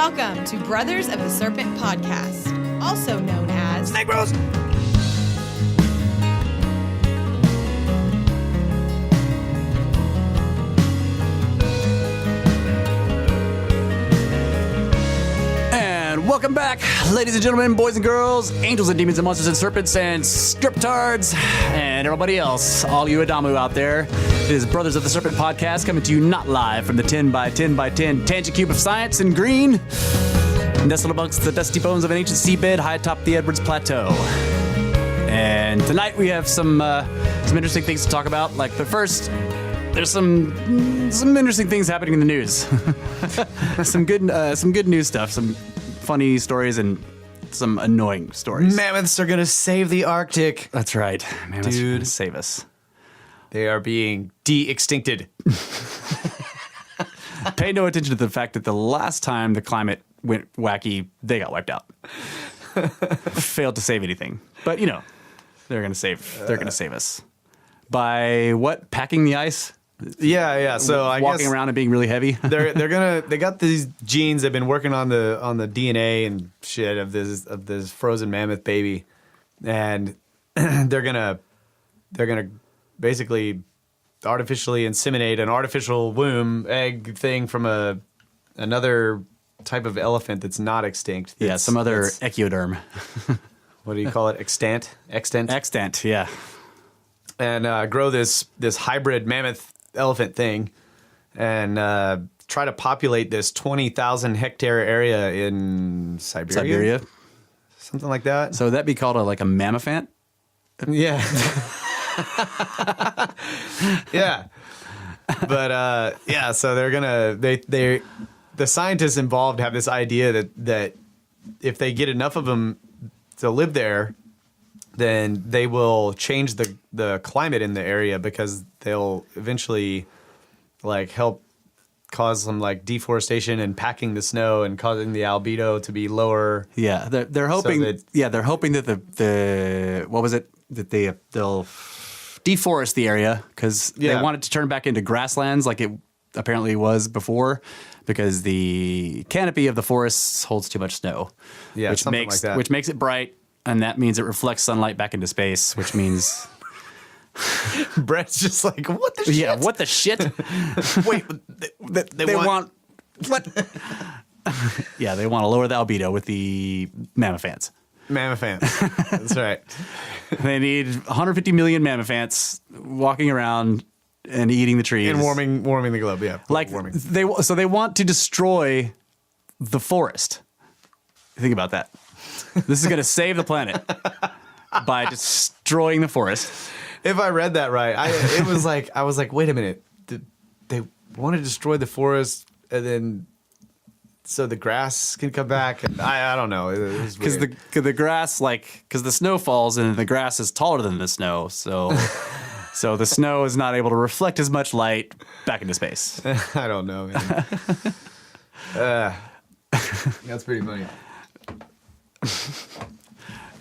Welcome to Brothers of the Serpent podcast, also known as Snake Bros. And welcome back, ladies and gentlemen, boys and girls, angels and demons and monsters and serpents and striptards and everybody else, all you Adamu out there. It is Brothers of the Serpent podcast coming to you not live from the 10 by 10 by 10 tangent cube of science in green, nestled amongst the dusty bones of an ancient seabed high atop the Edwards Plateau. And tonight we have some interesting things to talk about. But first, there's some interesting things happening in the news. some good news stuff, some funny stories, and some annoying stories. Mammoths are gonna save the Arctic. That's right. Mammoths are Dude. gonna save us. They are being de-extincted. Pay no attention to the fact that the last time the climate went wacky, they got wiped out. Failed to save anything. But they're gonna save us. By what? Packing the ice? Yeah. So I walking guess around and being really heavy. they got these genes. They've been working on the DNA and shit of this frozen mammoth baby, and they're gonna basically artificially inseminate an artificial womb egg thing from another type of elephant that's not extinct. Yeah, some other echinoderm. What do you call it? Extant. Extant, yeah. And grow this hybrid mammoth elephant thing, and try to populate this 20,000 hectare area in Siberia, something like that. So that'd be called a mammophant? Yeah. Yeah. But so they're gonna the scientists involved have this idea that if they get enough of them to live there, then they will change the climate in the area, because they'll eventually help cause some deforestation and packing the snow and causing the albedo to be lower. Yeah, they're hoping. They're hoping that the what was it that they'll deforest the area, because they want it to turn back into grasslands like it apparently was before, because the canopy of the forests holds too much snow. Yeah, which something makes like that. which makes it bright, and that means it reflects sunlight back into space, which means. Brett's just like, what the shit? Yeah, what the shit? Wait, they want what? Yeah, they want to lower the albedo with the mammophants. Mammophants. That's right. They need 150 million mammophants walking around and eating the trees And warming the globe. Yeah, warming. they want to destroy the forest. Think about that. This is going to save the planet by destroying the forest. If I read that right, I was like, wait a minute. They want to destroy the forest, and then so the grass can come back, and I don't know. Because the grass, because the snow falls and the grass is taller than the snow, so the snow is not able to reflect as much light back into space. I don't know, man. That's pretty funny.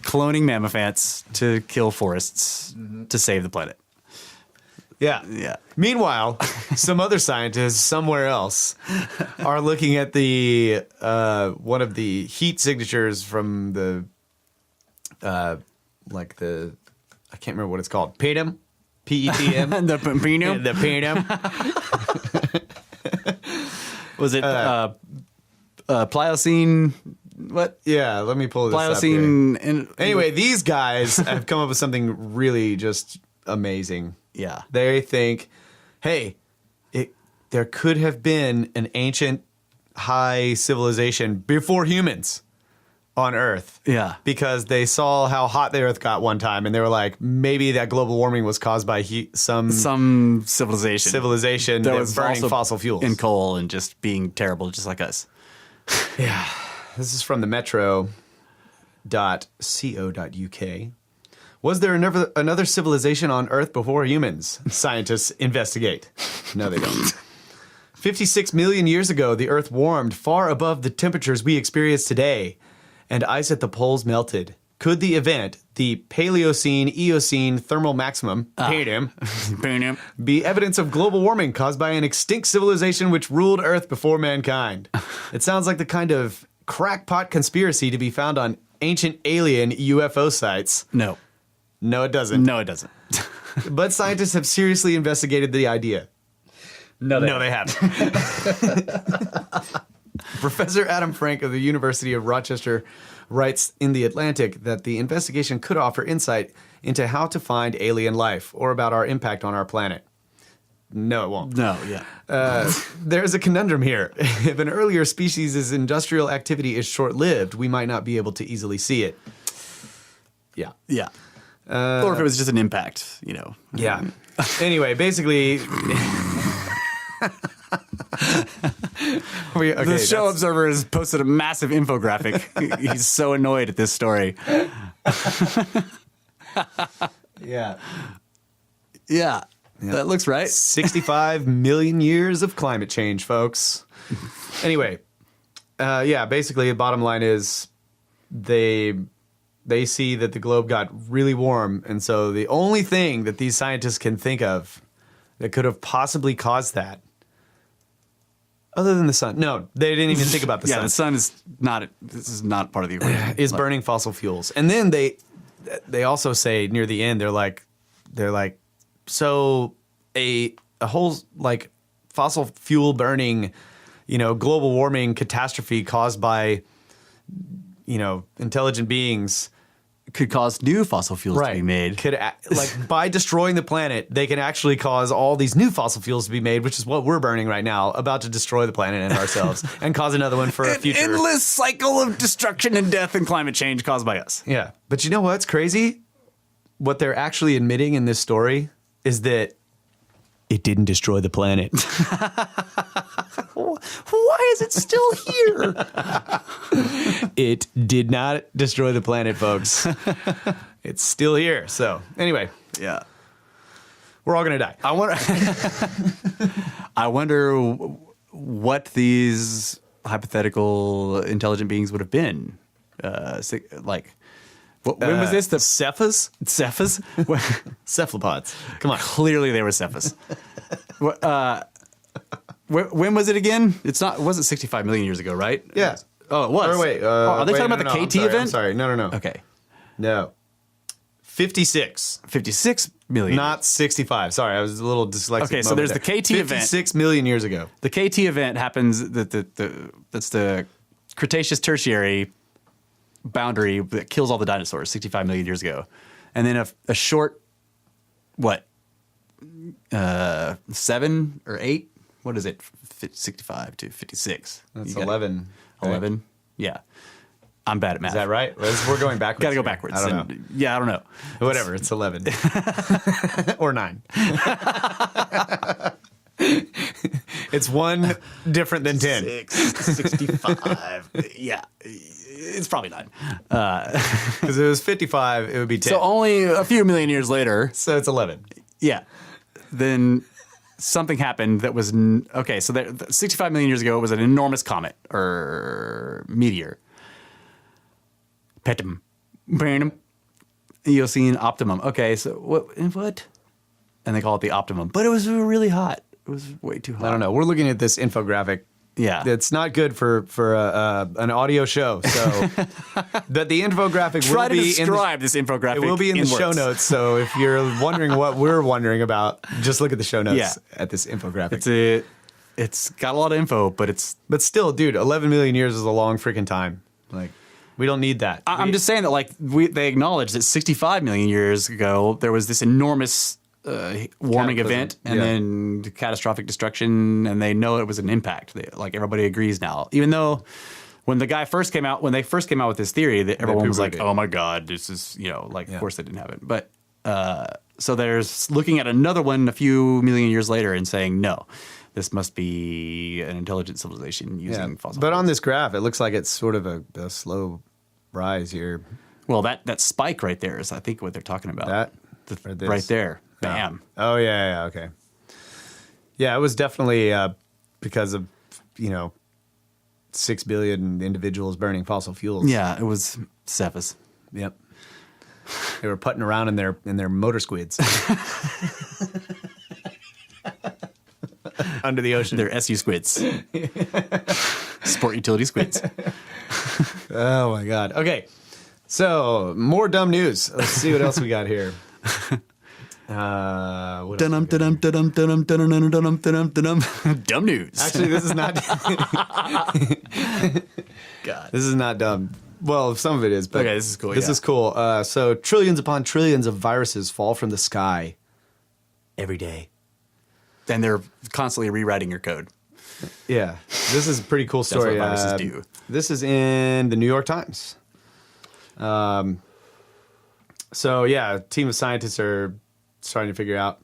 Cloning mammophants to kill forests to save the planet. Yeah. Meanwhile, some other scientists somewhere else are looking at the one of the heat signatures from the I can't remember what it's called. PETM? PETM? The Pinum? The PETM. Was it Pliocene? What? Yeah, let me pull this Pliocene. up here. Anyway, these guys have come up with something really just amazing. Yeah. They think, hey, there could have been an ancient high civilization before humans on Earth. Yeah. Because they saw how hot the Earth got one time, and they were like, maybe that global warming was caused by some civilization that was burning fossil fuels. And coal and just being terrible, just like us. Yeah. This is from the metro.co.uk. Was there another civilization on Earth before humans? Scientists investigate. No, they don't. 56 million years ago, the Earth warmed far above the temperatures we experience today, and ice at the poles melted, Could the event, the Paleocene-Eocene thermal maximum, be evidence of global warming caused by an extinct civilization which ruled Earth before mankind? It sounds like the kind of crackpot conspiracy to be found on ancient alien UFO sites. No. No, it doesn't. No, it doesn't. But scientists have seriously investigated the idea. No, they haven't. Professor Adam Frank of the University of Rochester writes in The Atlantic that the investigation could offer insight into how to find alien life or about our impact on our planet. No, it won't. No, yeah. There's a conundrum here. If an earlier species' industrial activity is short-lived, we might not be able to easily see it. Yeah. Yeah. Or if it was just an impact, Yeah. Anyway, basically... The show observer has posted a massive infographic. He's so annoyed at this story. Yeah. Yeah. That looks right. 65 million years of climate change, folks. Anyway, basically the bottom line is they see that the globe got really warm, and so the only thing that these scientists can think of that could have possibly caused that, other than the sun. No, they didn't even think about the sun. The sun is not. This is not part of the equation. Is burning fossil fuels, and then they also say near the end they're like, so a whole like fossil fuel burning, global warming catastrophe caused by, intelligent beings. Could cause new fossil fuels to be made. By destroying the planet, they can actually cause all these new fossil fuels to be made, which is what we're burning right now, about to destroy the planet and ourselves, and cause another one for a future. Endless cycle of destruction and death and climate change caused by us. Yeah. But you know what's crazy? What they're actually admitting in this story is that it didn't destroy the planet. Why is it still here? It did not destroy the planet, folks. It's still here. So, anyway. Yeah. We're all going to die. I wonder what these hypothetical intelligent beings would have been. When was this? The Cephas? Cephalopods. Come on. Clearly they were Cephas. When was it again? It wasn't 65 million years ago, right? Yeah. Oh, it was. Or wait. Are they talking about the KT event? I'm sorry. No. Okay. No. 56. 56 million. Not 65. Sorry, I was a little dyslexic. Okay, so there's the KT event. 56 million years ago. The KT event happens, that's the Cretaceous Tertiary boundary that kills all the dinosaurs 65 million years ago. And then a short, 7 or 8? What is it? 65 to 56. That's 11. 11? Right? Yeah. I'm bad at math. Is that right? We're going backwards. Gotta go backwards. I don't know. Yeah, I don't know. Whatever, it's 11. Or 9. It's one different than 10. 65. Yeah. It's probably 9. Because if it was 55, it would be 10. So only a few million years later. So it's 11. Yeah. Then something happened that was... Okay, so 65 million years ago, it was an enormous comet or meteor. Petum. Eocene optimum. Okay, so what? And they call it the optimum. But it was really hot. It was way too hot. I don't know. We're looking at this infographic. Yeah. It's not good for an audio show. So but the infographic Try will to be describe this infographic. It will be in the show notes. So if you're wondering what we're wondering about, just look at the show notes at this infographic. It's got a lot of info, but still, dude, 11 million years is a long freaking time. Like, we don't need that. I'm just saying that they acknowledge that 65 million years ago, there was this enormous warming event and then catastrophic destruction, and they know it was an impact. Everybody agrees now. Even though when they first came out with this theory, that everyone was like, oh my God, this is, of course they didn't have it. But so there's looking at another one a few million years later and saying, no, this must be an intelligent civilization using fossil fuels. But on this graph, it looks like it's sort of a slow rise here. Well, that spike right there is, I think, what they're talking about. That? Right there. Bam. Oh, yeah, okay. Yeah, it was definitely because of, 6 billion individuals burning fossil fuels. Yeah, it was Cephas. Yep. They were putting around in their motor squids under the ocean. They're SU squids. Sport utility squids. Oh my God. Okay. So more dumb news. Let's see what else we got here. Dumb news. Actually, this is not. God. This is not dumb. Well, some of it is, but okay, this is cool. This is cool. So trillions upon trillions of viruses fall from the sky every day. And they're constantly rewriting your code. Yeah, this is a pretty cool story. That's what viruses do. This is in the New York Times. So yeah, a team of scientists are starting to figure out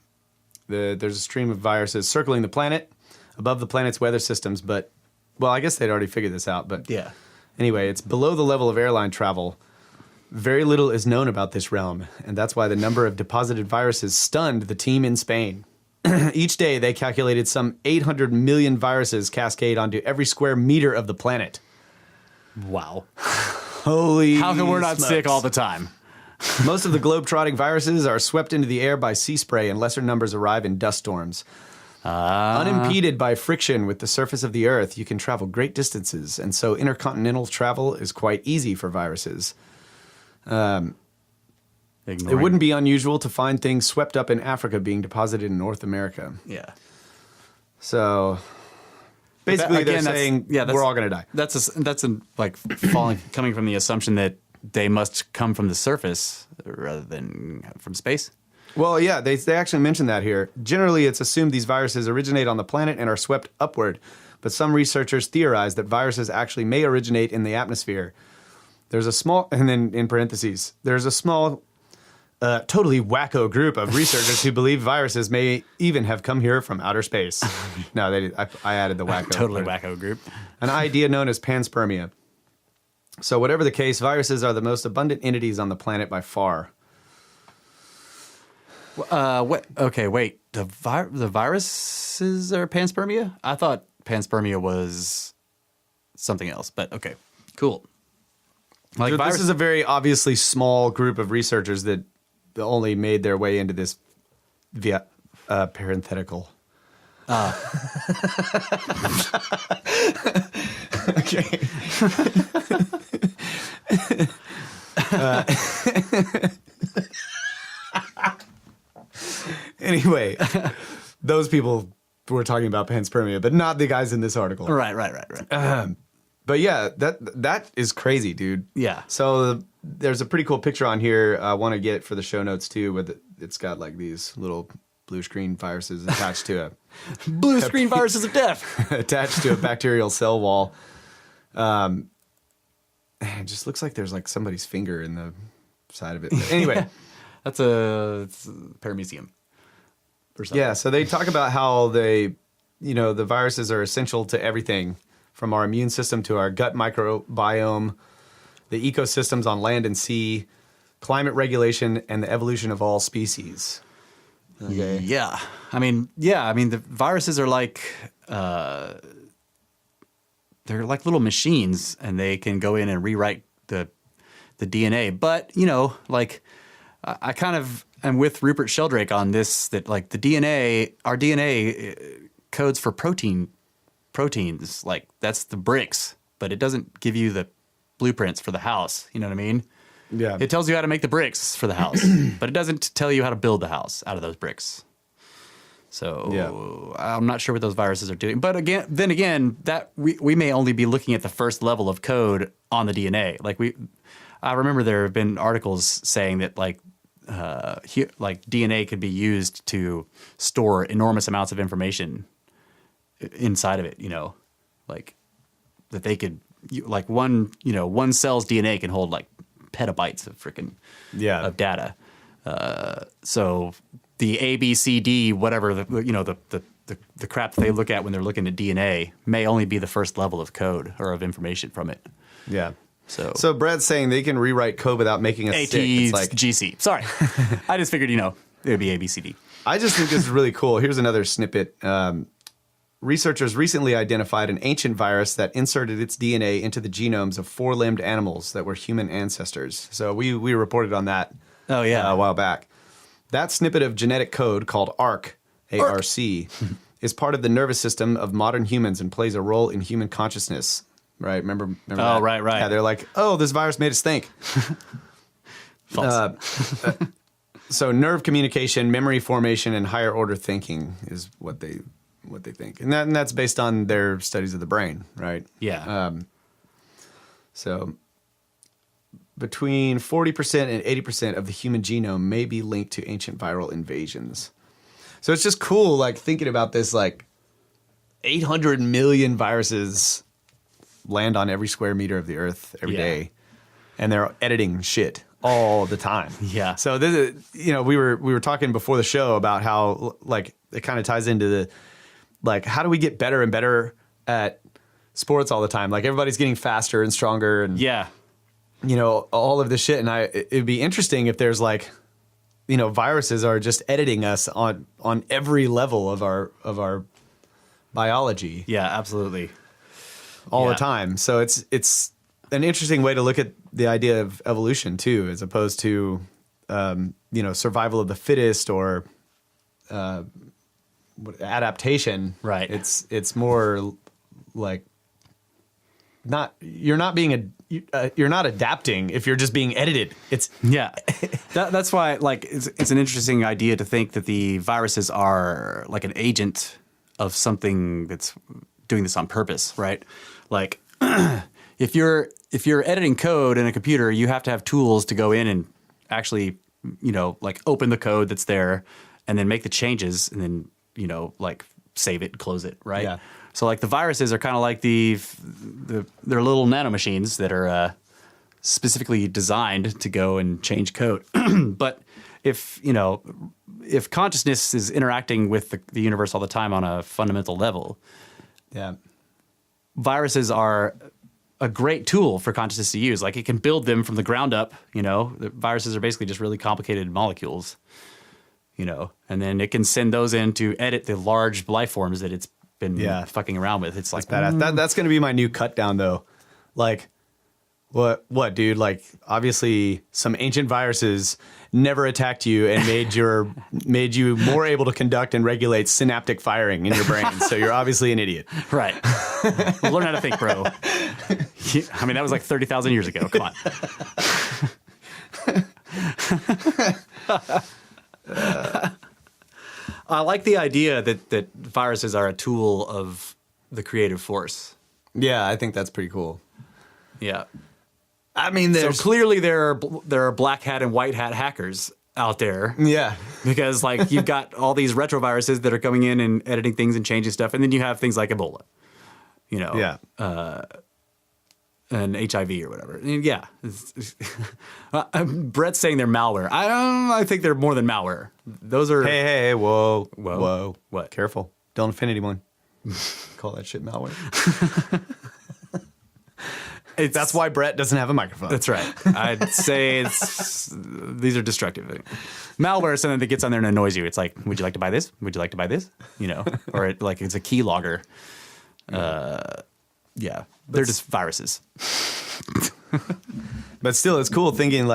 there's a stream of viruses circling the planet above the planet's weather systems. But, well, I guess they'd already figured this out. But Yeah. anyway, it's below the level of airline travel. Very little is known about this realm, and that's why the number of deposited viruses stunned the team in Spain. Each day, they calculated some 800 million viruses cascade onto every square meter of the planet. Wow. Holy How come we're not smokes. sick all the time? Most of the globe-trotting viruses are swept into the air by sea spray, and lesser numbers arrive in dust storms. Unimpeded by friction with the surface of the Earth, you can travel great distances, and so intercontinental travel is quite easy for viruses. It wouldn't be unusual to find things swept up in Africa being deposited in North America. Yeah. So basically, they're saying we're all going to die. That's coming from the assumption that they must come from the surface rather than from space. Well, yeah, they actually mentioned that here. Generally, it's assumed these viruses originate on the planet and are swept upward, but some researchers theorize that viruses actually may originate in the atmosphere. There's a small, and then in parentheses, there's a small, totally wacko group of researchers who believe viruses may even have come here from outer space. No, they did. I added the wacko. Totally wacko group. An idea known as panspermia. So whatever the case, viruses are the most abundant entities on the planet by far. What? Okay, wait. The viruses are panspermia? I thought panspermia was something else, but okay, cool. Like This is a very obviously small group of researchers that only made their way into this via parenthetical. Okay. Anyway, those people were talking about panspermia, but not the guys in this article. Right. But yeah, that is crazy, dude. Yeah. So there's a pretty cool picture on here I want to get for the show notes too, with it's got like these little blue screen viruses attached to a blue screen viruses of death attached to a bacterial cell wall. It just looks like there's like somebody's finger in the side of it. But anyway, it's a paramecium. Yeah, so they talk about how the viruses are essential to everything from our immune system to our gut microbiome, the ecosystems on land and sea, climate regulation, and the evolution of all species. Okay. Yeah. I mean, the viruses are like, they're like little machines, and they can go in and rewrite the DNA. But, I kind of am with Rupert Sheldrake on this, that like our DNA codes for proteins, like that's the bricks, but it doesn't give you the blueprints for the house. You know what I mean? Yeah. It tells you how to make the bricks for the house, but it doesn't tell you how to build the house out of those bricks. So yeah. I'm not sure what those viruses are doing. But then again, that we may only be looking at the first level of code on the DNA. I remember there have been articles saying that like DNA could be used to store enormous amounts of information inside of it. Like that they could one cell's DNA can hold like petabytes of freaking of data. So the A, B, C, D, whatever the crap that they look at when they're looking at DNA may only be the first level of code or of information from it. Yeah. So Brad's saying they can rewrite code without making us sick. It's like GC. Sorry, I just figured it would be A, B, C, D. I just think this is really cool. Here's another snippet. Researchers recently identified an ancient virus that inserted its DNA into the genomes of four-limbed animals that were human ancestors. So we reported on that Oh, yeah. A while back. That snippet of genetic code called ARC, A-R-C, is part of the nervous system of modern humans and plays a role in human consciousness. Right? Remember that? Right. Yeah, they're like, oh, this virus made us think. False. So nerve communication, memory formation, and higher order thinking is what they think, and that's based on their studies of the brain, right? Yeah. So between 40% and 80% of the human genome may be linked to ancient viral invasions. So it's just cool, like thinking about this, like 800 million viruses land on every square meter of the earth every day, and they're editing shit all the time. Yeah. So this is, we were talking before the show about how like it kind of ties into the like how do we get better and better at sports all the time? Like everybody's getting faster and stronger and all of this shit. And it'd be interesting if there's like viruses are just editing us on every level of our biology. Yeah, absolutely. All the time. So it's an interesting way to look at the idea of evolution too, as opposed to survival of the fittest or adaptation. Right. It's more like you're not adapting if you're just being edited. That's why like it's an interesting idea to think that the viruses are like an agent of something that's doing this on purpose, right? Like if you're editing code in a computer, you have to have tools to go in and actually, like open the code that's there and then make the changes and then, like save it, close it, right? Yeah. So like the viruses are kind of like they're little nanomachines that are specifically designed to go and change code. But if consciousness is interacting with the universe all the time on a fundamental level, viruses are a great tool for consciousness to use. Like it can build them from the ground up, The viruses are basically just really complicated molecules, and then it can send those in to edit the large life forms that it's been fucking around with. It's like badass. That's going to be my new cut down though. Like what, dude? Like obviously some ancient viruses never attacked you and made you more able to conduct and regulate synaptic firing in your brain. So you're obviously an idiot. Right. Well, learn how to think, bro. I mean, that was like 30,000 years ago. Come on. I like the idea that viruses are a tool of the creative force. Yeah, I think that's pretty cool. Yeah. I mean, so clearly there are black hat and white hat hackers out there. Yeah. Because like you've got all these retroviruses that are coming in and editing things and changing stuff, and then you have things like Ebola. And HIV or whatever. And yeah. Brett's saying they're malware. I think they're more than malware. Those are... Hey, whoa. What? Careful. Don't offend anyone. Call that shit malware. That's why Brett doesn't have a microphone. That's right. I'd say these are destructive. Malware is something that gets on there and annoys you. It's like, would you like to buy this? Would you like to buy this? Or it's a key logger. Yeah, they're just viruses. But still, it's cool thinking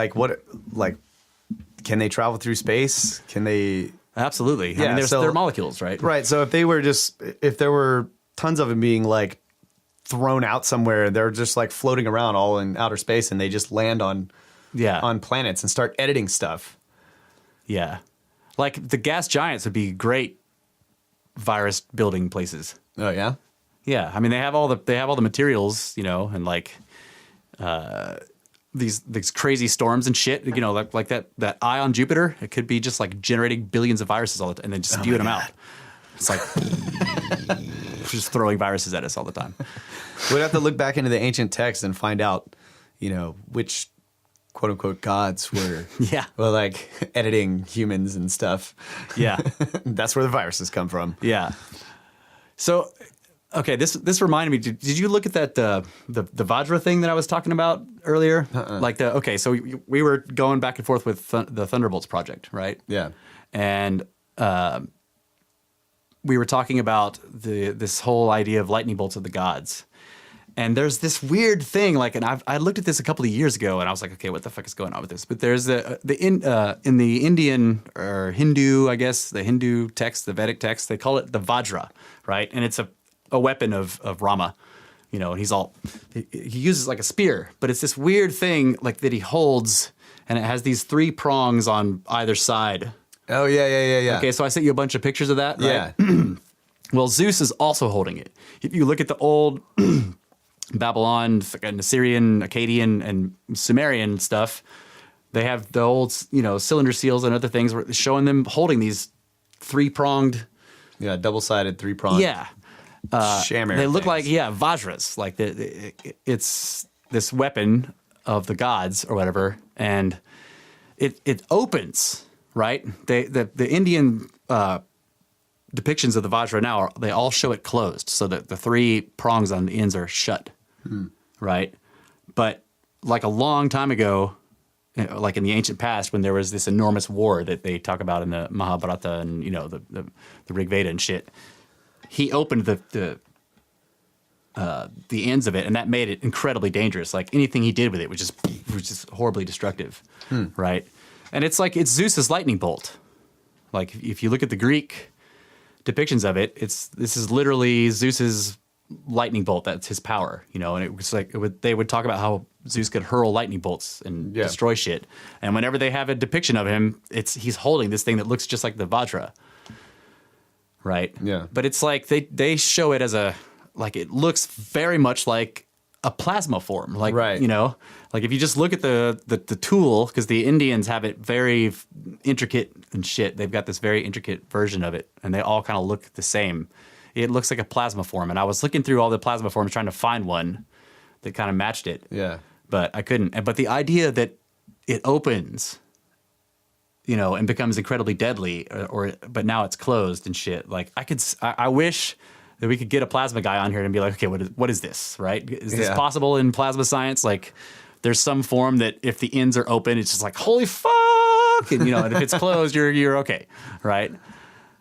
can they travel through space? Can they? Absolutely. Yeah, I mean, they're molecules, right? Right. So if there were tons of them being like thrown out somewhere, they're just like floating around all in outer space, and they just land on planets and start editing stuff. Yeah, like the gas giants would be great virus building places. Oh yeah. Yeah, I mean they have all the materials, and like these crazy storms and shit, like that eye on Jupiter, it could be just like generating billions of viruses all the time and then just spewing them out. It's like just throwing viruses at us all the time. We'd have to look back into the ancient texts and find out, which quote unquote gods were like editing humans and stuff. Yeah. That's where the viruses come from. Yeah. So okay, this reminded me. Did you look at that the Vajra thing that I was talking about earlier? Like so we were going back and forth with the Thunderbolts project, right? Yeah, and we were talking about this whole idea of lightning bolts of the gods, And there's this weird thing, like, and I looked at this a couple of years ago, and I was like, okay, what the fuck is going on with this? But there's in the Indian or Hindu, I guess, the Hindu text, the Vedic text, they call it the Vajra, right? And it's a weapon of Rama, you know. And he uses like a spear, but it's this weird thing like that he holds, and it has these 3 prongs on either side. Oh yeah. Okay, so I sent you a bunch of pictures of that, right? Yeah. Well, Zeus is also holding it. If you look at the old Babylon, and Assyrian, Akkadian, and Sumerian stuff, they have the old, you know, cylinder seals and other things showing them holding these 3-pronged. Yeah, double-sided 3-pronged. Yeah. Shammer. They look like, Vajras. Like it's this weapon of the gods or whatever, and it opens, right? The Indian depictions of the Vajra now they all show it closed, so that the 3 prongs on the ends are shut, right? But like a long time ago, like in the ancient past, when there was this enormous war that they talk about in the Mahabharata and, you know, the Rig Veda and shit, he opened the ends of it, and that made it incredibly dangerous. Like anything he did with it was just horribly destructive, right? And it's like it's Zeus's lightning bolt. Like if you look at the Greek depictions of it, this is literally Zeus's lightning bolt. That's his power, you know. And it was like they would talk about how Zeus could hurl lightning bolts and destroy shit. And whenever they have a depiction of him, he's holding this thing that looks just like the Vajra, right? Yeah. But it's like they show it as it looks very much like a plasma form, like, right. You know, like if you just look at the tool, because the Indians have it very intricate and shit. They've got this very intricate version of it, and they all kind of look the same. It looks like a plasma form, and I was looking through all the plasma forms trying to find one that kind of matched it. Yeah, but I couldn't. But the idea that it opens, you know, and becomes incredibly deadly, but now it's closed and shit. Like I wish that we could get a plasma guy on here and be like, okay, what is this, right? Is this possible in plasma science? Like, there's some form that if the ends are open, it's just like, holy fuck, and, you know, and if it's closed, you're okay, right?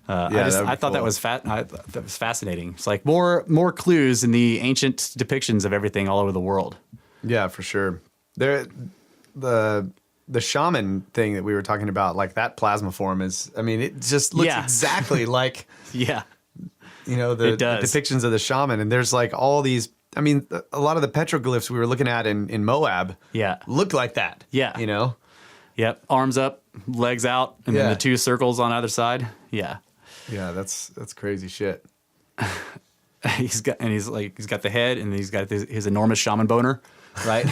I thought that was that was fascinating. It's like more clues in the ancient depictions of everything all over the world. Yeah, for sure. The shaman thing that we were talking about, like that plasma form is, I mean, it just looks exactly like you know, the depictions of the shaman. And there's like all these, I mean, a lot of the petroglyphs we were looking at in Moab looked like that. Yeah. You know? Yep. Arms up, legs out, and then the 2 circles on either side. Yeah. Yeah, that's crazy shit. he's got the head, and he's got his enormous shaman boner, right?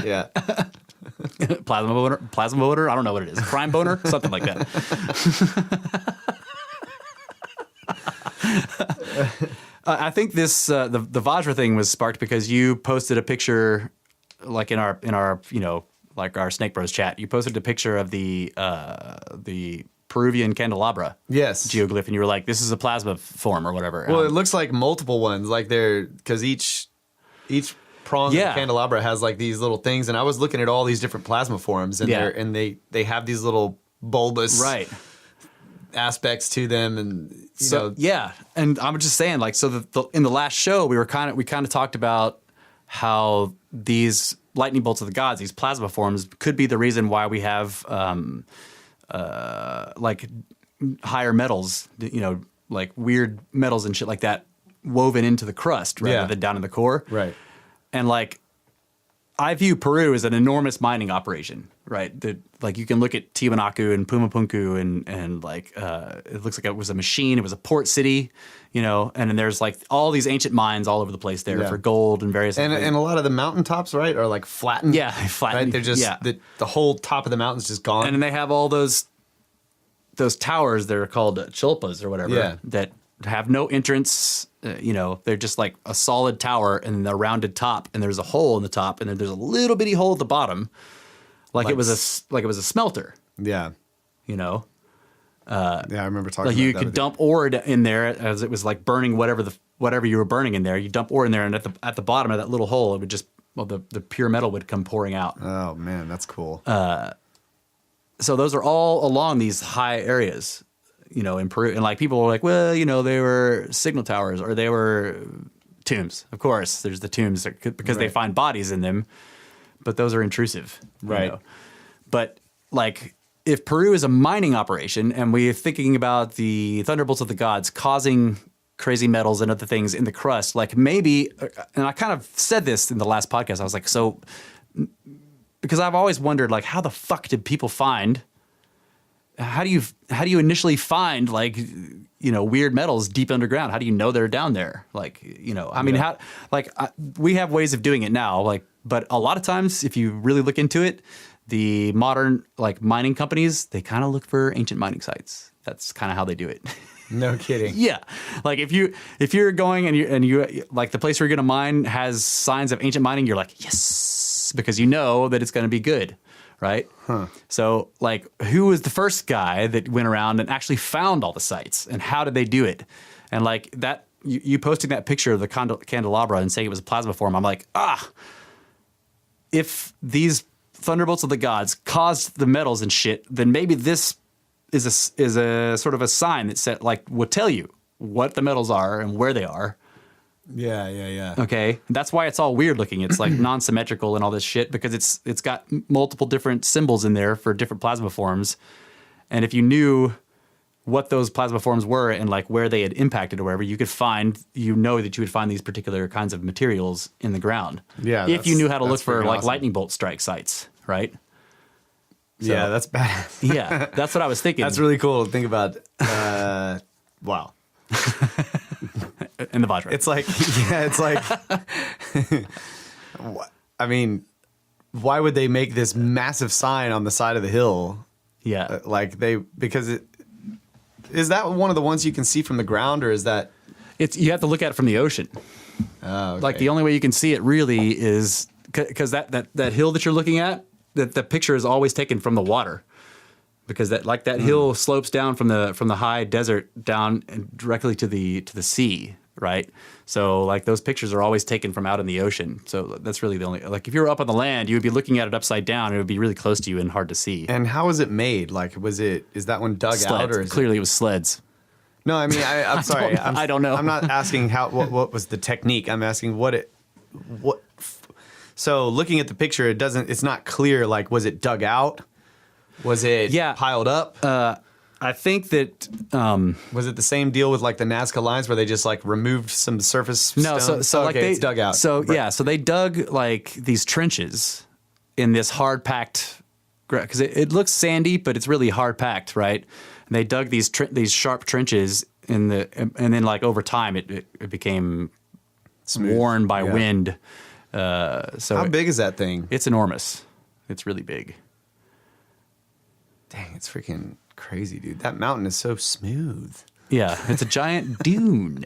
Yeah. Plasma boner. I don't know what it is. Crime boner, something like that. I think this the Vajra thing was sparked because you posted a picture, like in our you know, like our Snake Bros chat. You posted a picture of the Peruvian candelabra geoglyph, and you were like, "This is a plasma form or whatever." Well, it looks like multiple ones, like because each prong of the candelabra has like these little things, and I was looking at all these different plasma forms, and they have these little bulbous aspects to them, and you know. And I'm just saying, like, so in the last show we kind of talked about how these lightning bolts of the gods, these plasma forms, could be the reason why we have like higher metals, you know, like weird metals and shit like that woven into the crust rather than down in the core. Right. And like, I view Peru as an enormous mining operation, right? Like you can look at Tiwanaku and Pumapunku and like it looks like it was a machine. It was a port city, you know. And then there's like all these ancient mines all over the place there for gold and various. And a lot of the mountaintops, right, are like flattened. Yeah, flattened. Right? They're just the whole top of the mountain's just gone. And then they have all those towers that are called chulpas or whatever that have no entrance. You know, they're just like a solid tower and a rounded top, and there's a hole in the top, and then there's a little bitty hole at the bottom, like it was a smelter. Yeah, you know. I remember talking. Like you could dump ore in there as it was like burning whatever you were burning in there. You dump ore in there, and at the bottom of that little hole, it would just the pure metal would come pouring out. Oh man, that's cool. So those are all along these high areas, in Peru, and like people were like, well, they were signal towers or they were tombs. Of course, there's the tombs because they find bodies in them, but those are intrusive, right? But like, if Peru is a mining operation and we're thinking about the thunderbolts of the gods causing crazy metals and other things in the crust, like maybe, and I kind of said this in the last podcast, I was like, so, because I've always wondered, like, how the fuck did people find? How do you initially find like weird metals deep underground? How do you know they're down there? Like I mean, how we have ways of doing it now. Like, but a lot of times, if you really look into it, the modern like mining companies, they kind of look for ancient mining sites. That's kind of how they do it. No kidding. Yeah, like if you're going and you like the place where you're going to mine has signs of ancient mining, you're like, yes, because you know that it's going to be good. Right? Huh. So, like, who was the first guy that went around and actually found all the sites? And how did they do it? And, like, that you posting that picture of the candelabra and saying it was a plasma form, I'm like, if these thunderbolts of the gods caused the metals and shit, then maybe this is a sort of a sign that said, like, would tell you what the metals are and where they are. Yeah. Okay, that's why it's all weird looking. It's like non-symmetrical and all this shit because it's got multiple different symbols in there for different plasma forms. And if you knew what those plasma forms were and like where they had impacted or wherever, you could find, that you would find these particular kinds of materials in the ground. Yeah, if you knew how to look for like awesome. lightning bolt strike sites, right? So, yeah, that's badass. Yeah, that's what I was thinking. That's really cool to think about. Wow. In the Vajra. It's like, I mean, why would they make this massive sign on the side of the hill? Yeah. Is that one of the ones you can see from the ground, or is that? You have to look at it from the ocean. Oh, okay. Like the only way you can see it really is because that hill that you're looking at, the picture is always taken from the water. Because that hill slopes down from the high desert down directly to the sea, right? So like those pictures are always taken from out in the ocean. So that's really the only, like if you were up on the land, you would be looking at it upside down. And it would be really close to you and hard to see. And how was it made? Like, is that one dug Sleds. out, or Clearly it was sleds. No, I mean, I'm sorry. I don't know. I'm not asking what was the technique. I'm asking what. So looking at the picture, it's not clear. Like, was it dug out? Was it piled up? I think that was it the same deal with like the Nazca Lines where they just like removed some surface? No, stone? so like it's dug out. So so they dug like these trenches in this hard packed because it looks sandy, but it's really hard packed, right? And they dug these sharp trenches and then like over time it became smooth, worn by wind. So how big is that thing? It's enormous. It's really big. Dang, it's freaking crazy, dude. That mountain is so smooth. Yeah, it's a giant dune.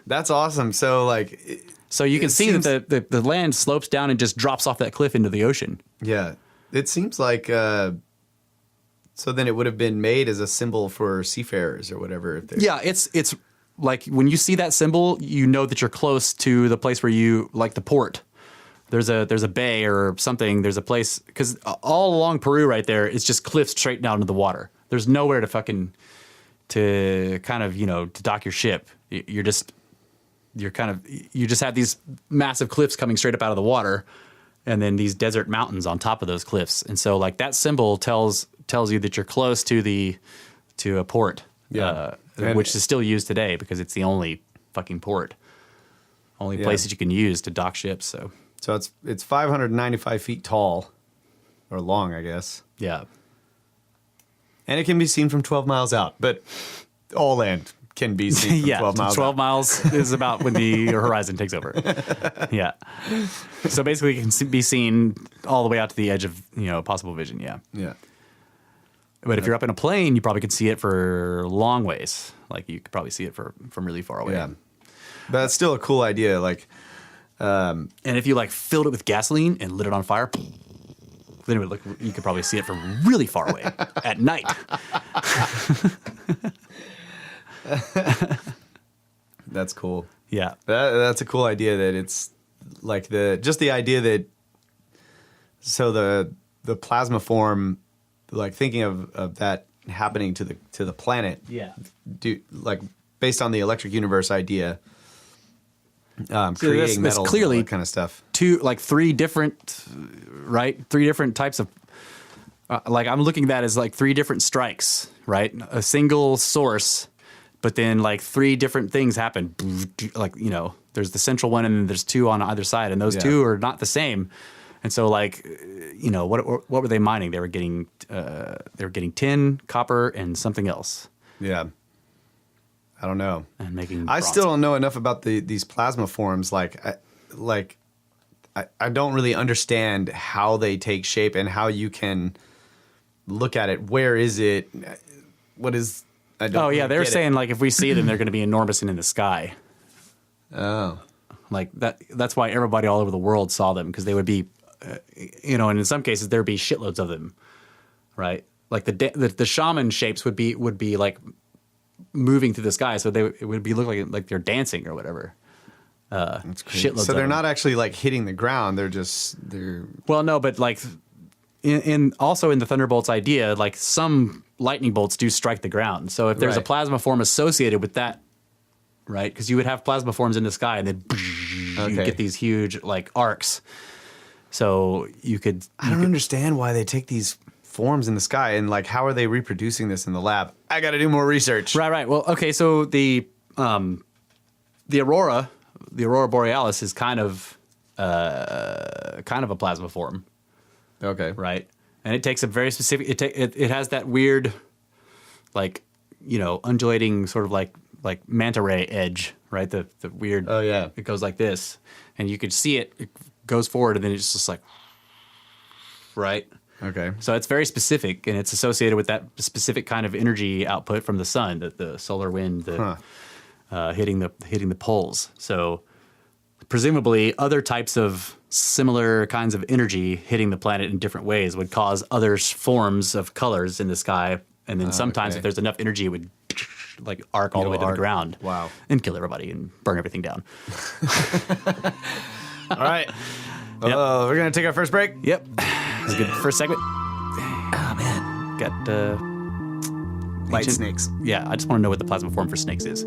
That's awesome. So like, so you can see that the land slopes down and just drops off that cliff into the ocean. Yeah, it seems like. So then it would have been made as a symbol for seafarers or whatever. Yeah, it's like when you see that symbol, you know that you're close to the place where you like the port. There's a bay or something. There's a place because all along Peru right there, it's just cliffs straight down to the water. There's nowhere to dock your ship. You just have these massive cliffs coming straight up out of the water, and then these desert mountains on top of those cliffs. And so like that symbol tells you that you're close to a port. Yeah, which is still used today because it's the only fucking port, place that you can use to dock ships. So it's 595 feet tall, or long, I guess. Yeah. And it can be seen from 12 miles out, but all land can be seen from 12 miles 12 out. miles is about when the horizon takes over. Yeah. So basically it can be seen all the way out to the edge of, possible vision, yeah. Yeah. But if you're up in a plane, you probably could see it for long ways. Like you could probably see it from really far away. Yeah. But it's still a cool idea, like... and if you like filled it with gasoline and lit it on fire, then you could probably see it from really far away at night. That's cool. Yeah, that's a cool idea. That it's like the idea that the plasma form, like thinking of that happening to the planet. Yeah. Like based on the electric universe idea, this creating metal, clearly all that kind of stuff. Three different types of. Like I'm looking at that as like three different strikes, right? A single source, but then like three different things happen. Like, you know, there's the central one and then there's two on either side, and those two are not the same. And so, like, you know, what were they mining? They were getting tin, copper, and something else. Yeah, I don't know. And making. I bronze. still don't know enough about these plasma forms. I don't really understand how they take shape and how you can look at it. Where is it? What is? I don't really they were get saying it. like if we see them, they're going to be enormous and in the sky. Oh, Like that. That's why everybody all over the world saw them, because they would be, you know, and in some cases there would be shitloads of them, right? Like the shaman shapes would be like moving through the sky, so it would be look like they're dancing or whatever. that's crazy. Shitloads So of they're them. not actually like hitting the ground. They're Well, no, but like in also in the Thunderbolts idea, like some lightning bolts do strike the ground. So if there's a Right. plasma form associated with that, right? Because you would have plasma forms in the sky, and then you get these huge like arcs. So you could. I don't understand why they take these forms in the sky and like how are they reproducing this in the lab? I got to do more research. Right. Well, okay. So the aurora borealis is kind of a plasma form, Okay. right? And it takes a very specific. It has that weird, like, you know, undulating sort of like manta ray edge, right? The weird. Oh, yeah. It goes like this, and you could see it. It goes forward, and then it's just like, right. Okay. So it's very specific, and it's associated with that specific kind of energy output from the sun, the solar wind, hitting the poles. So presumably, other types of similar kinds of energy hitting the planet in different ways would cause other forms of colors in the sky, and then sometimes okay. if there's enough energy, it would like arc all the way to the ground. Wow. And kill everybody and burn everything down. All right. We're going to take our first break. Yep. That's a good first segment. Oh man, got Light ancient- snakes. Yeah, I just want to know what the plasma form for snakes is.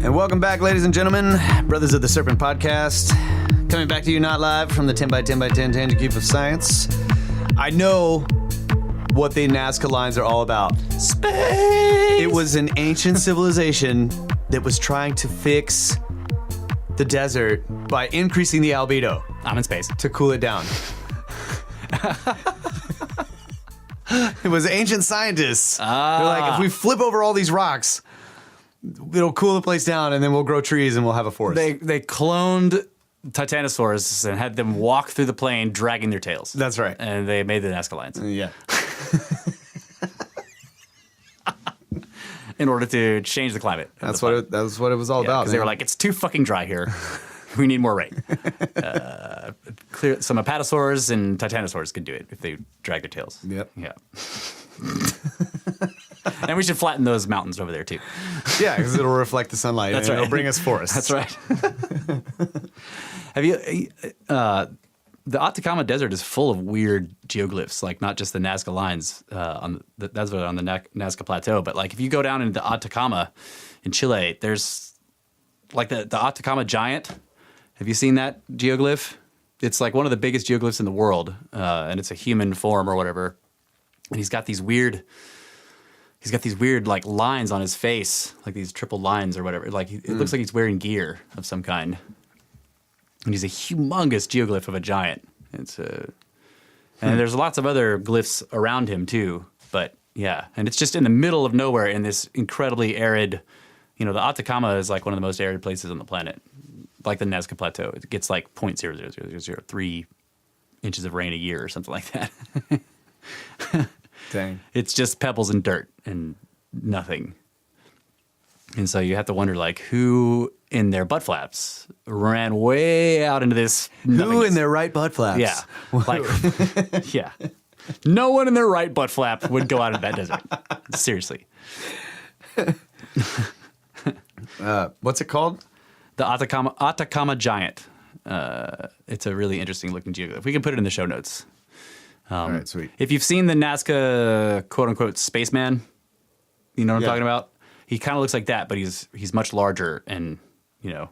Welcome back, ladies and gentlemen, brothers of the Serpent podcast. Coming back to you not live from the 10 by 10 by 10 tangent cube of science. I know what the Nazca Lines are all about. Space! It was an ancient civilization that was trying to fix the desert by increasing the albedo I'm in space. to cool it down. It was ancient scientists. They're like, if we flip over all these rocks, it'll cool the place down, and then we'll grow trees and we'll have a forest. They cloned titanosaurs and had them walk through the plain dragging their tails. That's right. And they made the Nazca Lines Yeah. in order to change the climate. That's what it was all about. Because they were man. like, it's too fucking dry here. We need more rain. Clear some apatosaurs and titanosaurs could do it if they drag their tails. Yep. Yeah. And we should flatten those mountains over there too. Yeah, because it'll reflect the sunlight. That's and right. It'll bring us forests. That's right. Have you? The Atacama Desert is full of weird geoglyphs, like not just the Nazca Lines on the Nazca Plateau, but like if you go down into Atacama in Chile, there's like the Atacama Giant. Have you seen that geoglyph? It's like one of the biggest geoglyphs in the world, and it's a human form or whatever. And he's got these weird like lines on his face, like these triple lines or whatever. Like it looks like he's wearing gear of some kind. And he's a humongous geoglyph of a giant. It's and there's lots of other glyphs around him too. But yeah, and it's just in the middle of nowhere in this incredibly arid. You know, the Atacama is like one of the most arid places on the planet, like the Nazca Plateau. It gets like 0.00003 inches of rain a year or something like that. Dang. It's just pebbles and dirt and nothing. And so you have to wonder, like, who in their butt flaps ran way out into this nothingness? Who in their right butt flaps? Yeah. Like, yeah. No one in their right butt flap would go out in that desert. Seriously. What's it called? The Atacama Giant. It's a really interesting looking geoglyph. We can put it in the show notes. All right, sweet. If you've seen the Nazca quote unquote spaceman, you know what I'm talking about? He kind of looks like that, but he's much larger, and you know,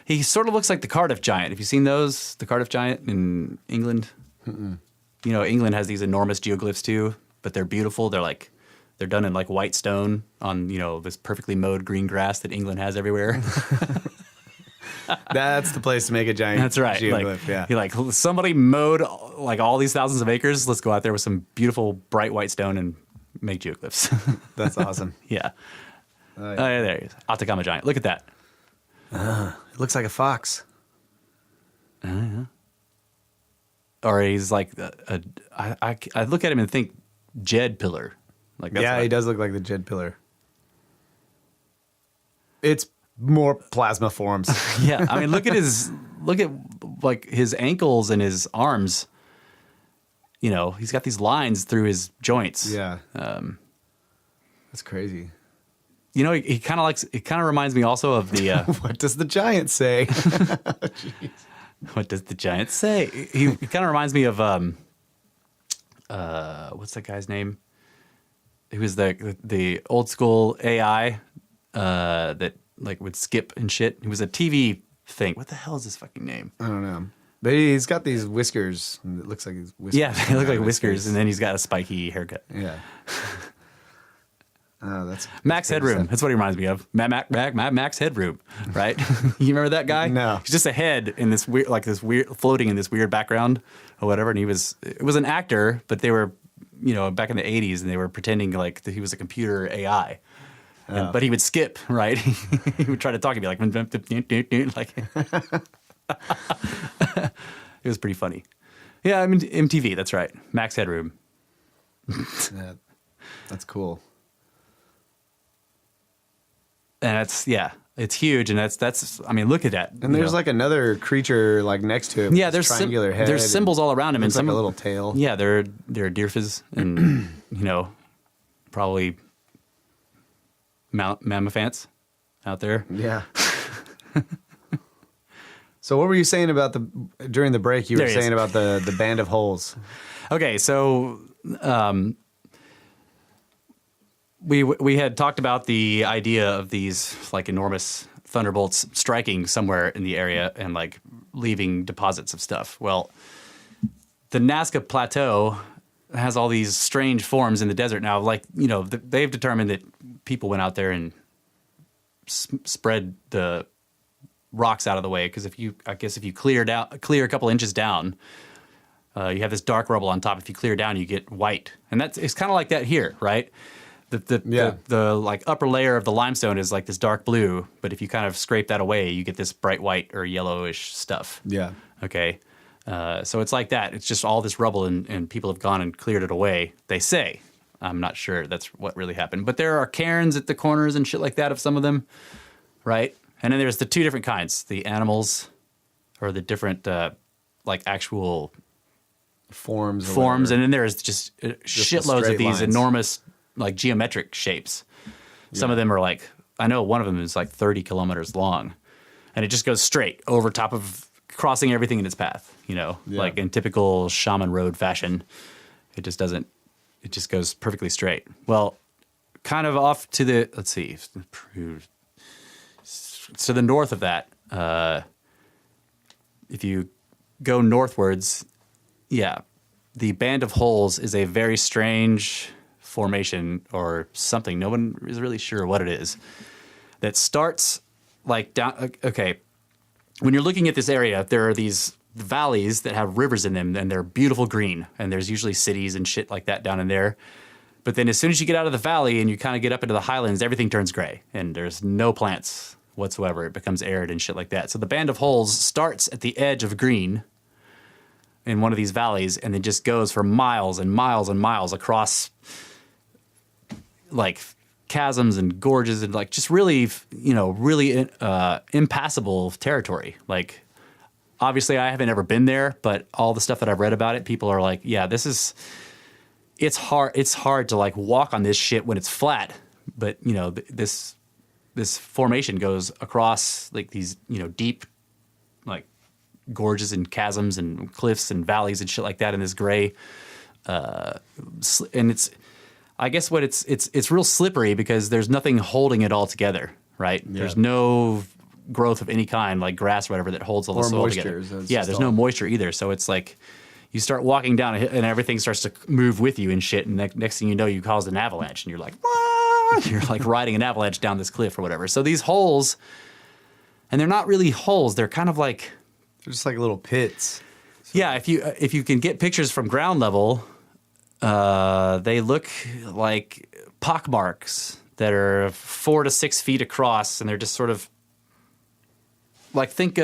he sort of looks like the Cardiff Giant. Have you seen those? The Cardiff Giant in England. You know, England has these enormous geoglyphs too, but they're beautiful. They're done in like white stone on, you know, this perfectly mowed green grass that England has everywhere. That's the place to make a giant. That's right. Geoglyph, You're like, somebody mowed like all these thousands of acres. Let's go out there with some beautiful bright white stone and make geoglyphs. That's awesome. Yeah. Yeah. There he is. Atacama Giant. Look at that. It looks like a fox. Or he's like, I look at him and think Jed Pillar. Like that's He does look like the Jed Pillar. It's more plasma forms. Yeah. I mean, look at like his ankles and his arms. You know, he's got these lines through his joints. Yeah. That's crazy. You know, it kind of reminds me also of the. What does the giant say? What does the giant say? He kind of reminds me of what's that guy's name? He was the old school AI that like would skip and shit. He was a TV thing. What the hell is his fucking name? I don't know. But he's got these whiskers. And it looks like his whiskers. Yeah, they look like whiskers, and then he's got a spiky haircut. Yeah. Oh, that's Max Headroom. That's what he reminds me of. Max Headroom, right? You remember that guy? No. He's just a head in this weird, floating in this weird background or whatever. And it was an actor, but they were, you know, back in the 80s, and they were pretending like that he was a computer AI. But he would skip, right? He would try to talk and be like, it was pretty funny. Yeah, I mean, MTV, that's right. Max Headroom. Yeah, that's cool. And it's huge, and that's. I mean, look at that. And there's like another creature like next to it. Yeah, with there's triangular head. There's symbols all around him, and Looks like some a little tail. Yeah, they're deerfizz, and you know, probably mammophants out there. Yeah. So what were you saying about during the break? You were saying about the band of holes. Okay, so we had talked about the idea of these like enormous thunderbolts striking somewhere in the area and like leaving deposits of stuff. Well, the Nazca Plateau has all these strange forms in the desert now. Like, you know, they've determined that people went out there and spread the rocks out of the way, because if you clear a couple inches down, you have this dark rubble on top. If you clear down, you get white, and it's kind of like that here, right? The like upper layer of the limestone is like this dark blue, but if you kind of scrape that away, you get this bright white or yellowish stuff. Yeah. Okay. So it's like that. It's just all this rubble, and people have gone and cleared it away. They say. I'm not sure that's what really happened, but there are cairns at the corners and shit like that of some of them, right? And then there's the two different kinds: the animals, or the different like actual forms, and then there's just shitloads of these enormous like geometric shapes. Some of them are like, I know one of them is like 30 kilometers long, and it just goes straight over top of, crossing everything in its path, you know, like in typical shaman road fashion. It just doesn't, it just goes perfectly straight. Well, kind of off to the, let's see, to the north of that, if you go northwards, the Band of Holes is a very strange formation or something. No one is really sure what it is. That starts like down. Okay, when you're looking at this area, there are these valleys that have rivers in them, and they're beautiful green. And there's usually cities and shit like that down in there. But then as soon as you get out of the valley and you kind of get up into the highlands, everything turns gray, and there's no plants whatsoever. It becomes arid and shit like that. So the Band of Holes starts at the edge of green, in one of these valleys and then just goes for miles and miles and miles across like chasms and gorges and like just really, really impassable territory. Like, obviously I haven't ever been there, but all the stuff that I've read about it, people are like, yeah, it's hard to like walk on this shit when it's flat. But, this formation goes across like these, deep like gorges and chasms and cliffs and valleys and shit like that in this gray. And I guess it's real slippery because there's nothing holding it all together, right? Yeah. There's no growth of any kind, like grass or whatever, that holds all the soil together. Yeah, there's no moisture either. So it's like you start walking down and everything starts to move with you and shit. And next thing you know, you caused an avalanche and you're like, Wah! You're like riding an avalanche down this cliff or whatever. So these holes, and they're not really holes. They're kind of like, they're just like little pits. Yeah, if you can get pictures from ground level, they look like pockmarks that are 4 to 6 feet across, and they're just sort of like like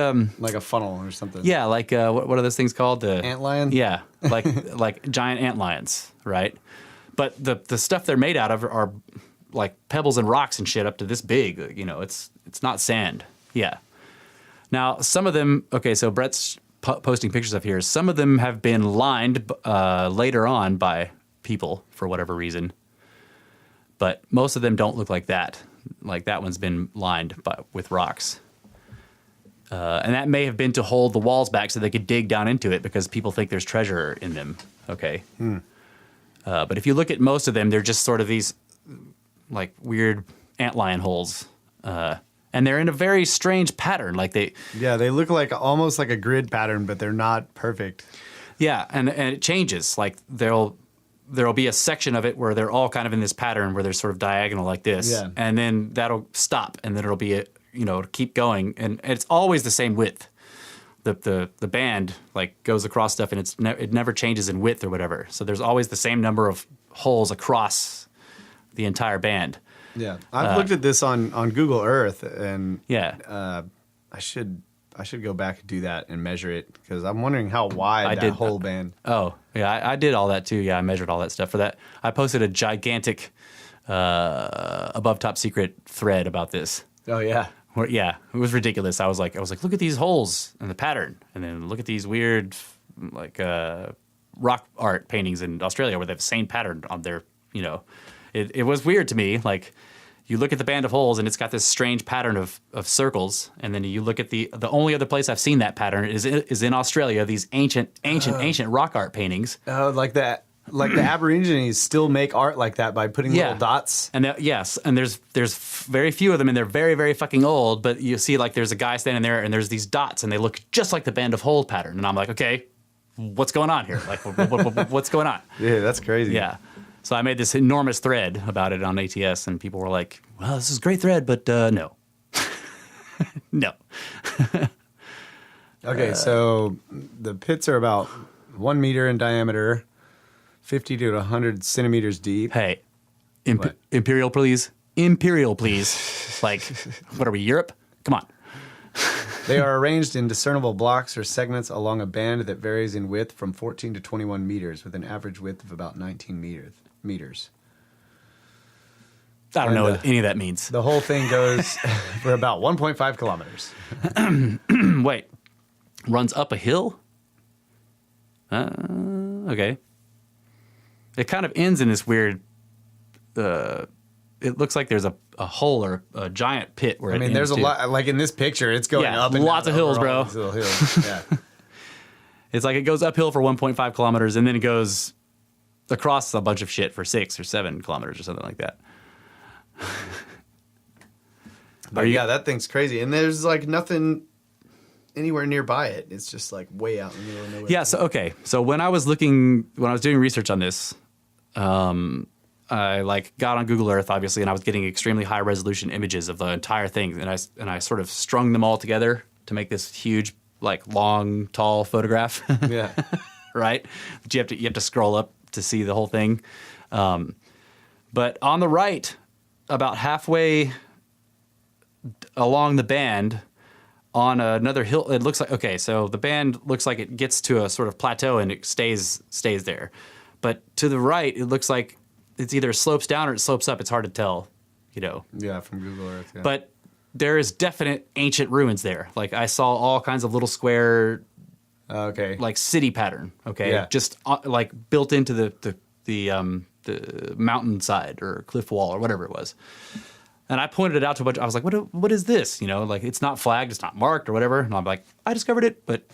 a funnel or something. Yeah, like what are those things called? The antlion. Yeah, like giant antlions, right? But the stuff they're made out of are like pebbles and rocks and shit up to this big. It's not sand. Yeah. Now some of them. Okay, so Brett's posting pictures of here. Some of them have been lined later on by people for whatever reason, but most of them don't look like that. Like that one's been lined with rocks, and that may have been to hold the walls back so they could dig down into it because people think there's treasure in them. Okay, but if you look at most of them, they're just sort of these like weird antlion holes. And they're in a very strange pattern. Like they look like almost like a grid pattern, but they're not perfect. Yeah, and it changes. Like there'll be a section of it where they're all kind of in this pattern where they're sort of diagonal like this, and then that'll stop, and then it'll be keep going, and it's always the same width. The band like goes across stuff, and it never changes in width or whatever. So there's always the same number of holes across the entire band. Yeah, I've looked at this on Google Earth, and I should go back and do that and measure it because I'm wondering how wide that whole band. Oh, yeah, I did all that too. Yeah, I measured all that stuff for that. I posted a gigantic above top secret thread about this. Oh yeah, it was ridiculous. I was like, look at these holes and the pattern, and then look at these weird like rock art paintings in Australia where they have the same pattern on their It was weird to me. Like, you look at the band of holes, and it's got this strange pattern of circles. And then you look at the only other place I've seen that pattern is in Australia. These ancient rock art paintings. Oh, like that. Like the Aborigines still make art like that by putting little dots. And and there's very few of them, and they're very, very fucking old. But you see, like, there's a guy standing there, and there's these dots, and they look just like the band of hole pattern. And I'm like, okay, what's going on here? Like, what's going on? Yeah, that's crazy. Yeah. So I made this enormous thread about it on ATS, and people were like, well, this is a great thread, but no. No. Okay, so the pits are about 1 meter in diameter, 50 to 100 centimeters deep. Hey, Imperial, please. Imperial, please. Like, what are we, Europe? Come on. They are arranged in discernible blocks or segments along a band that varies in width from 14 to 21 meters, with an average width of about 19 meters. I don't know what any of that means. The whole thing goes for about 1.5 kilometers. Wait. Runs up a hill? Okay. It kind of ends in this weird... it looks like there's a hole or a giant pit where there's a lot, like in this picture, it's going up and lots of hills, bro. Little hills. Yeah. It's like it goes uphill for 1.5 kilometers and then it goes across a bunch of shit for 6 or 7 kilometers or something like that. That thing's crazy. And there's like nothing anywhere nearby it. It's just like way out in the middle of nowhere. Yeah, so when I was doing research on this, I like got on Google Earth, obviously, and I was getting extremely high resolution images of the entire thing, and I sort of strung them all together to make this huge, like, long, tall photograph. Yeah. Right? But you have to scroll up to see the whole thing. But on the right, about halfway along the band, on another hill. It looks like, okay, so the band looks like it gets to a sort of plateau and it stays there. But to the right, it looks like it's either slopes down or it slopes up. It's hard to tell, Yeah, from Google Earth. Yeah. But there is definite ancient ruins there. Like I saw all kinds of little square, like city pattern. Okay, Yeah. just like built into the mountainside or cliff wall or whatever it was. And I pointed it out to a bunch. I was like, "What is this? Like it's not flagged, it's not marked or whatever." And I'm like, "I discovered it," but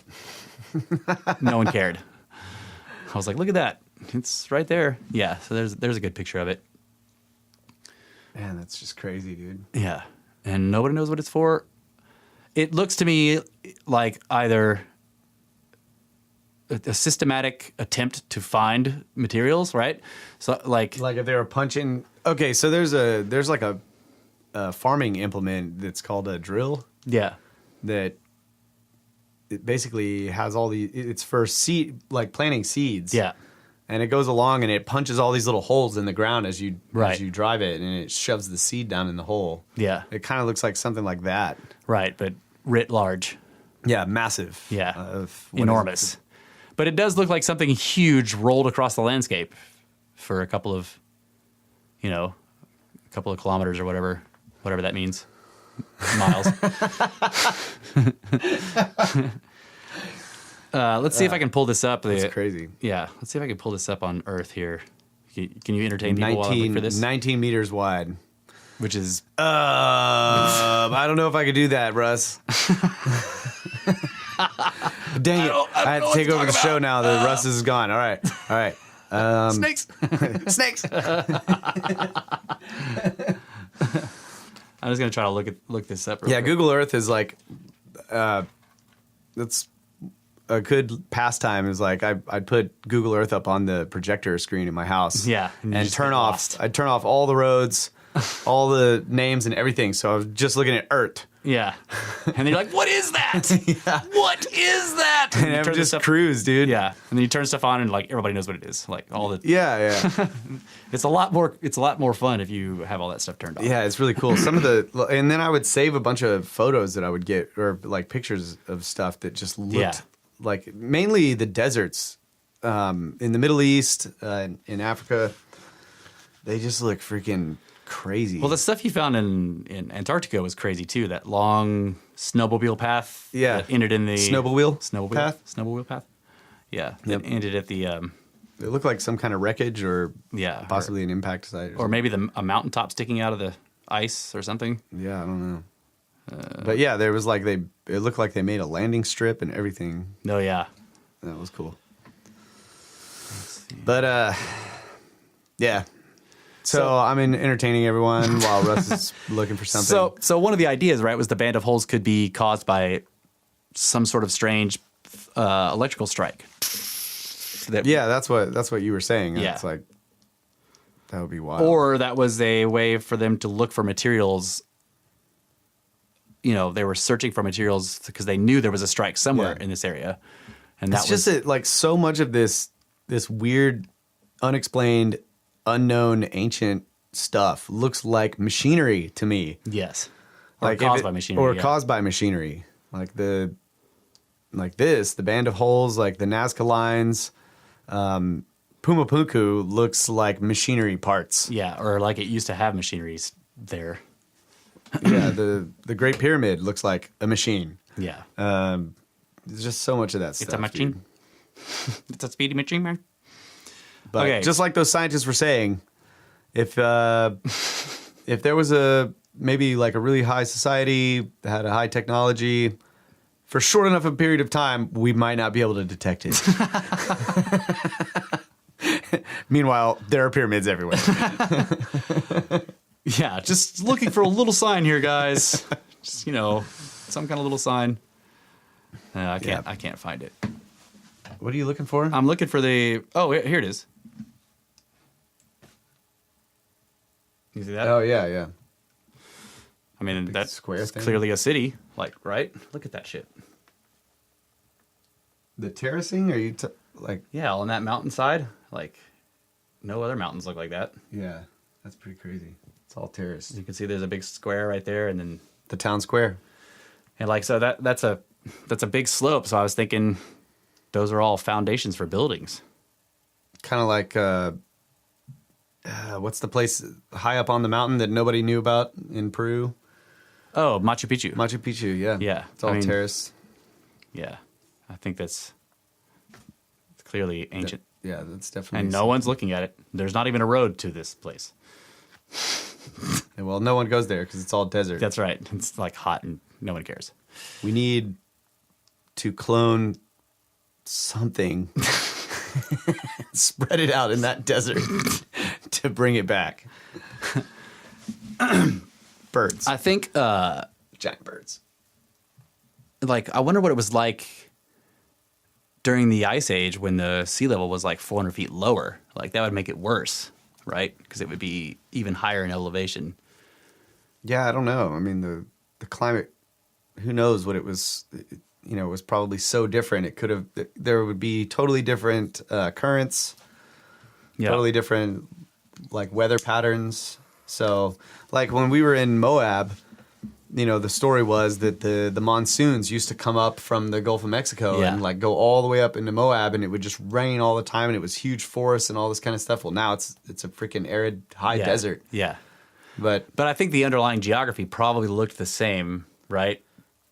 no one cared. I was like, "Look at that! It's right there." Yeah. So there's a good picture of it. Man, that's just crazy, dude. Yeah, and nobody knows what it's for. It looks to me like either a systematic attempt to find materials, right? So like if they were punching. Okay, so there's like a farming implement that's called a drill. Yeah. That it basically has it's for seed, like planting seeds. Yeah. And it goes along and it punches all these little holes in the ground as you Right. as you drive it, and it shoves the seed down in the hole. Yeah. It kind of looks like something like that. Right, but writ large. Yeah, massive. Yeah. Enormous. But it does look like something huge rolled across the landscape for a couple of kilometers or whatever that means. Miles. Let's see if I can pull this up. That's crazy. Yeah, let's see if I can pull this up on Earth here. Can you entertain people while I look for this? 19 meters wide. Which is... I don't know if I could do that, Russ. Dang it. I had to take over the show now that Russ is gone. All right. Snakes! Snakes! I'm just going to try to look this up real quick. Google Earth is like... that's a good pastime. Is like I'd put Google Earth up on the projector screen in my house. Yeah. And I'd turn off all the roads, all the names and everything. So I was just looking at Earth. Yeah. And you're like, what is that? Yeah. What is that? And I just cruise, dude. Yeah. And then you turn stuff on and like everybody knows what it is. Like all the... Yeah. It's a lot more fun if you have all that stuff turned on. Yeah, it's really cool. And then I would save a bunch of photos that I would get, or like pictures of stuff that just looked like mainly the deserts in the Middle East, in Africa. They just look freaking crazy. Well, the stuff you found in Antarctica was crazy too. That long snowmobile path. Yeah. That ended in the snowmobile path. Snowmobile path. Yeah. Yep. That ended at the. It looked like some kind of wreckage, or possibly an impact site, or maybe a mountaintop sticking out of the ice or something. Yeah, I don't know. But yeah, there was like it looked like they made a landing strip and everything. Oh yeah, that was cool. But yeah. So I'm entertaining everyone while Russ is looking for something. So one of the ideas, right, was the band of holes could be caused by some sort of strange electrical strike. That's what you were saying. Yeah. It's like that would be wild. Or that was a way for them to look for materials. They were searching for materials because they knew there was a strike somewhere in this area, and it's just that, like, so much of this weird, unexplained, unknown, ancient stuff looks like machinery to me. Yes, like caused by machinery. Or caused by machinery, like the band of holes, like the Nazca Lines. Pumapunku looks like machinery parts. Yeah, or like it used to have machineries there. Yeah, the Great Pyramid looks like a machine. Yeah. There's just so much of that stuff. It's a machine. It's a speedy machine, man. But just like those scientists were saying, if there was maybe like a really high society that had a high technology, for short enough a period of time, we might not be able to detect it. Meanwhile, there are pyramids everywhere. Yeah, just looking for a little sign here, guys. Just, some kind of little sign. I can't find it. What are you looking for? I'm looking for the... Oh, here it is. You see that? Oh, yeah. I mean, that's square thing? clearly a city, like, right? Look at that shit. The terracing? Are you Yeah, on that mountainside. Like, no other mountains look like that. Yeah, that's pretty crazy. It's all terraced. You can see there's a big square right there, and then The town square. And like, so that's a big slope. So I was thinking those are all foundations for buildings. Kind of like, what's the place high up on the mountain that nobody knew about in Peru? Oh, Machu Picchu. Machu Picchu, yeah. Yeah. It's all terrace. Yeah. I think it's clearly ancient. Yeah, that's definitely. And no one's looking at it. There's not even a road to this place. Yeah, well, no one goes there because it's all desert. That's right. It's like hot and no one cares. We need to clone something, spread it out in that desert to bring it back. Birds. I think, Giant birds. like, I wonder what it was like during the Ice Age when the sea level was like 400 feet lower. Like, that would make it worse, right? Because it would be even higher in elevation. Yeah, I don't know. I mean, the climate, who knows what it was, it was probably so different. It could have, there would be totally different currents, totally different, like, weather patterns. So, like, when we were in Moab, the story was that the monsoons used to come up from the Gulf of Mexico and like go all the way up into Moab, and it would just rain all the time, and it was huge forests and all this kind of stuff. Well, now it's a freaking arid high desert. Yeah. But I think the underlying geography probably looked the same, right?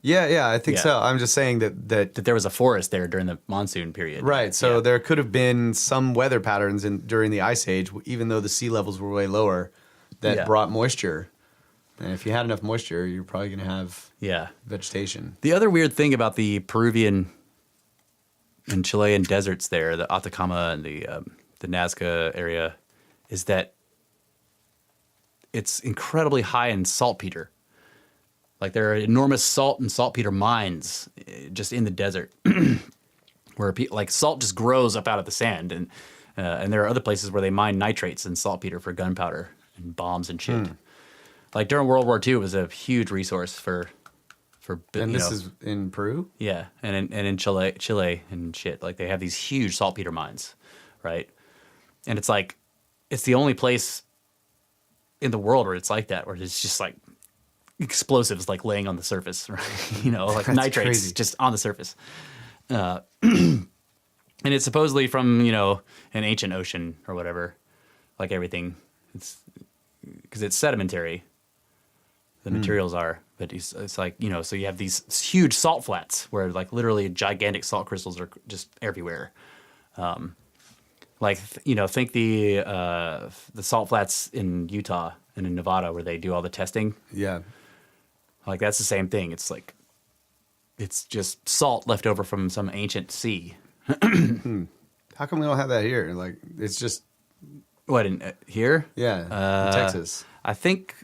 Yeah, I think so. I'm just saying that there was a forest there during the monsoon period. Right. So there could have been some weather patterns during the Ice Age, even though the sea levels were way lower, that brought moisture. And if you had enough moisture, you're probably going to have vegetation. The other weird thing about the Peruvian and Chilean deserts there, the Atacama and the Nazca area, is that it's incredibly high in saltpeter. Like, there are enormous salt and saltpeter mines just in the desert where like salt just grows up out of the sand. And there are other places where they mine nitrates and saltpeter for gunpowder and bombs and shit. Like, during World War II, it was a huge resource for and this is in Peru? Yeah, and in Chile and shit. Like, they have these huge saltpeter mines, right? And it's like, it's the only place in the world where it's like that, where it's just like explosives like laying on the surface, right? Like nitrates crazy. Just on the surface. And it's supposedly from, an ancient ocean or whatever, like everything. It's because it's sedimentary. The materials are, but it's like, so you have these huge salt flats where like literally gigantic salt crystals are just everywhere. Think the salt flats in Utah and in Nevada where they do all the testing. Yeah. Like, that's the same thing. It's like, it's just salt left over from some ancient sea. How come we don't have that here? Like, it's just... What, in here? Yeah, in Texas. I think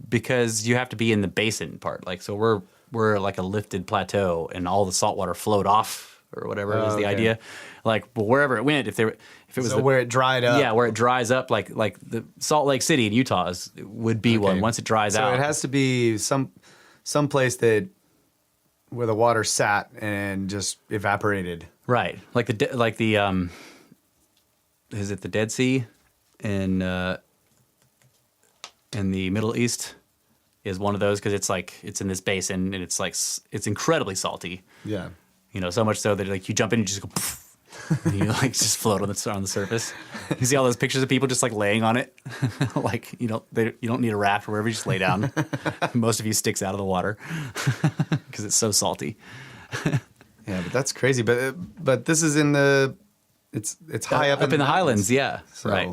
because you have to be in the basin part. Like, so we're like a lifted plateau and all the salt water flowed off or whatever is the idea. Like, but wherever it went, if it was where it dried up. Yeah, where it dries up, like the Salt Lake City in Utah would be one once it dries out. So it has to be some place that where the water sat and just evaporated. Right. Like the is it the Dead Sea in the Middle East is one of those, because it's like it's in this basin and it's like it's incredibly salty. Yeah. So much so that like you jump in and you just go poof, and you like just float on the surface. You see all those pictures of people just like laying on it. Like, you don't need a raft or wherever, you just lay down. Most of you sticks out of the water because it's so salty. Yeah, but that's crazy. But this is in the it's high up in the highlands. Yeah, so, right.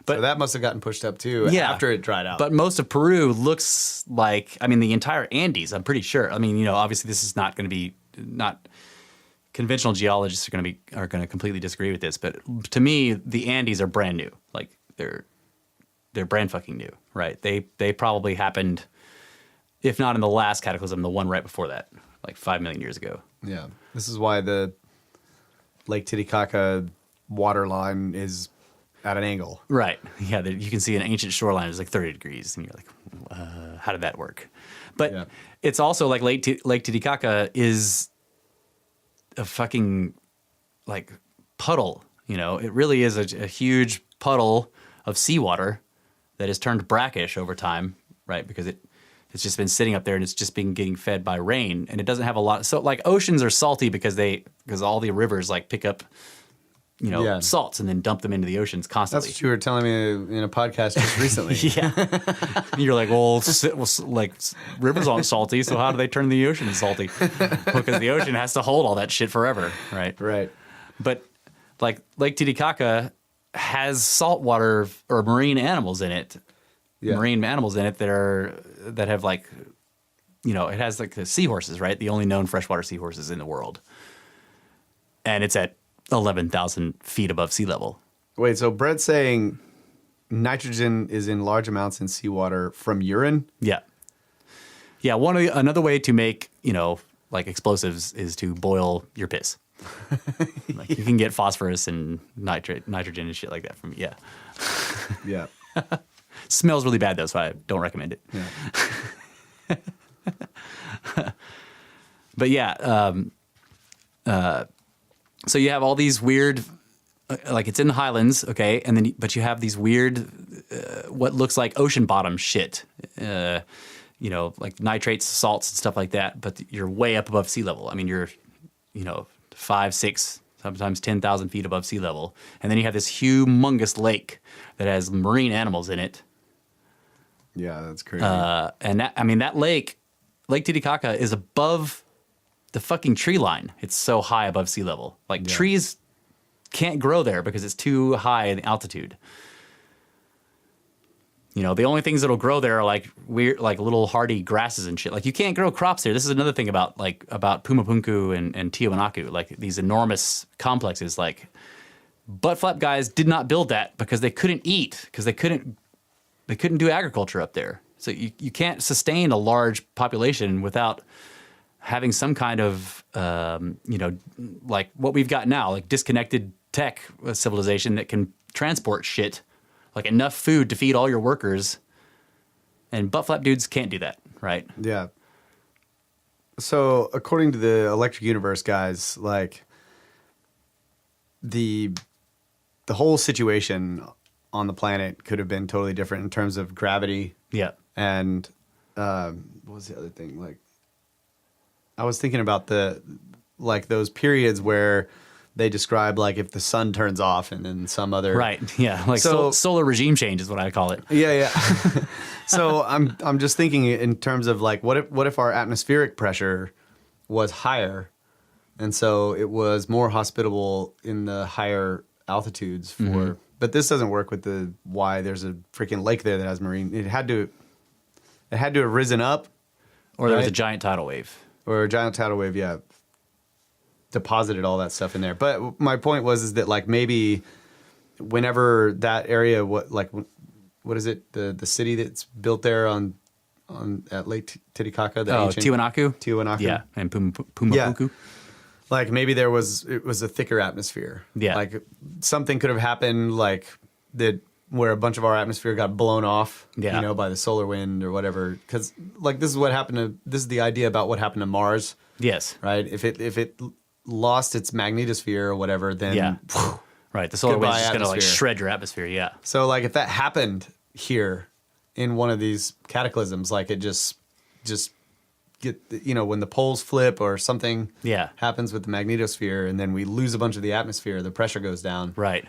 But so that must have gotten pushed up too after it dried out. But most of Peru looks like, the entire Andes, I'm pretty sure. Obviously this is not going to be not. Conventional geologists are going to completely disagree with this, but to me, the Andes are brand new. Like, they're brand fucking new, right? They probably happened, if not in the last cataclysm, the one right before that, like 5 million years ago. Yeah, this is why the Lake Titicaca water line is at an angle. Right. Yeah, you can see an ancient shoreline is like 30 degrees, and you're like, how did that work? But it's also like Lake Titicaca is a fucking like puddle, it really is a huge puddle of seawater that has turned brackish over time, right? Because it It's just been sitting up there and it's just been getting fed by rain, and it doesn't have a lot. So like oceans are salty because all the rivers like pick up, salts and then dump them into the oceans constantly. That's what you were telling me in a podcast just recently. Yeah. You're like, like rivers aren't salty, so how do they turn the ocean salty? Because the ocean has to hold all that shit forever, right? Right. But like Lake Titicaca has saltwater or marine animals in it. Yeah. Marine animals in it that have like, it has like the seahorses, right? The only known freshwater seahorses in the world. And it's at 11,000 feet above sea level. Wait, so Brett's saying nitrogen is in large amounts in seawater from urine? Yeah. Yeah, another way to make, like explosives is to boil your piss. Like you can get phosphorus and nitrogen and shit like that from yeah. Yeah. Smells really bad though, so I don't recommend it. Yeah. But yeah, so you have all these weird, like it's in the highlands, okay, and then but you have these weird, what looks like ocean bottom shit, like nitrates, salts, and stuff like that. But you're way up above sea level. I mean, you're, 5, 6, sometimes 10,000 feet above sea level, and then you have this humongous lake that has marine animals in it. Yeah, that's crazy. And that Lake Titicaca is above the fucking tree line. It's so high above sea level. Like trees can't grow there because it's too high in altitude. The only things that'll grow there are like weird, like little hardy grasses and shit. Like you can't grow crops there. This is another thing about Pumapunku and Tiwanaku, like these enormous complexes. Like butt flap guys did not build that because they couldn't eat, because they couldn't do agriculture up there. So you can't sustain a large population without having some kind of, like what we've got now, like disconnected tech civilization that can transport shit, like enough food to feed all your workers. And butt flap dudes can't do that, right? Yeah. So according to the Electric Universe guys, like the whole situation on the planet could have been totally different in terms of gravity. Yeah. And what was the other thing? Like, I was thinking about those periods where they describe like if the sun turns off and then some other right. Yeah. Like solar regime change is what I call it. Yeah. Yeah. So I'm just thinking in terms of like what if our atmospheric pressure was higher, and so it was more hospitable in the higher altitudes for. Mm-hmm. But this doesn't work with why there's a freaking lake there that has marine. It had to have risen up, or there was a giant tidal wave, yeah, deposited all that stuff in there. But my point was that like maybe whenever that area, what is it, the city that's built there at Lake Titicaca? Tiwanaku, yeah, and Pumapunku. Yeah. Like maybe it was a thicker atmosphere. Yeah. Like something could have happened like that where a bunch of our atmosphere got blown off, by the solar wind or whatever. Because like this is the idea about what happened to Mars. Yes. Right. If it lost its magnetosphere or whatever, then whew, right, the solar wind is just gonna like shred your atmosphere. Yeah. So like if that happened here in one of these cataclysms, like it just get, when the poles flip or something happens with the magnetosphere, and then we lose a bunch of the atmosphere, the pressure goes down. Right.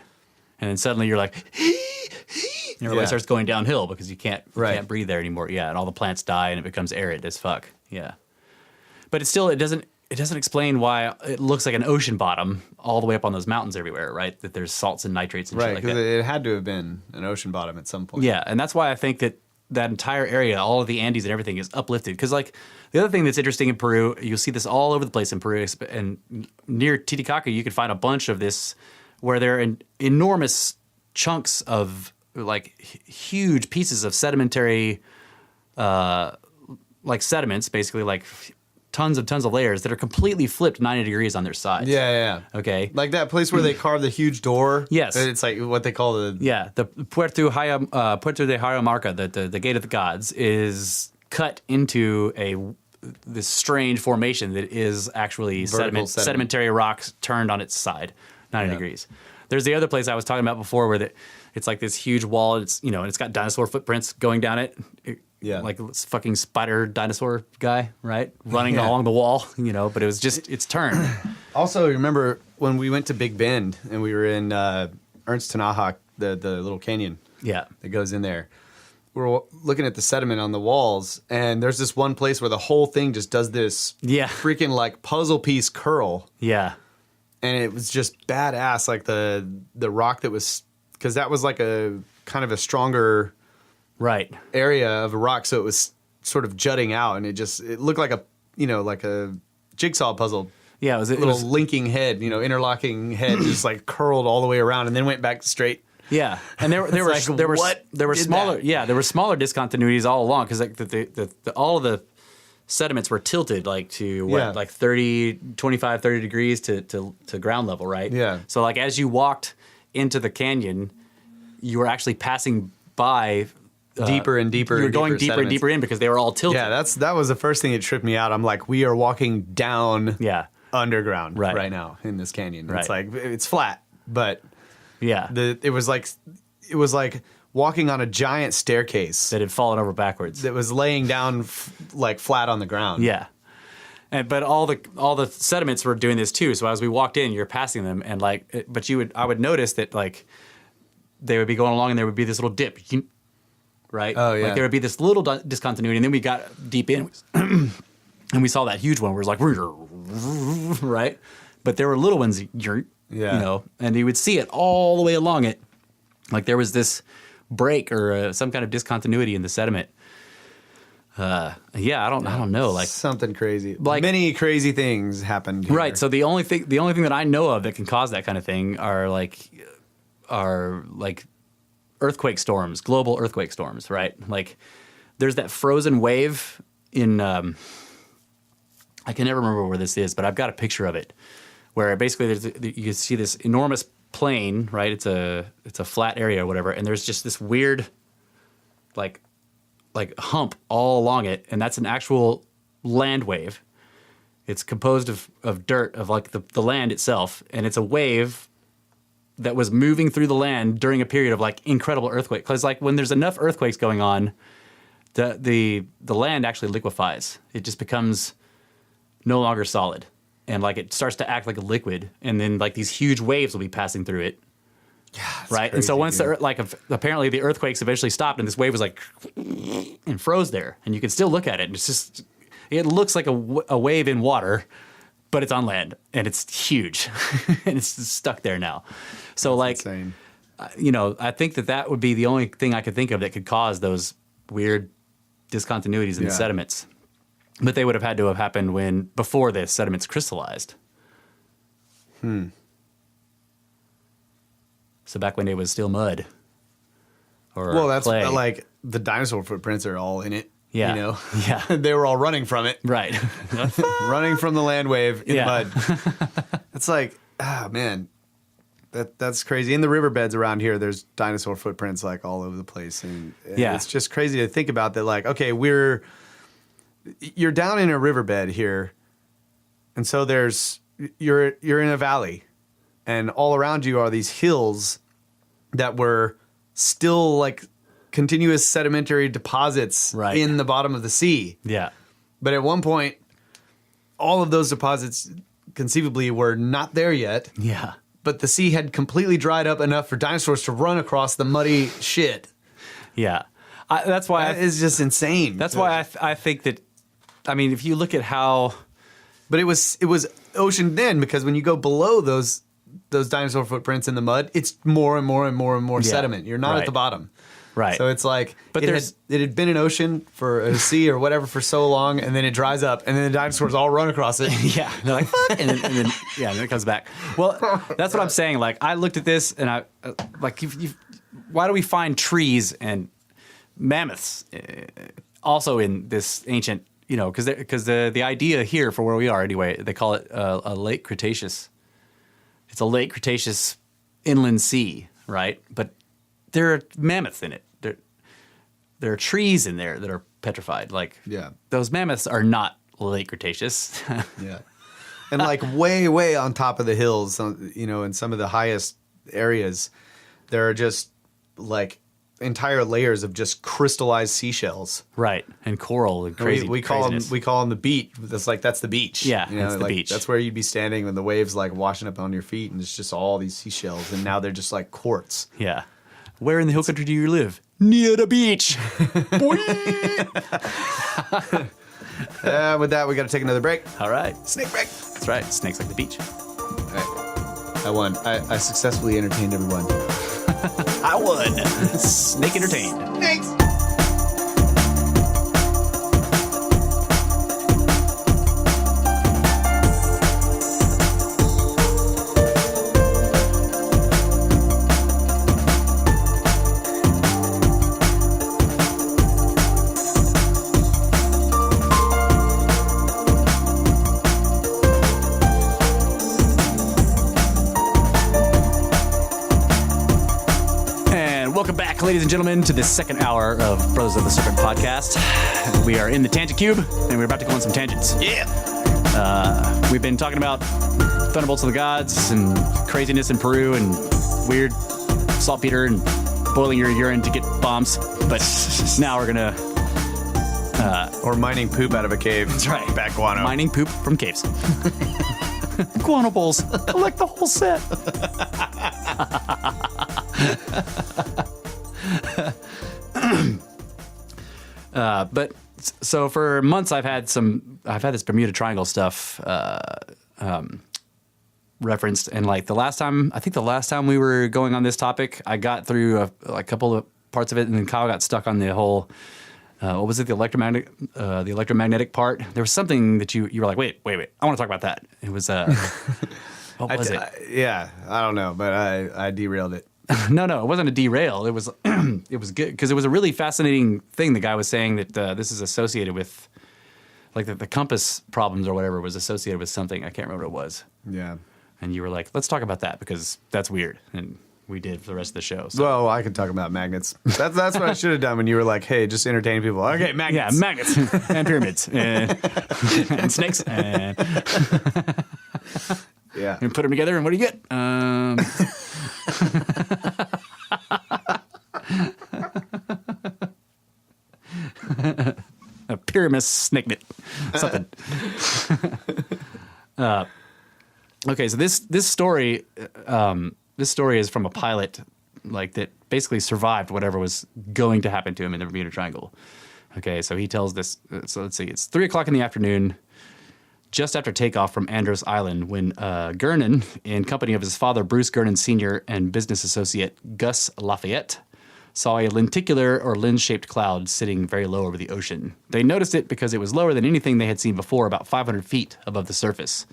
And then suddenly you're like, and everybody starts going downhill because you can't breathe there anymore. Yeah. And all the plants die and it becomes arid as fuck. Yeah. But it doesn't explain why it looks like an ocean bottom all the way up on those mountains everywhere, right? That there's salts and nitrates and shit like that. Right, because it had to have been an ocean bottom at some point. Yeah, and that's why I think that entire area, all of the Andes and everything is uplifted. Because like the other thing that's interesting in Peru, you'll see this all over the place in Peru, and near Titicaca you can find a bunch of this where there are enormous chunks of like huge pieces of sedimentary, like sediments, basically like tons of layers that are completely flipped 90 degrees on their sides. Yeah. Okay. Like that place where they carved the huge door. Yes. It's like what they call the Puerto de Jayamarca, the Gate of the Gods, is cut into this strange formation that is actually sedimentary rocks turned on its side 90 degrees. There's the other place I was talking about before where It's like this huge wall. It's and it's got dinosaur footprints going down it. Like this fucking spider dinosaur guy, right? Running along the wall, but it was just, it's turned. Also, remember when we went to Big Bend and we were in Ernst Tenahawk, the little canyon that goes in there. We're looking at the sediment on the walls, and there's this one place where the whole thing just does this freaking like puzzle piece curl. Yeah. And it was just badass, like the rock that was, because that was like a kind of a stronger area of a rock, so it was sort of jutting out, and it looked like a jigsaw puzzle. Yeah, it was linking head, interlocking head, just like curled all the way around, and then went back straight. Yeah, and there were smaller discontinuities all along, because like all of the sediments were tilted like to like 25, 30 degrees to ground level, right? Yeah. So like as you walked into the canyon, you were actually passing by. Deeper and deeper. You're going deeper and deeper in because they were all tilted. Yeah, that was the first thing that tripped me out. I'm like, we are walking down underground right now in this canyon. It's like it's flat, but it was like walking on a giant staircase that had fallen over backwards. That was laying down like flat on the ground. Yeah. But all the sediments were doing this too. So as we walked in, you're passing them, and I would notice that like they would be going along, and there would be this little dip. Right? Oh, yeah. Like there would be this little discontinuity, and then we got deep in, and we saw that huge one where it was like, right? But there were little ones, and you would see it all the way along it. Like there was this break or some kind of discontinuity in the sediment. I don't know, like something crazy. Like many crazy things happened here. Right. So the only thing that I know of that can cause that kind of thing are like earthquake storms, global earthquake storms, right? Like there's that frozen wave in, I can never remember where this is, but I've got a picture of it where basically you can see this enormous plain, right? It's a flat area or whatever. And there's just this weird like hump all along it. And that's an actual land wave. It's composed of dirt, of like the land itself. And it's a wave that was moving through the land during a period of like incredible earthquake. Because like when there's enough earthquakes going on, the land actually liquefies. It just becomes no longer solid, and like it starts to act like a liquid. And then like these huge waves will be passing through it. Yeah, right. Crazy, and so once apparently the earthquakes eventually stopped, and this wave was like and froze there, and you can still look at it. And it looks like a wave in water, but it's on land, and it's huge, and it's stuck there now. So that's insane. I think that would be the only thing I could think of that could cause those weird discontinuities in the sediments. But they would have had to have happened before the sediments crystallized. So back when it was still mud. Or that's clay. Like the dinosaur footprints are all in it. Yeah. Yeah. They were all running from it. Right. Running from the land wave in the mud. It's like, man, that's crazy. In the riverbeds around here, there's dinosaur footprints like all over the place. And it's just crazy to think about that. Like, okay, you're down in a riverbed here. And so you're in a valley, and all around you are these hills that were still like continuous sedimentary deposits in the bottom of the sea. Yeah. But at one point, all of those deposits conceivably were not there yet. Yeah. But the sea had completely dried up enough for dinosaurs to run across the muddy shit. Yeah. That's why it's just insane. That's why I think that, I mean, if you look at how... But it was ocean then, because when you go below those dinosaur footprints in the mud, it's more and more and more and more sediment. You're not at the bottom. Right. So it's like, but it had been an ocean for a sea or whatever for so long, and then it dries up, and then the dinosaurs all run across it. Yeah. They're like, fuck. And then it comes back. Well, that's what I'm saying. Like, I looked at this, and I, like, why do we find trees and mammoths also in this ancient, because the idea here for where we are anyway, they call it a late Cretaceous. It's a late Cretaceous inland sea, right? But there are mammoths in it. There are trees in there that are petrified. Like, those mammoths are not late Cretaceous. Yeah. And like way, way on top of the hills, in some of the highest areas, there are just like entire layers of just crystallized seashells. Right, and coral and crazy. We call them the beach. That's the beach. Yeah, you know, it's the like, beach. That's where you'd be standing when the waves like washing up on your feet, and it's just all these seashells, and now they're just like quartz. Yeah. Where in the hill country do you live? Near the beach. Boy. With that, we got to take another break. All right. Snake break. That's right. Snakes like the beach. All right. I won. I successfully entertained everyone. I won. Snake entertained. Thanks. Welcome back, ladies and gentlemen, to this second hour of Brothers of the Serpent podcast. We are in the Tangent Cube, and we're about to go on some tangents. Yeah. We've been talking about Thunderbolts of the Gods and craziness in Peru and weird saltpeter and boiling your urine to get bombs. But now we're going to... or mining poop out of a cave. That's right. Back guano. Mining poop from caves. Guano bowls. Collect the whole set. But so for months I've had this Bermuda Triangle stuff referenced, and like the last time we were going on this topic, I got through a couple of parts of it, and then Kyle got stuck on the whole what was it, the electromagnetic part. There was something that you were like, wait, I want to talk about that. It was what was it? Yeah, I don't know, but I derailed it. No, it wasn't a derail. It was it was good because it was a really fascinating thing. The guy was saying that this is associated with, like, the compass problems or whatever was associated with something. I can't remember what it was. Yeah. And you were like, let's talk about that because that's weird. And we did for the rest of the show. So. Well, I could talk about magnets. That's what I should have done when you were like, hey, just entertain people. Okay, magnets. Yeah, magnets and pyramids and snakes and yeah. and put them together. And what do you get? A pyramus snake net, something. Okay, so this story is from a pilot, like, that basically survived whatever was going to happen to him in the Bermuda Triangle. Okay, so he tells this. So let's see, it's 3:00 in the afternoon, just after takeoff from Andros Island, when Gernon, in company of his father Bruce Gernon Sr. and business associate Gus Lafayette, saw a lenticular or lens-shaped cloud sitting very low over the ocean. They noticed it because it was lower than anything they had seen before, about 500 feet above the surface.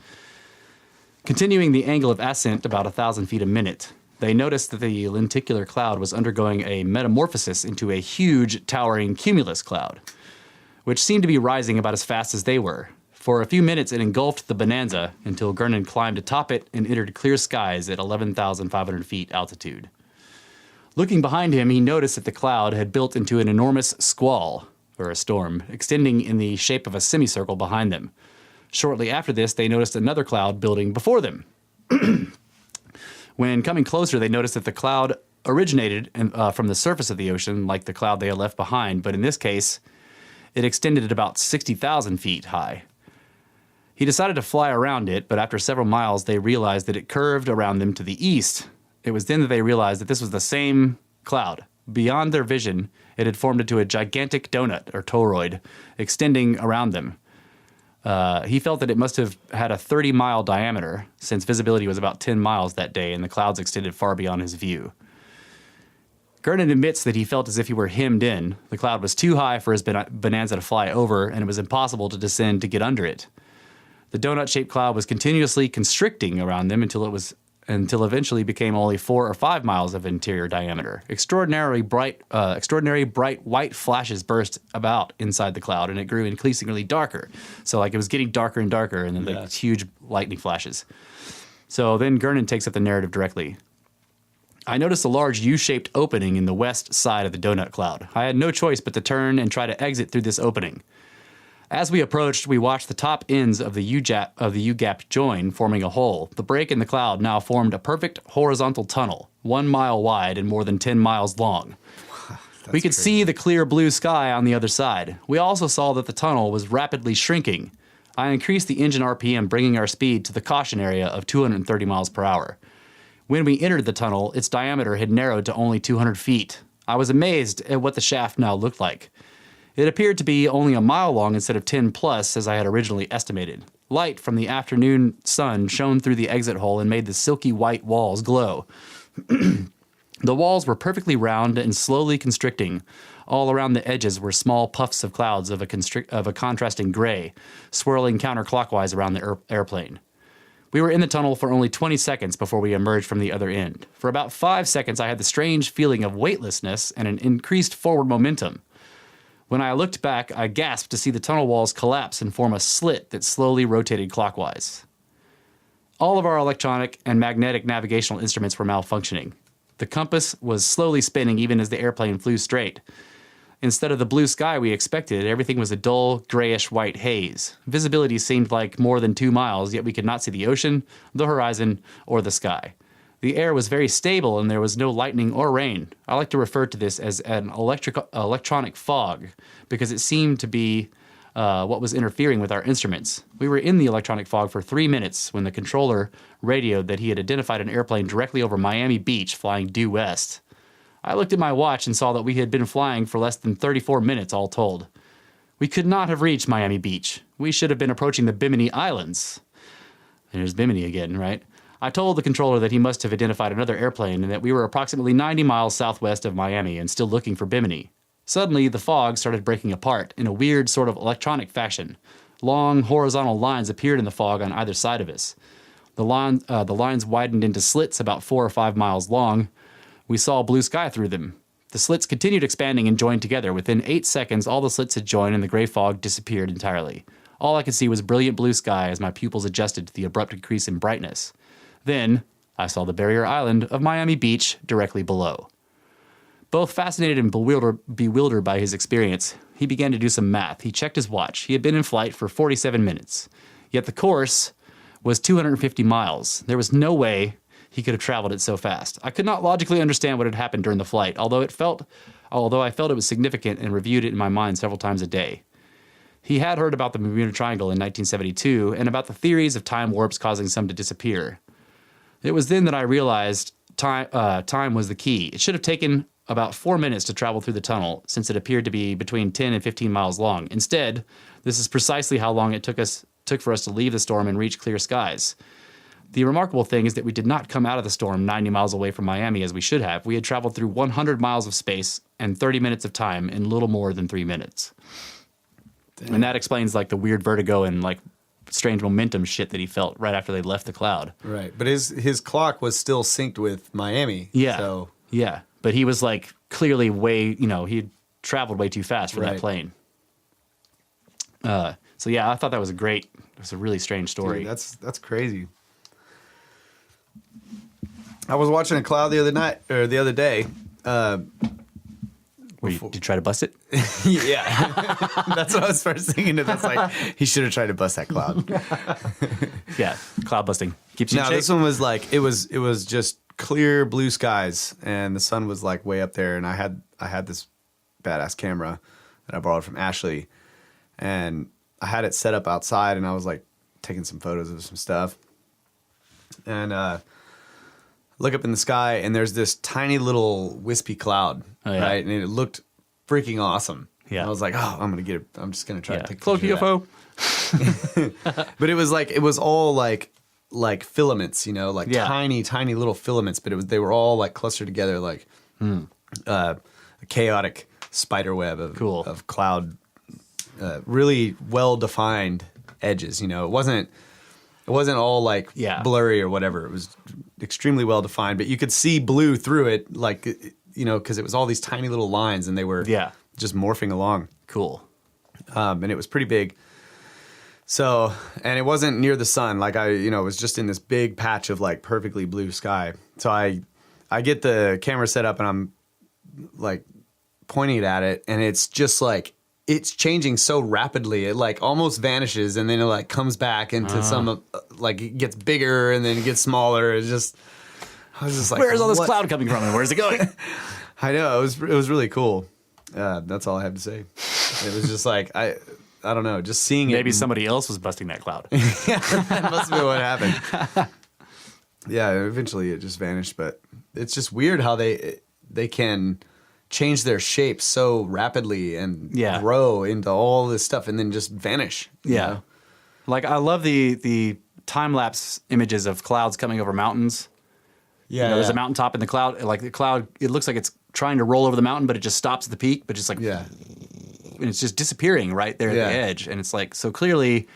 Continuing the angle of ascent about 1,000 feet a minute, they noticed that the lenticular cloud was undergoing a metamorphosis into a huge, towering cumulus cloud, which seemed to be rising about as fast as they were. For a few minutes, it engulfed the Bonanza until Gernon climbed atop it and entered clear skies at 11,500 feet altitude. Looking behind him, he noticed that the cloud had built into an enormous squall, or a storm, extending in the shape of a semicircle behind them. Shortly after this, they noticed another cloud building before them. When coming closer, they noticed that the cloud originated from the surface of the ocean, like the cloud they had left behind, but in this case, it extended at about 60,000 feet high. He decided to fly around it, but after several miles, they realized that it curved around them to the east. It was then that they realized that this was the same cloud. Beyond their vision, it had formed into a gigantic donut, or toroid, extending around them. He felt that it must have had a 30-mile diameter, since visibility was about 10 miles that day, and the clouds extended far beyond his view. Gernon admits that he felt as if he were hemmed in. The cloud was too high for his Bonanza to fly over, and it was impossible to descend to get under it. The donut-shaped cloud was continuously constricting around them until eventually became only 4 or 5 miles of interior diameter. Extraordinary bright white flashes burst about inside the cloud, and it grew increasingly darker. So, like, it was getting darker and darker, and then the huge lightning flashes. So then Gernon takes up the narrative directly. I noticed a large U-shaped opening in the west side of the donut cloud. I had no choice but to turn and try to exit through this opening. As we approached, we watched the top ends of the U-gap join, forming a hole. The break in the cloud now formed a perfect horizontal tunnel, 1 mile wide and more than 10 miles long. We could see the clear blue sky on the other side. We also saw that the tunnel was rapidly shrinking. I increased the engine RPM, bringing our speed to the caution area of 230 miles per hour. When we entered the tunnel, its diameter had narrowed to only 200 feet. I was amazed at what the shaft now looked like. It appeared to be only a mile long instead of 10 plus, as I had originally estimated. Light from the afternoon sun shone through the exit hole and made the silky white walls glow. The walls were perfectly round and slowly constricting. All around the edges were small puffs of clouds of a contrasting gray, swirling counterclockwise around the airplane. We were in the tunnel for only 20 seconds before we emerged from the other end. For about 5 seconds, I had the strange feeling of weightlessness and an increased forward momentum. When I looked back, I gasped to see the tunnel walls collapse and form a slit that slowly rotated clockwise. All of our electronic and magnetic navigational instruments were malfunctioning. The compass was slowly spinning even as the airplane flew straight. Instead of the blue sky we expected, everything was a dull, grayish-white haze. Visibility seemed like more than 2 miles, yet we could not see the ocean, the horizon, or the sky. The air was very stable and there was no lightning or rain. I like to refer to this as an electronic fog because it seemed to be what was interfering with our instruments. We were in the electronic fog for 3 minutes when the controller radioed that he had identified an airplane directly over Miami Beach flying due west. I looked at my watch and saw that we had been flying for less than 34 minutes all told. We could not have reached Miami Beach. We should have been approaching the Bimini Islands. There's Bimini again, right? I told the controller that he must have identified another airplane and that we were approximately 90 miles southwest of Miami and still looking for Bimini. Suddenly, the fog started breaking apart in a weird sort of electronic fashion. Long, horizontal lines appeared in the fog on either side of us. The lines widened into slits about 4 or 5 miles long. We saw blue sky through them. The slits continued expanding and joined together. Within 8 seconds, all the slits had joined and the gray fog disappeared entirely. All I could see was brilliant blue sky as my pupils adjusted to the abrupt increase in brightness. Then, I saw the barrier island of Miami Beach directly below. Both fascinated and bewildered by his experience, he began to do some math. He checked his watch. He had been in flight for 47 minutes. Yet the course was 250 miles. There was no way he could have traveled it so fast. I could not logically understand what had happened during the flight, although I felt it was significant and reviewed it in my mind several times a day. He had heard about the Bermuda Triangle in 1972 and about the theories of time warps causing some to disappear. It was then that I realized time was the key. It should have taken about 4 minutes to travel through the tunnel, since it appeared to be between 10 and 15 miles long. Instead, this is precisely how long it took for us to leave the storm and reach clear skies. The remarkable thing is that we did not come out of the storm 90 miles away from Miami as we should have. We had traveled through 100 miles of space and 30 minutes of time in little more than 3 minutes. Damn. And that explains like the weird vertigo and like strange momentum shit that he felt right after they left the cloud. Right. But his clock was still synced with Miami. Yeah. So. Yeah. But he was like clearly he traveled way too fast for that plane. So yeah, I thought that was it was a really strange story. Dude, that's crazy. I was watching a cloud the other day. Did you try to bust it? Yeah. That's what I was first thinking. That's like, he should have tried to bust that cloud. Yeah, cloud busting. Keeps you in shape. This one was like, it was just clear blue skies, and the sun was like way up there, and I had this badass camera that I borrowed from Ashley, and I had it set up outside, and I was like taking some photos of some stuff, and look up in the sky, and there's this tiny little wispy cloud, right? And it looked freaking awesome. Yeah. And I was like, oh, I'm just gonna try to take a cloak UFO. But it was all like filaments, tiny little filaments, but they were all like clustered together like a chaotic spider web of cloud, really well defined edges. It wasn't all like blurry or whatever. It was extremely well defined, but you could see blue through it, because it was all these tiny little lines, and they were just morphing along. Cool. And it was pretty big. So, and it wasn't near the sun. Like it was just in this big patch of like perfectly blue sky. So I get the camera set up and I'm like pointing it at it, and it's just like it's changing so rapidly. It like almost vanishes and then it like comes back into some like it gets bigger and then it gets smaller. It's just I was just like, where's all this cloud coming from and where's it going? I know it was really cool. That's all I have to say. It was just like I don't know, just seeing Maybe somebody else was busting that cloud. That must be what happened. Yeah, eventually it just vanished, but it's just weird how they can change their shape so rapidly and grow into all this stuff and then just vanish. Yeah. Know? Like I love the time-lapse images of clouds coming over mountains. Yeah. There's a mountaintop in the cloud. Like the cloud, it looks like it's trying to roll over the mountain, but it just stops at the peak, but just like, and it's just disappearing right there at the edge. And it's like, so clearly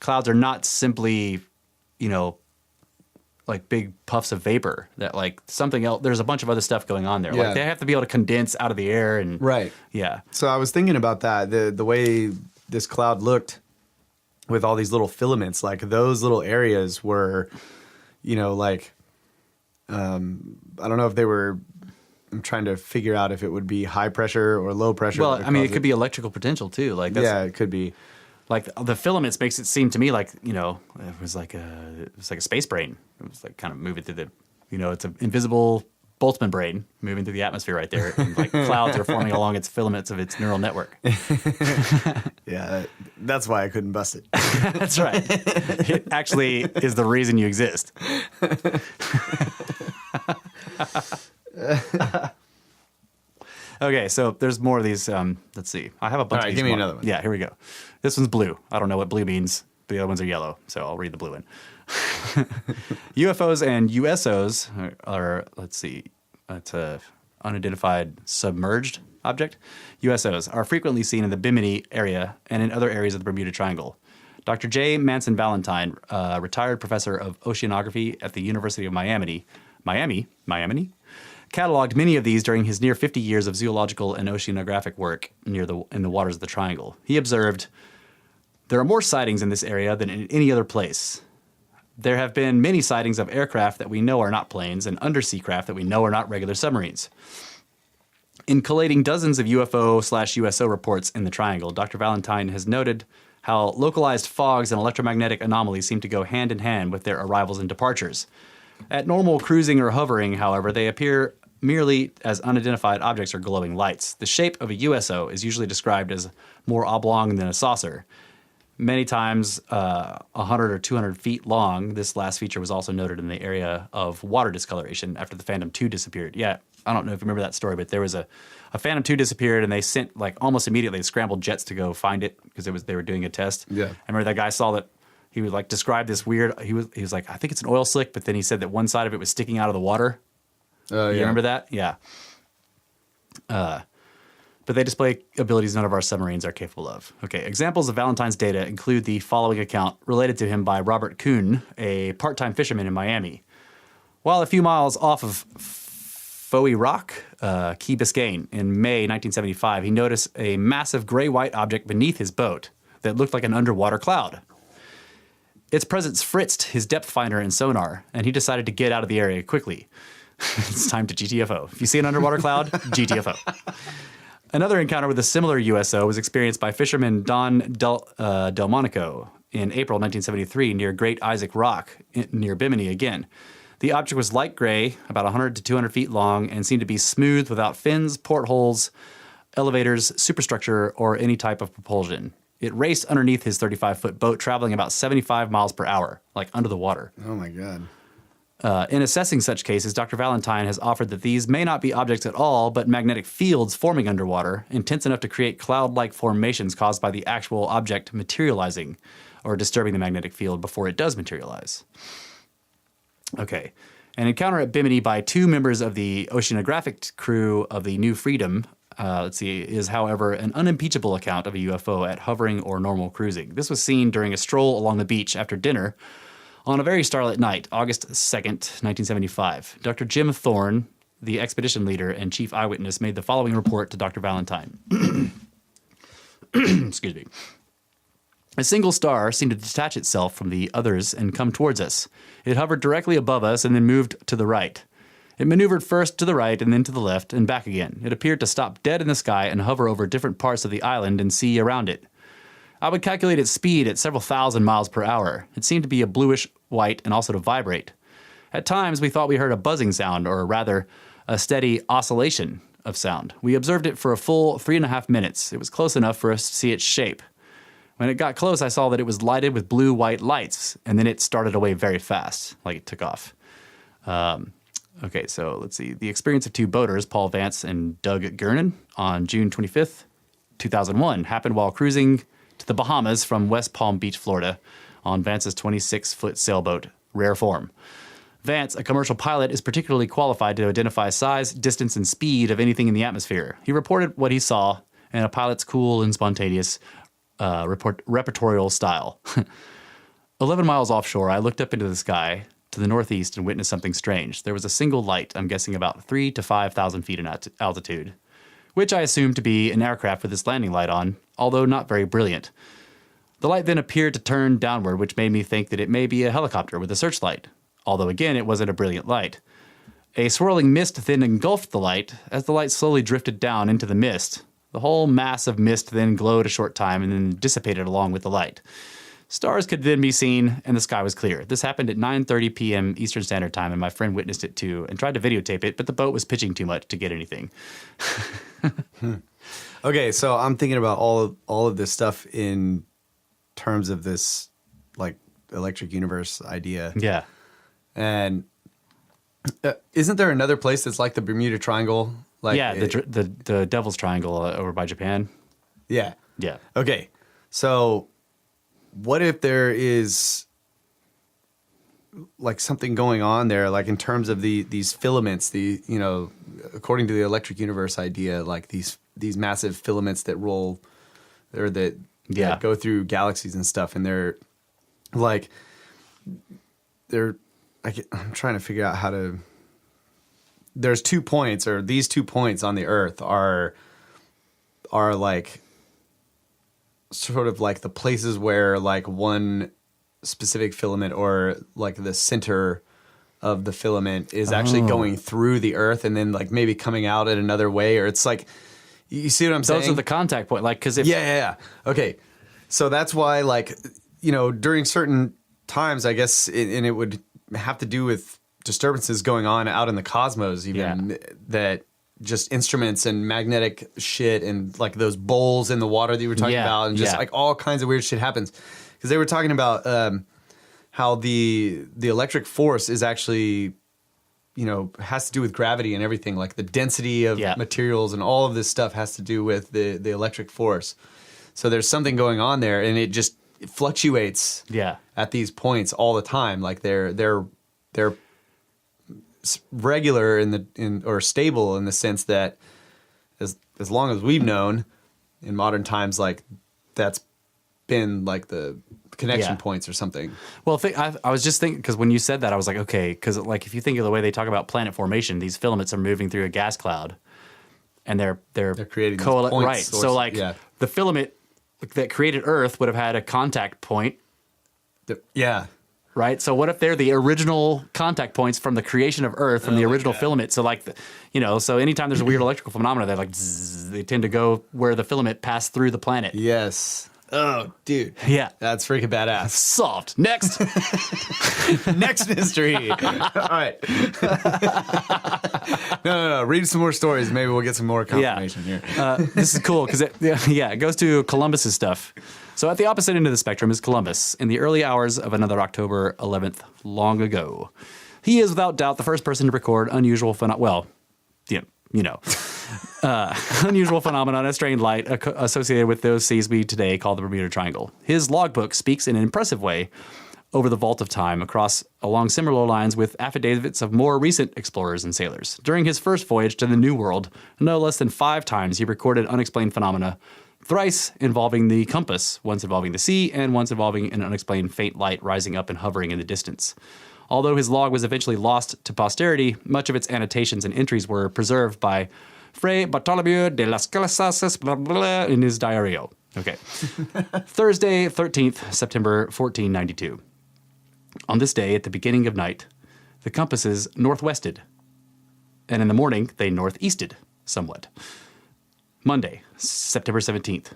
clouds are not simply, like big puffs of vapor, that like something else. There's a bunch of other stuff going on there. Like they have to be able to condense out of the air and Yeah. So I was thinking about that, the way this cloud looked with all these little filaments, like those little areas were, like, I don't know if they were, I'm trying to figure out if it would be high pressure or low pressure. Well, I mean, it could be electrical potential too. Like it could be. Like the filaments makes it seem to me like, it was like a space brain. It was like kind of moving through the, it's an invisible Boltzmann brain moving through the atmosphere right there. And like clouds are forming along its filaments of its neural network. Yeah, that's why I couldn't bust it. That's right. It actually is the reason you exist. Okay, so there's more of these. Let's see. I have a bunch of these. Give me another one. Yeah, here we go. This one's blue. I don't know what blue means. The other ones are yellow, so I'll read the blue one. UFOs and USOs are, let's see, it's a unidentified submerged object. USOs are frequently seen in the Bimini area and in other areas of the Bermuda Triangle. Dr. J. Manson Valentine, retired professor of oceanography at the University of Miami, cataloged many of these during his near 50 years of zoological and oceanographic work in the waters of the Triangle. He observed, "There are more sightings in this area than in any other place. There have been many sightings of aircraft that we know are not planes and undersea craft that we know are not regular submarines." In collating dozens of UFO/USO reports in the Triangle, Dr. Valentine has noted how localized fogs and electromagnetic anomalies seem to go hand in hand with their arrivals and departures. At normal cruising or hovering, however, they appear merely as unidentified objects or glowing lights. The shape of a USO is usually described as more oblong than a saucer. Many times 100 or 200 feet long. This last feature was also noted in the area of water discoloration after the Phantom 2 disappeared. Yeah, I don't know if you remember that story, but there was a Phantom 2 disappeared, and they sent, like, almost immediately scrambled jets to go find it because they were doing a test. Yeah. I remember that guy saw that. He would like describe this weird. He was like, I think it's an oil slick, but then he said that one side of it was sticking out of the water. You remember that? Yeah. But they display abilities none of our submarines are capable of. Okay, examples of Valentine's data include the following account related to him by Robert Kuhn, a part-time fisherman in Miami. While a few miles off of Fowey Rock, Key Biscayne, in May 1975, he noticed a massive gray-white object beneath his boat that looked like an underwater cloud. Its presence fritzed his depth finder and sonar, and he decided to get out of the area quickly. It's time to GTFO. If you see an underwater cloud, GTFO. Another encounter with a similar USO was experienced by fisherman Don Delmonico in April 1973 near Great Isaac Rock near Bimini again. The object was light gray, about 100 to 200 feet long, and seemed to be smooth without fins, portholes, elevators, superstructure, or any type of propulsion. It raced underneath his 35-foot boat, traveling about 75 miles per hour, like under the water. Oh, my God. In assessing such cases, Dr. Valentine has offered that these may not be objects at all, but magnetic fields forming underwater, intense enough to create cloud-like formations caused by the actual object materializing or disturbing the magnetic field before it does materialize. Okay. An encounter at Bimini by two members of the oceanographic crew of the New Freedom, is, however, an unimpeachable account of a UFO at hovering or normal cruising. This was seen during a stroll along the beach after dinner on a very starlit night, August 2nd, 1975. Dr. Jim Thorne, the expedition leader and chief eyewitness, made the following report to Dr. Valentine. Excuse me. A single star seemed to detach itself from the others and come towards us. It hovered directly above us and then moved to the right. It maneuvered first to the right and then to the left and back again. It appeared to stop dead in the sky and hover over different parts of the island and sea around it. I would calculate its speed at several thousand miles per hour. It seemed to be a bluish white and also to vibrate. At times, we thought we heard a buzzing sound, or rather, a steady oscillation of sound. We observed it for a full 3.5 minutes. It was close enough for us to see its shape. When it got close, I saw that it was lighted with blue-white lights, and then it started away very fast, like it took off. Okay, so let's see. The experience of two boaters, Paul Vance and Doug Gernon, on June 25th, 2001, happened while cruising to the Bahamas from West Palm Beach, Florida, on Vance's 26-foot sailboat, Rare Form. Vance, a commercial pilot, is particularly qualified to identify size, distance, and speed of anything in the atmosphere. He reported what he saw in a pilot's cool and spontaneous repertorial style. 11 miles offshore, I looked up into the sky to the northeast and witnessed something strange. There was a single light, I'm guessing about 3,000 to 5,000 feet in altitude, which I assumed to be an aircraft with its landing light on, although not very brilliant. The light then appeared to turn downward, which made me think that it may be a helicopter with a searchlight, although again it wasn't a brilliant light. A swirling mist then engulfed the light. As the light slowly drifted down into the mist, the whole mass of mist then glowed a short time and then dissipated along with the light. Stars could then be seen, and the sky was clear. This happened at 9:30 p.m. Eastern Standard Time, and my friend witnessed it too and tried to videotape it, but the boat was pitching too much to get anything. Okay, so I'm thinking about all of this stuff in terms of this, like, electric universe idea. Yeah. And isn't there another place that's like the Bermuda Triangle? Like yeah, the Devil's Triangle over by Japan. Yeah. Yeah. Okay, so what if there is like something going on there, like in terms of these filaments, according to the electric universe idea, like these massive filaments that roll or that go through galaxies and stuff, and I'm trying to figure out how to. There's 2 points, or these 2 points on the Earth are like sort of like the places where like one specific filament or like the center of the filament is actually going through the Earth and then like maybe coming out in another way, or it's like, you see what I'm saying? Those are the contact point, like, because if yeah. Okay, so that's why, like, during certain times, I guess, and it would have to do with disturbances going on out in the cosmos, even that just instruments and magnetic shit and like those bowls in the water that you were talking about, and just like all kinds of weird shit happens. Because they were talking about how the electric force is actually, has to do with gravity and everything. Like the density of materials and all of this stuff has to do with the electric force. So there's something going on there, and it just fluctuates at these points all the time. Like they're regular or stable in the sense that as long as we've known in modern times, like that's been like the connection points or something. Well, I was just thinking, because when you said that, I was like, okay, because like if you think of the way they talk about planet formation, these filaments are moving through a gas cloud, and they're creating these points, right. So like the filament that created Earth would have had a contact point. Right. So what if they're the original contact points from the creation of Earth, from the original filament? So like, so anytime there's a weird electrical phenomena, they're like, they tend to go where the filament passed through the planet. Yes. Oh, dude. Yeah. That's freaking badass. Solved. Next. Next mystery. All right. No. Read some more stories. Maybe we'll get some more confirmation here. This is cool because it goes to Columbus's stuff. So at the opposite end of the spectrum is Columbus in the early hours of another October 11th long ago. He is without doubt the first person to record unusual unusual phenomenon, a strange light associated with those seas we today call the Bermuda Triangle. His logbook speaks in an impressive way over the vault of time along similar lines with affidavits of more recent explorers and sailors. During his first voyage to the New World, no less than 5 times he recorded unexplained phenomena, thrice involving the compass, once involving the sea, and once involving an unexplained faint light rising up and hovering in the distance. Although his log was eventually lost to posterity, much of its annotations and entries were preserved by Fray Bartolomeu de las Casas in his diario. Okay. Thursday, 13th September 1492. On this day, at the beginning of night, the compasses northwested. and in the morning they northeasted somewhat. Monday, September 17th.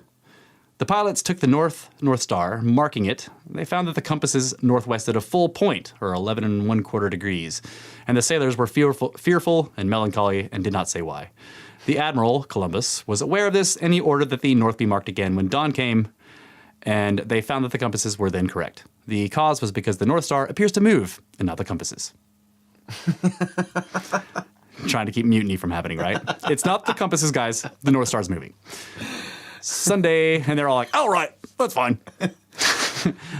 The pilots took the North Star, marking it. They found that the compass is northwest at a full point, or 11 1/4 degrees, and the sailors were fearful and melancholy and did not say why. The admiral, Columbus, was aware of this, and he ordered that the north be marked again when dawn came, and they found that the compasses were then correct. The cause was because the North Star appears to move, and not the compasses. Trying to keep mutiny from happening, right? It's not the compasses, guys. The North Star's moving. Sunday, and they're all like, all right, that's fine.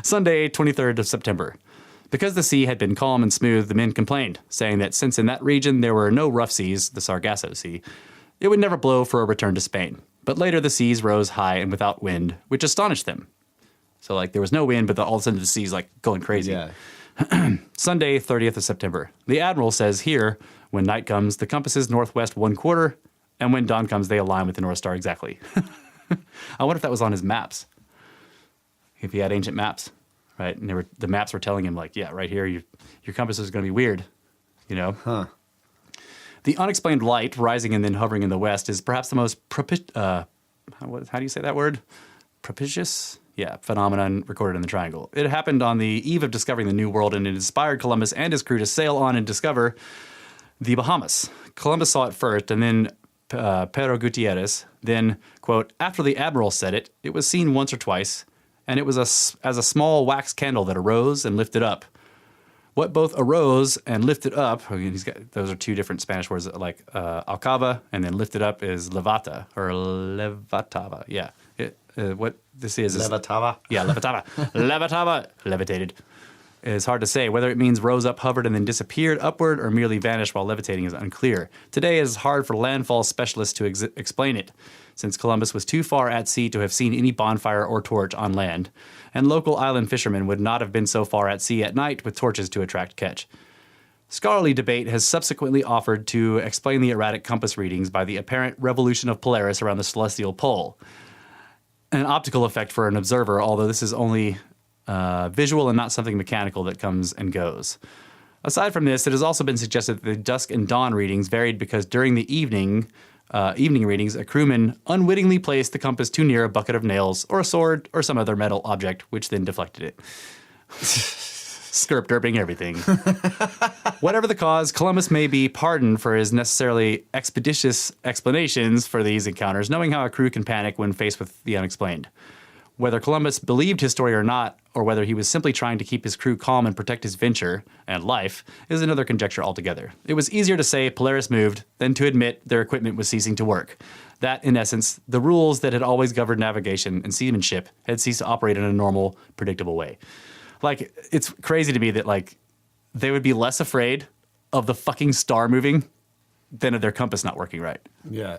Sunday, 23rd of September. Because the sea had been calm and smooth, the men complained, saying that since in that region there were no rough seas, the Sargasso Sea, it would never blow for a return to Spain. But later the seas rose high and without wind, which astonished them. So like there was no wind, but all of a sudden the sea's like going crazy. Yeah. Sunday, 30th of September. The admiral says here, when night comes, the compass is northwest 1/4, and when dawn comes, they align with the North Star exactly. I wonder if that was on his maps. If he had ancient maps, right? And the maps were telling him like, yeah, right here, your compass is going to be weird, you know? Huh. The unexplained light rising and then hovering in the west is perhaps the most how do you say that word? Propitious? Yeah, phenomenon recorded in the triangle. It happened on the eve of discovering the New World, and it inspired Columbus and his crew to sail on and discover the Bahamas. Columbus saw it first, and then Pedro Gutierrez. Then, quote, after the admiral said it, it was seen once or twice, and it was as a small wax candle that arose and lifted up. What both arose and lifted up, those are two different Spanish words, like alcava, and then lifted up is levata, or levatava, yeah. What this is Levatava. Yeah, levatava. Levatava, levitated. It's hard to say. Whether it means rose up, hovered, and then disappeared upward or merely vanished while levitating is unclear. Today it is hard for landfall specialists to explain it, since Columbus was too far at sea to have seen any bonfire or torch on land, and local island fishermen would not have been so far at sea at night with torches to attract catch. Scholarly debate has subsequently offered to explain the erratic compass readings by the apparent revolution of Polaris around the celestial pole. An optical effect for an observer, although this is only visual and not something mechanical that comes and goes. Aside from this, it has also been suggested that the dusk and dawn readings varied because during the evening readings, a crewman unwittingly placed the compass too near a bucket of nails or a sword or some other metal object, which then deflected it. Skirp-derping everything. Whatever the cause, Columbus may be pardoned for his necessarily expeditious explanations for these encounters, knowing how a crew can panic when faced with the unexplained. Whether Columbus believed his story or not, or whether he was simply trying to keep his crew calm and protect his venture and life, is another conjecture altogether. It was easier to say Polaris moved than to admit their equipment was ceasing to work. That, in essence, the rules that had always governed navigation and seamanship had ceased to operate in a normal, predictable way. Like, it's crazy to me that, like, they would be less afraid of the fucking star moving than of their compass not working right. Yeah.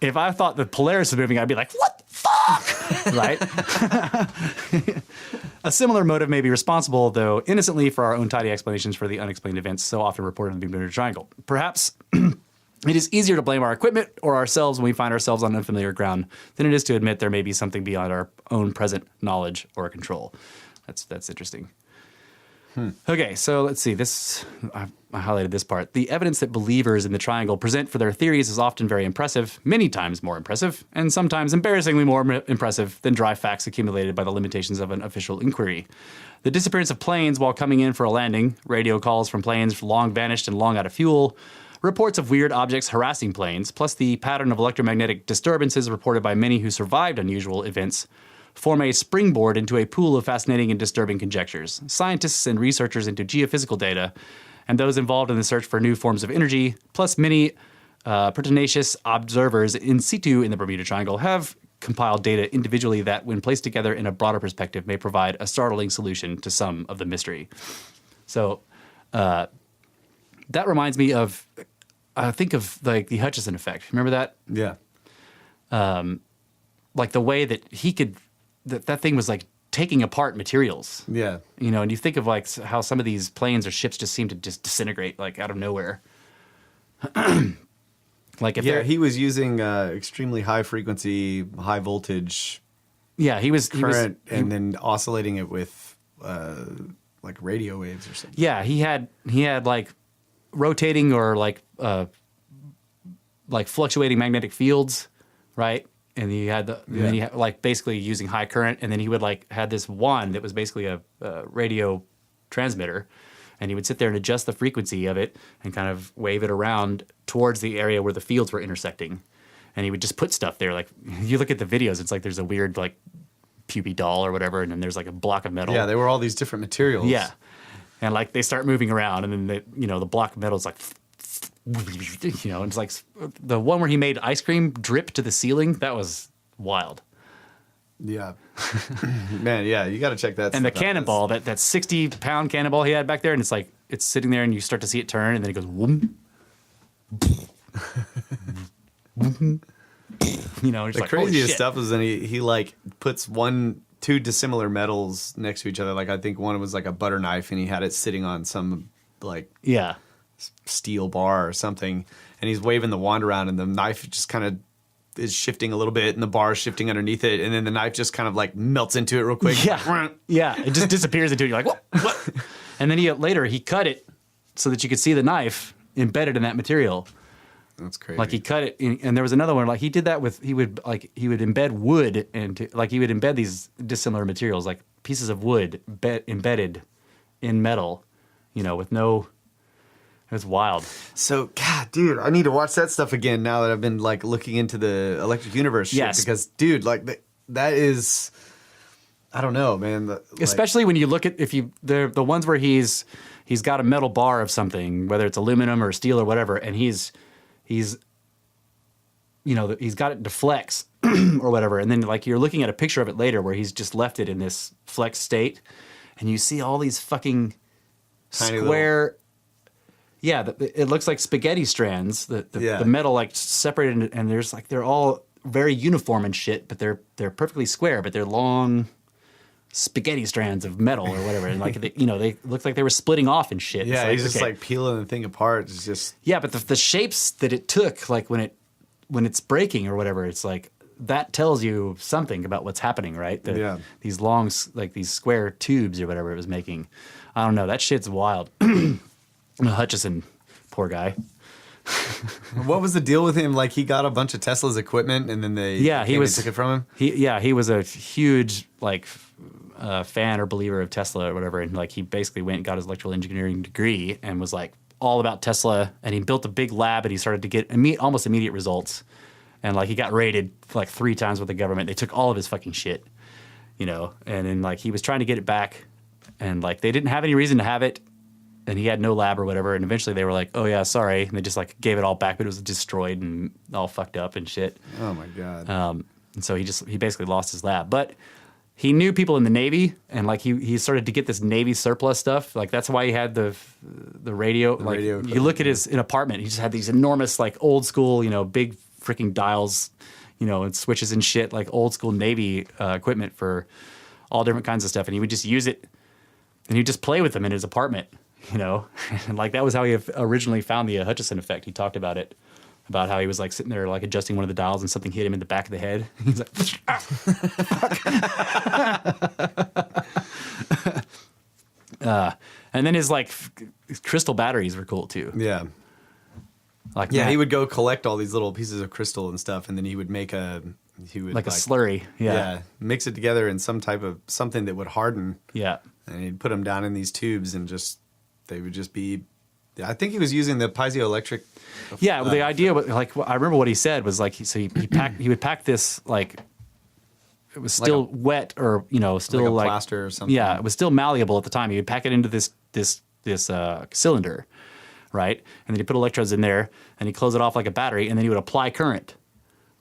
If I thought the Polaris was moving, I'd be like, what the fuck? Right? A similar motive may be responsible, though innocently, for our own tidy explanations for the unexplained events so often reported in the Bermuda Triangle. Perhaps it is easier to blame our equipment or ourselves when we find ourselves on unfamiliar ground than it is to admit there may be something beyond our own present knowledge or control. That's interesting. Okay, so let's see. I highlighted this part. The evidence that believers in the triangle present for their theories is often very impressive, many times more impressive, and sometimes embarrassingly more impressive than dry facts accumulated by the limitations of an official inquiry. The disappearance of planes while coming in for a landing, radio calls from planes long vanished and long out of fuel, reports of weird objects harassing planes, plus the pattern of electromagnetic disturbances reported by many who survived unusual events, form a springboard into a pool of fascinating and disturbing conjectures. Scientists and researchers into geophysical data, and those involved in the search for new forms of energy, plus many pertinacious observers in situ in the Bermuda Triangle, have compiled data individually that, when placed together in a broader perspective, may provide a startling solution to some of the mystery. So that reminds me of, I think of like the Hutchison Effect. Remember that? Yeah. Like the way that he could, that thing was like taking apart materials. Yeah. You know, and you think of like how some of these planes or ships just seem to just disintegrate like out of nowhere. Like if he was using extremely high frequency, high voltage. Yeah, he was current, and then oscillating it with like radio waves or something. Yeah, he had like rotating or like fluctuating magnetic fields, right? And he had then he had, like basically using high current, and then he would like had this wand that was basically a radio transmitter, and he would sit there and adjust the frequency of it and kind of wave it around towards the area where the fields were intersecting, and he would just put stuff there. Like you look at the videos, it's like there's a weird like puppy doll or whatever, and then there's like a block of metal. Yeah, they were all these different materials. Yeah, and like they start moving around, and then the block of metal is like. It's like the one where he made ice cream drip to the ceiling. That was wild. Yeah. Man, yeah, you got to check that and the cannonball, that 60-pound cannonball he had back there, and it's like, it's sitting there and you start to see it turn, and then it goes, whoom. It's the like, craziest stuff is when he like puts two dissimilar metals next to each other. Like I think one was like a butter knife, and he had it sitting on some like steel bar or something, and he's waving the wand around, and the knife just kind of is shifting a little bit, and the bar is shifting underneath it, and then the knife just kind of like melts into it real quick. Yeah, it just disappears into it. You're like, what? And then later he cut it so that you could see the knife embedded in that material. That's crazy. Like he cut it, and there was another one like he did that with he would embed wood into like he would embed these dissimilar materials like pieces of wood embedded in metal, with no. It was wild. So, God, dude, I need to watch that stuff again now that I've been like looking into the Electric Universe shit. Yes. Because, dude, like that is, I don't know, man. Especially when you look at the ones where he's got a metal bar of something, whether it's aluminum or steel or whatever, and he's got it deflects or whatever, and then like you're looking at a picture of it later where he's just left it in this flex state, and you see all these fucking tiny square. Little... Yeah, it looks like spaghetti strands. The metal like separated, and there's like they're all very uniform and shit, but they're perfectly square, but they're long spaghetti strands of metal or whatever, and like they look like they were splitting off and shit. Yeah, like, he's just like peeling the thing apart. It's just but the shapes that it took, like when it's breaking or whatever, it's like that tells you something about what's happening, right? These long like these square tubes or whatever it was making. I don't know. That shit's wild. Hutchison, poor guy. What was the deal with him? Like he got a bunch of Tesla's equipment, and then they took it from him. He was a huge like fan or believer of Tesla or whatever, and like he basically went and got his electrical engineering degree and was like all about Tesla, and he built a big lab, and he started to get almost immediate results, and like he got raided like 3 times with the government. They took all of his fucking shit, and then like he was trying to get it back, and like they didn't have any reason to have it. And he had no lab or whatever, and eventually they were like, "Oh yeah, sorry," and they just like gave it all back, but it was destroyed and all fucked up and shit. Oh my god! And so he basically lost his lab, but he knew people in the Navy, and like he started to get this Navy surplus stuff. Like that's why he had the radio. Like radio you look at his apartment, he just had these enormous like old school, big freaking dials, and switches and shit, like old school Navy equipment for all different kinds of stuff, and he would just use it, and he'd just play with them in his apartment. And like that was how he originally found the Hutchison effect. He talked about it, about how he was like sitting there like adjusting one of the dials and something hit him in the back of the head. He's like, and then his like crystal batteries were cool too. Yeah. Like he would go collect all these little pieces of crystal and stuff, and then he would make a slurry. Yeah. Mix it together in some type of something that would harden. Yeah. And he'd put them down in these tubes, and they would just be. I think he was using the piezoelectric. Yeah, the idea was like I remember what he said was like he would pack this like it was still like wet or still like a plaster or something. Yeah, it was still malleable at the time. He would pack it into this cylinder, right? And then he put electrodes in there, and he close it off like a battery, and then he would apply current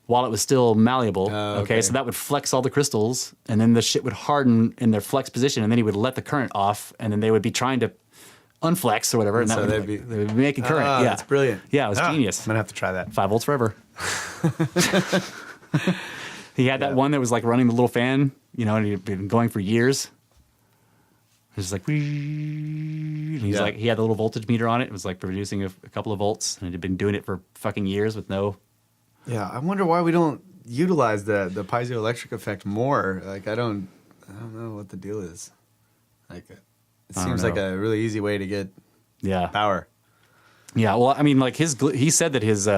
while it was still malleable. Okay, so that would flex all the crystals, and then the shit would harden in their flex position, and then he would let the current off, and then they would be trying to unflex or whatever, and so they would be making current. Yeah, that's brilliant. Yeah, it was genius. I'm gonna have to try that. 5 volts forever. He had that one that was like running the little fan, and he'd been going for years. It was like, and he's like, he had the little voltage meter on it. It was like producing a couple of volts, and he'd been doing it for fucking years with no. Yeah, I wonder why we don't utilize the piezoelectric effect more. Like, I don't know what the deal is. Like, it seems like a really easy way to get power. Yeah, well, I mean, like he said that his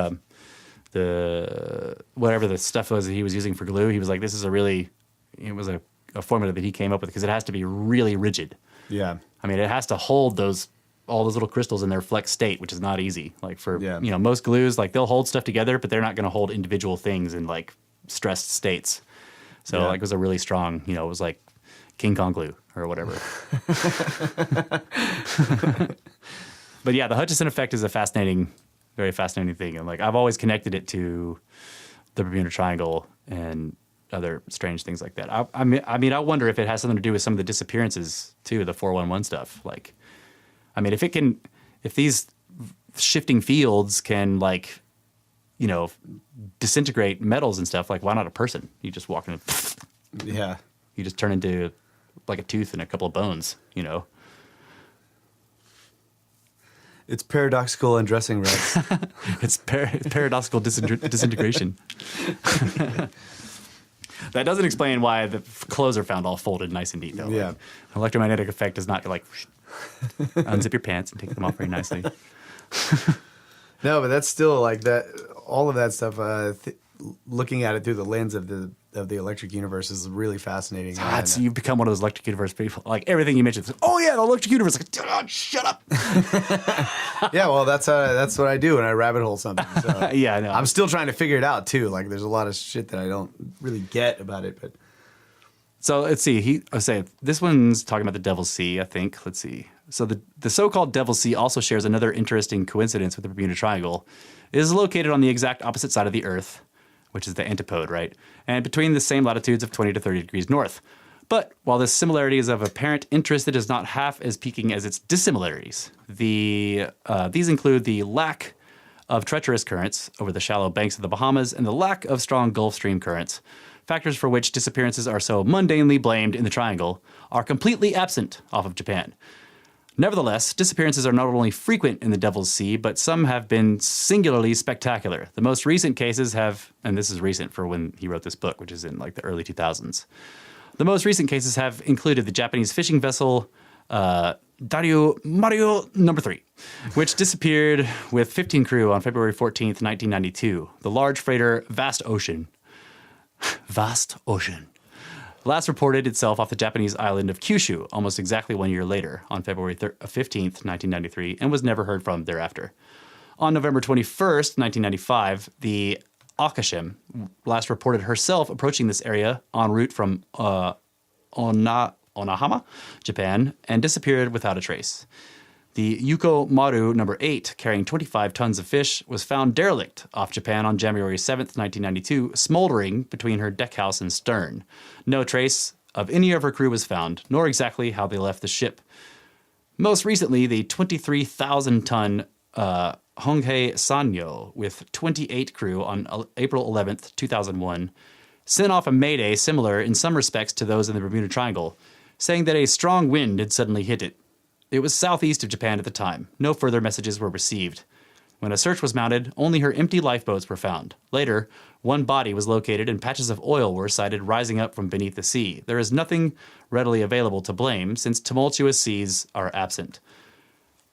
the whatever the stuff was that he was using for glue, he was like, this is it was a formula that he came up with because it has to be really rigid. Yeah. I mean, it has to hold all those little crystals in their flex state, which is not easy. Like for most glues, like they'll hold stuff together, but they're not going to hold individual things in like stressed states. So like it was a really strong, it was like King Kong glue or whatever. But yeah, the Hutchison effect is a very fascinating thing. And like I've always connected it to the Bermuda Triangle and other strange things like that. I mean, I wonder if it has something to do with some of the disappearances too, the 411 stuff. Like, I mean, if these shifting fields can like, disintegrate metals and stuff, like why not a person? You just walk in, yeah, you just turn into like a tooth and a couple of bones, It's paradoxical undressing, right? It's paradoxical disintegration. That doesn't explain why the clothes are found all folded nice and neat, though. Yeah. Like, electromagnetic effect does not like unzip your pants and take them off very nicely. No, but that's still like that. All of that stuff. Looking at it through the lens of the electric universe is really fascinating. So you've become one of those electric universe people. Like everything you mentioned, oh yeah, the electric universe. Like, oh, shut up. Yeah, well, that's what I do when I rabbit hole something. So yeah, I know. I'm still trying to figure it out too. Like, there's a lot of shit that I don't really get about it. But so let's see. This one's talking about the Devil's Sea, I think. Let's see. So the so-called Devil's Sea also shares another interesting coincidence with the Bermuda Triangle. It is located on the exact opposite side of the Earth, which is the antipode, right? And between the same latitudes of 20 to 30 degrees north. But while this similarity is of apparent interest, it is not half as piquing as its dissimilarities. These include the lack of treacherous currents over the shallow banks of the Bahamas and the lack of strong Gulf Stream currents. Factors for which disappearances are so mundanely blamed in the Triangle are completely absent off of Japan. Nevertheless, disappearances are not only frequent in the Devil's Sea, but some have been singularly spectacular. The most recent cases have, and this is recent for when he wrote this book, which is in like the early 2000s. The most recent cases have included the Japanese fishing vessel Dario Mario No. 3, which disappeared with 15 crew on February 14th, 1992. The large freighter Vast Ocean last reported itself off the Japanese island of Kyushu almost exactly 1 year later, on February 15th, 1993, and was never heard from thereafter. On November 21st, 1995, the Akashem last reported herself approaching this area en route from Onahama, Japan, and disappeared without a trace. The Yuko Maru No. 8, carrying 25 tons of fish, was found derelict off Japan on January 7th, 1992, smoldering between her deckhouse and stern. No trace of any of her crew was found, nor exactly how they left the ship. Most recently, the 23,000-ton Honghae Sanyo, with 28 crew on April 11th, 2001, sent off a mayday similar in some respects to those in the Bermuda Triangle, saying that a strong wind had suddenly hit it. It was southeast of Japan at the time. No further messages were received. When a search was mounted, only her empty lifeboats were found. Later, one body was located and patches of oil were sighted rising up from beneath the sea. There is nothing readily available to blame since tumultuous seas are absent.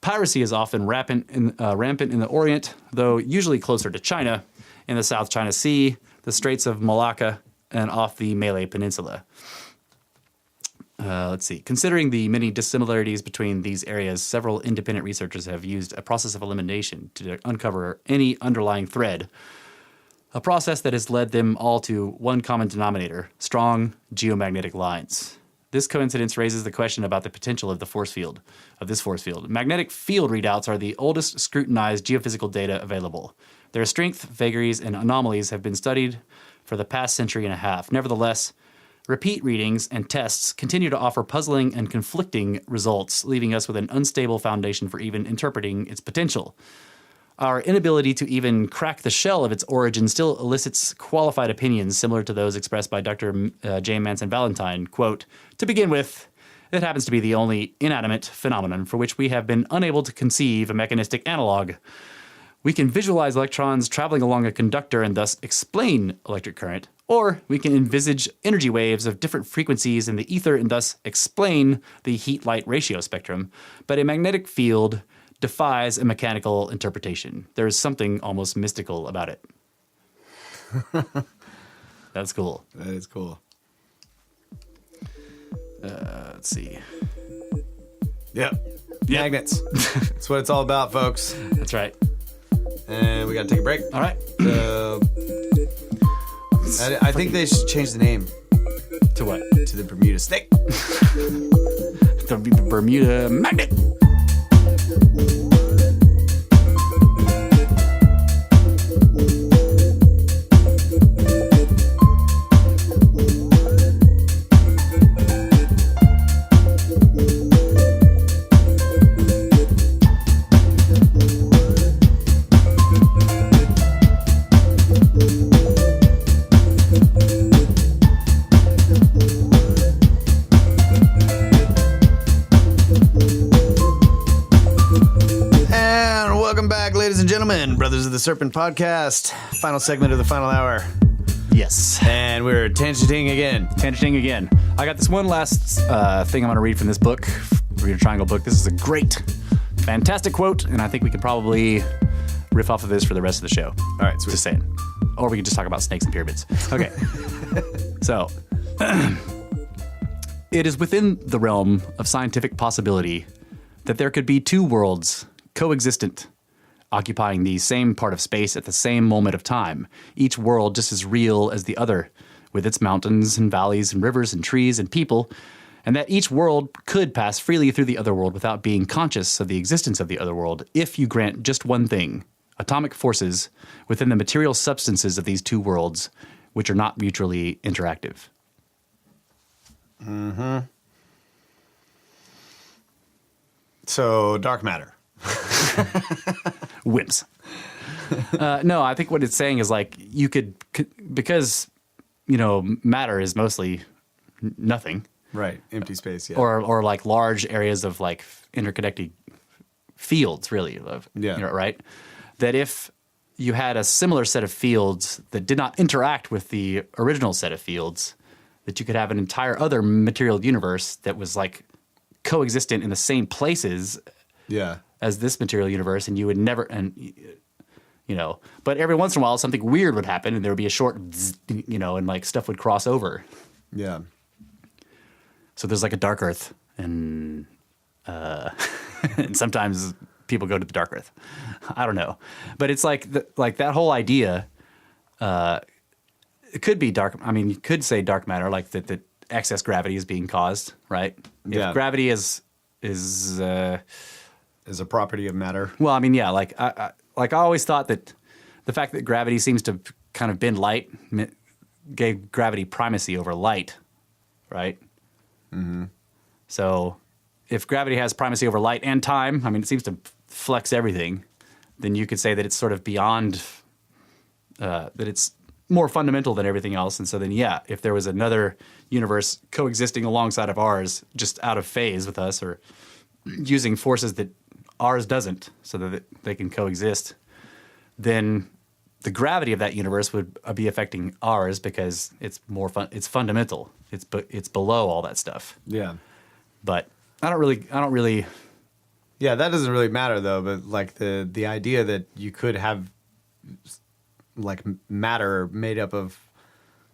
Piracy is often rampant in the Orient, though usually closer to China, in the South China Sea, the Straits of Malacca, and off the Malay Peninsula. Let's see. Considering the many dissimilarities between these areas, several independent researchers have used a process of elimination to uncover any underlying thread, a process that has led them all to one common denominator: strong geomagnetic lines. This coincidence raises the question about the potential of this force field. Magnetic field readouts are the oldest scrutinized geophysical data available. Their strength, vagaries, and anomalies have been studied for the past century and a half. Nevertheless, repeat readings and tests continue to offer puzzling and conflicting results, leaving us with an unstable foundation for even interpreting its potential. Our inability to even crack the shell of its origin still elicits qualified opinions similar to those expressed by Dr. J. Manson Valentine. Quote, "To begin with, it happens to be the only inanimate phenomenon for which we have been unable to conceive a mechanistic analog. We can visualize electrons traveling along a conductor and thus explain electric current, or we can envisage energy waves of different frequencies in the ether and thus explain the heat-light ratio spectrum. But a magnetic field defies a mechanical interpretation. There is something almost mystical about it. That's cool. That is cool. Let's see. Yep. Magnets. That's what it's all about, folks. That's right. And we got to take a break. All right. I think they should change the name. To what? To the Bermuda Snake. The Bermuda Magnet. Brothers of the Serpent podcast, final segment of the final hour. Yes. And we're tangenting again. I got this one last thing I'm going to read from this book, Bermuda Triangle book. This is a great, fantastic quote, and I think we could probably riff off of this for the rest of the show. All right, sweet. Just saying. Or we could just talk about snakes and pyramids. Okay. So, it is within the realm of scientific possibility that there could be two worlds coexistent, occupying the same part of space at the same moment of time, each world just as real as the other, with its mountains and valleys and rivers and trees and people, and that each world could pass freely through the other world without being conscious of the existence of the other world if you grant just one thing: atomic forces within the material substances of these two worlds, which are not mutually interactive. Mm-hmm. So, dark matter. Wimps. No, I think what it's saying is like you could, because, you know, matter is mostly nothing. Right. Empty space. Yeah. Or like large areas of like interconnected fields, really. Yeah. You know, right. That if you had a similar set of fields that did not interact with the original set of fields, that you could have an entire other material universe that was like coexistent in the same places. Yeah. As this material universe, and you would never, and you know, but every once in a while something weird would happen, and there would be a short, you know, and like stuff would cross over. Yeah. So there's like a dark earth, and and sometimes people go to the dark earth. I don't know, but it's like that whole idea. It could be dark. I mean, you could say dark matter, like that excess gravity is being caused, right? Yeah. If gravity is a property of matter. Well, I mean, yeah, like I always thought that the fact that gravity seems to kind of bend light gave gravity primacy over light, right? Mm-hmm. So if gravity has primacy over light and time, I mean, it seems to flex everything, then you could say that it's sort of beyond, that it's more fundamental than everything else. And so then, yeah, if there was another universe coexisting alongside of ours, just out of phase with us or using forces that ours doesn't, so that they can coexist, then the gravity of that universe would be affecting ours because it's more it's fundamental. It's below all that stuff. Yeah. But I don't really. Yeah, that doesn't really matter though. But like the idea that you could have like matter made up of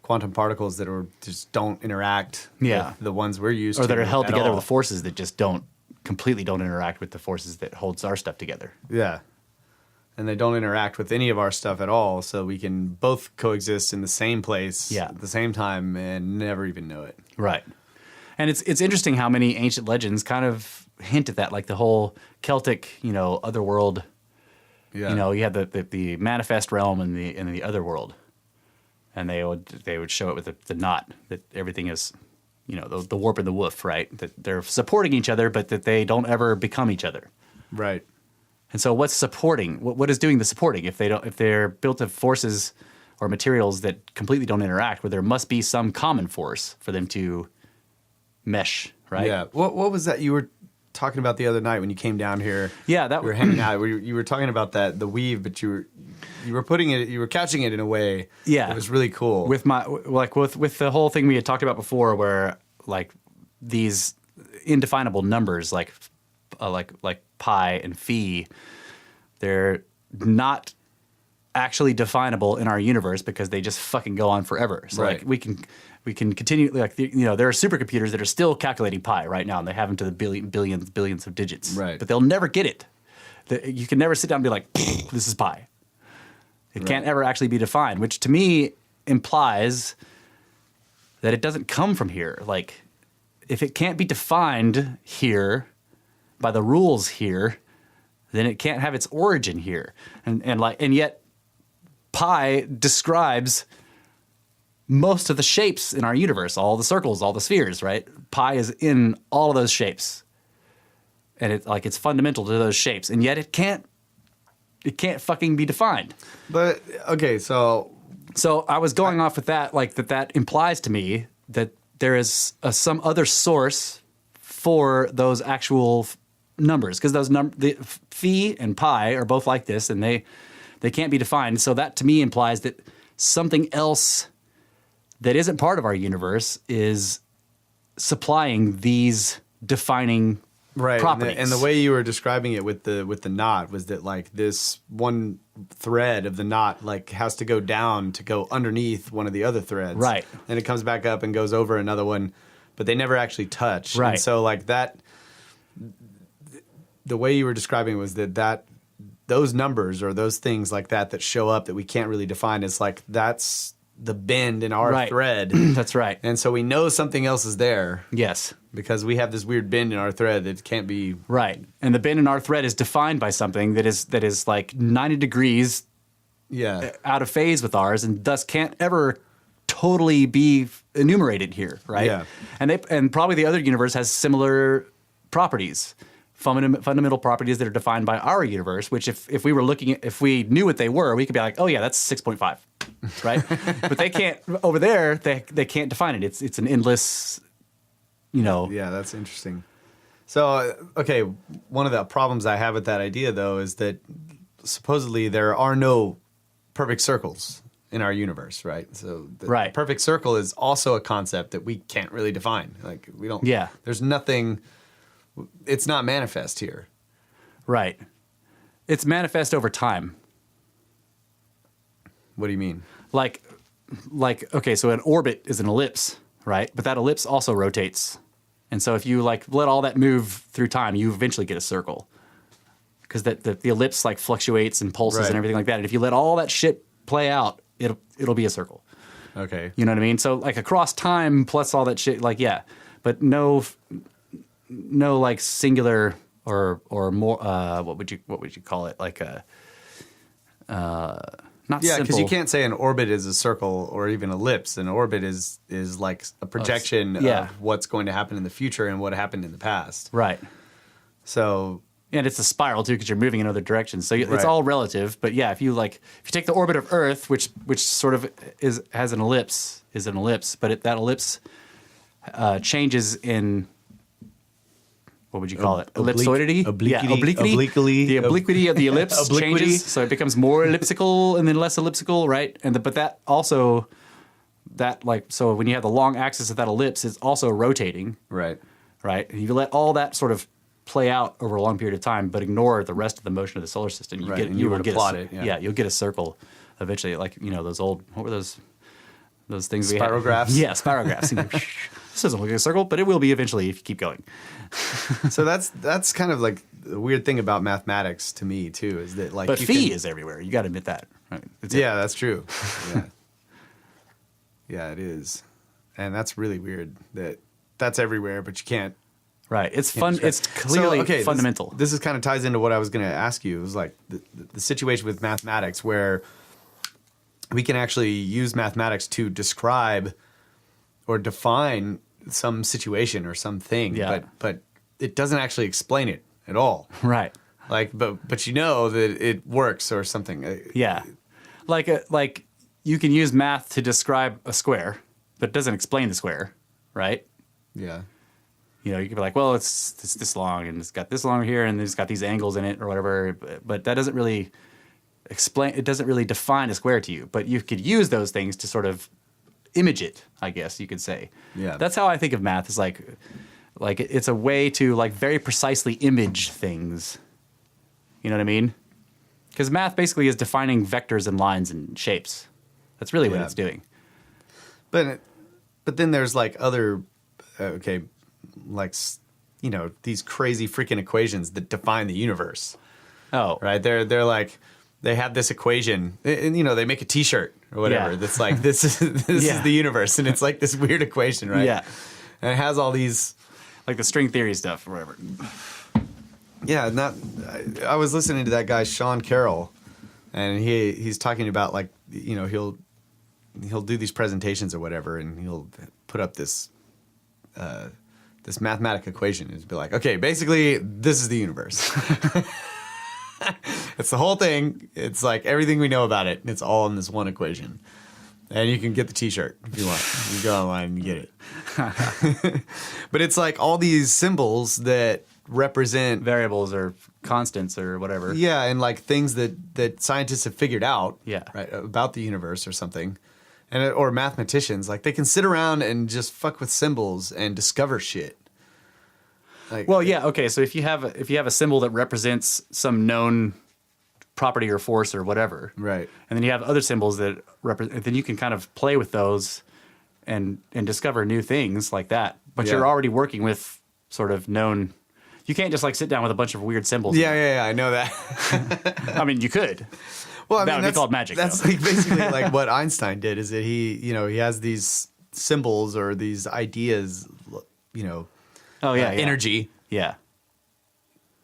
quantum particles that just don't interact. Yeah. With the ones we're used to, or that are held together all. with forces that just completely don't interact with the forces that holds our stuff together. Yeah. And they don't interact with any of our stuff at all, so we can both coexist in the same place at the same time and never even know it. Right. And it's interesting how many ancient legends kind of hint at that, like the whole Celtic, otherworld. Yeah. You had the manifest realm and the otherworld. And they would show it with the knot, that everything is the warp and the woof, right? That they're supporting each other, but that they don't ever become each other. Right. And so what's supporting? What is doing the supporting? If they're built of forces or materials that completely don't interact, where there must be some common force for them to mesh, right? Yeah. What was that you were talking about the other night when you came down here? Yeah, that we were hanging out. You were talking about the weave, but you were couching it in a way. Yeah, it was really cool. With with the whole thing we had talked about before, where like these indefinable numbers, like like pi and phi, they're not actually definable in our universe because they just fucking go on forever. So Right. like we can continue, like, there are supercomputers that are still calculating pi right now, and they have them to the billions of digits. Right. But they'll never get it. You can never sit down and be like, this is pi. It can't ever actually be defined, which to me implies that it doesn't come from here. Like, if it can't be defined here by the rules here, then it can't have its origin here. And yet pi describes most of the shapes in our universe, all the circles, all the spheres, right? Pi is in all of those shapes. And it's fundamental to those shapes. And yet it can't fucking be defined. But okay, so I was going off with that, like that implies to me that there is some other source for those actual numbers, because the phi and pi are both like this, and they can't be defined. So that to me implies that something else that isn't part of our universe is supplying these defining properties. And the way you were describing it with the knot was that like this one thread of the knot like has to go down to go underneath one of the other threads. Right. And it comes back up and goes over another one, but they never actually touch. Right. And so like that, the way you were describing it was that those numbers or those things like that show up that we can't really define is like that's the bend in our thread. That's right. And so we know something else is there. Yes. Because we have this weird bend in our thread that can't be right. And the bend in our thread is defined by something that is like 90 degrees out of phase with ours, and thus can't ever totally be enumerated here, right? Yeah. And probably the other universe has similar properties, fundamental properties that are defined by our universe, which if we were looking at, if we knew what they were, we could be like, oh yeah, that's 6.5, right? But they can't, over there, they can't define it. It's an endless, Yeah, that's interesting. So, okay, one of the problems I have with that idea, though, is that supposedly there are no perfect circles in our universe, right? So the perfect circle is also a concept that we can't really define. Like, we don't... Yeah. There's nothing... It's not manifest here. Right. It's manifest over time. What do you mean? Like, okay, so an orbit is an ellipse, right? But that ellipse also rotates. And so if you like let all that move through time, you eventually get a circle. Because the ellipse like fluctuates and pulses and everything like that. And if you let all that shit play out, it'll be a circle. Okay. You know what I mean? So like across time plus all that shit, like, yeah. But no like singular or more what would you call it? Like a not yeah, because you simple. can't say an orbit is a circle or even ellipse. An orbit is like a projection of what's going to happen in the future and what happened in the past. Right. So and it's a spiral too because you're moving in other directions. So it's all relative. But yeah, if you take the orbit of Earth, which sort of has an ellipse, but that ellipse changes in. What would you call it? Ellipsoidity? Obliquity. The obliquity of the ellipse changes, so it becomes more elliptical and then less elliptical, right? But that also, so when you have the long axis of that ellipse, it's also rotating. Right. Right? And you let all that sort of play out over a long period of time, but ignore the rest of the motion of the solar system. You will plot it. Yeah, you'll get a circle eventually, like, those old, what were those things we had? Spirographs? Yeah, spirographs. This doesn't look like a circle, but it will be eventually if you keep going. So that's kind of like the weird thing about mathematics to me too, is that like. But phi is everywhere. You got to admit that. Right? That's true. Yeah. Yeah, it is, and that's really weird that that's everywhere, but you can't. Right. It's fun. It's clearly fundamental. This is kind of ties into what I was going to ask you. It was like the situation with mathematics where we can actually use mathematics to describe or define some situation or something, but it doesn't actually explain it at all. Right. Like, but that it works or something. Yeah. Like you can use math to describe a square, but it doesn't explain the square, right? Yeah. You could be like, well, it's this long and it's got this long here and it's got these angles in it or whatever, but that doesn't really explain. It doesn't really define a square to you, but you could use those things to sort of image it, I guess you could say. Yeah. That's how I think of math, is like Like it's a way to like very precisely image things. You know what I mean? Because math basically is defining vectors and lines and shapes. That's really what it's doing. But then there's like other, like, you know, these crazy freaking equations that define the universe. Oh, Right? They're like, they have this equation, and you know, they make a T-shirt or whatever that's like this is the universe, and it's like this weird equation, right? Yeah, and it has all these like the string theory stuff or whatever. Yeah, I was listening to that guy Sean Carroll, and he's talking about like, you know, he'll do these presentations or whatever, and he'll put up this this mathematic equation and be like, okay, basically this is the universe. It's the whole thing. It's like everything we know about it. It's all in this one equation. And you can get the T-shirt if you want. You go online and get it. But it's like all these symbols that represent Variables or constants or whatever. Yeah, and like things that scientists have figured out, Yeah. right, about the universe or something, or mathematicians, like they can sit around and just fuck with symbols and discover shit. Like, Well, yeah, okay. So if you have a symbol that represents some known property or force or whatever, right, and then you have other symbols that represent, then you can kind of play with those and discover new things like that. But Yeah. you're already working with sort of known. You can't just like sit down with a bunch of weird symbols. yeah, I know that. I mean, you could. Well, I That mean, would be that's called magic, That's though. like basically like what Einstein did. Is that he has these symbols or these ideas, you know, Oh yeah, energy, Yeah,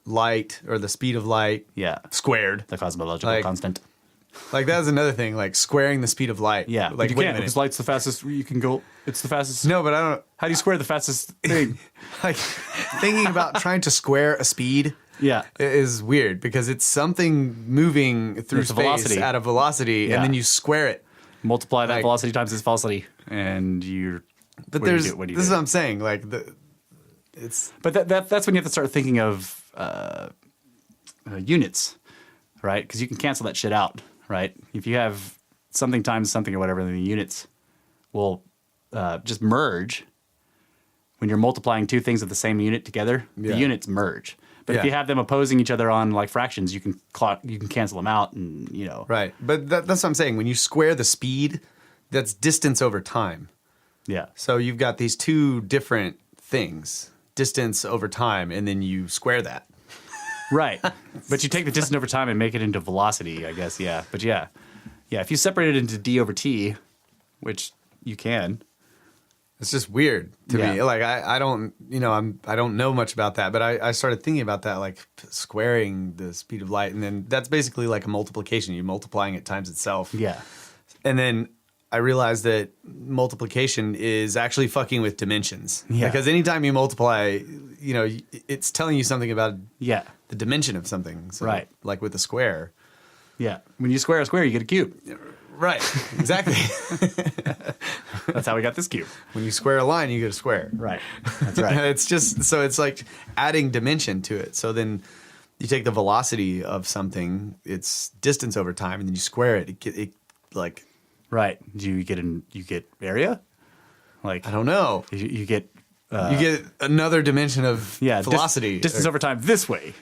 light, or the speed of light yeah. squared. The cosmological Like- constant. Like that's another thing, like squaring the speed of light. Yeah, like but you wait a can't minute. because light's the fastest you can go. It's the fastest. No, but I don't. How do you square the fastest thing? Like thinking about trying to square a speed Yeah. is weird because it's something moving through It's a space velocity. at a velocity, Yeah. and then you square it. Multiply that Like- velocity times its velocity, and you're. But what do you there's do? What do you this do? is what I'm saying. Like it's But that's when you have to start thinking of units, right? Because you can cancel that shit out, right? If you have something times something or whatever, then the units will just merge. When you're multiplying two things of the same unit together, Yeah. the units merge. But if Yeah. you have them opposing each other on like fractions, you can cancel them out, and right. But that's what I'm saying. When you square the speed, that's distance over time. yeah, So you've got these two different things, distance over time, and then you square that. right. But you take the distance over time and make it into velocity, I guess. Yeah, but yeah. If you separate it into d over t, which you can. It's just weird to me. Yeah. Like I don't, I don't know much about that, but I started thinking about that, like squaring the speed of light, and then that's basically like a multiplication. You're multiplying it times itself. Yeah. And then I realized that multiplication is actually fucking with dimensions. Yeah. Because anytime you multiply, it's telling you something about Yeah. the dimension of something. So, Right. Like with a square. Yeah. When you square a square, you get a cube. Right. Exactly. That's how we got this cube. When you square a line, you get a square. Right. That's right. It's just so it's like adding dimension to it. So then you take the velocity of something, its distance over time, and then you square it. It like Right. Do you get area? Like I don't know. you get You get another dimension of yeah velocity. distance over time this way.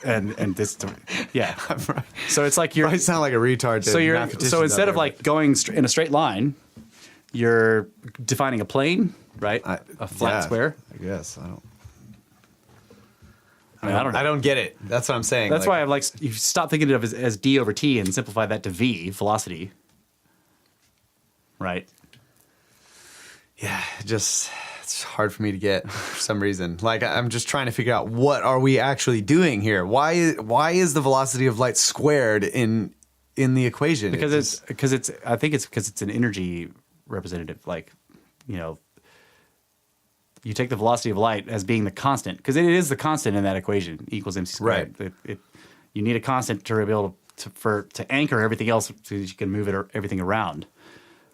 And this yeah. So it's like you're I sound like a retard. so instead of like going in a straight line, you're defining a plane, right? A flat square. I guess I don't. I mean, I don't know. I don't get it. That's what I'm saying. That's why I'm like you stop thinking of it as d over t and simplify that to v velocity. Right. Yeah, it's hard for me to get for some reason. Like I'm just trying to figure out what are we actually doing here? Why is the velocity of light squared in the equation? Because I think it's because it's an energy representative. Like, you take the velocity of light as being the constant because it is the constant in that equation equals mc squared. Right. You need a constant to be able to anchor everything else so that you can move everything around,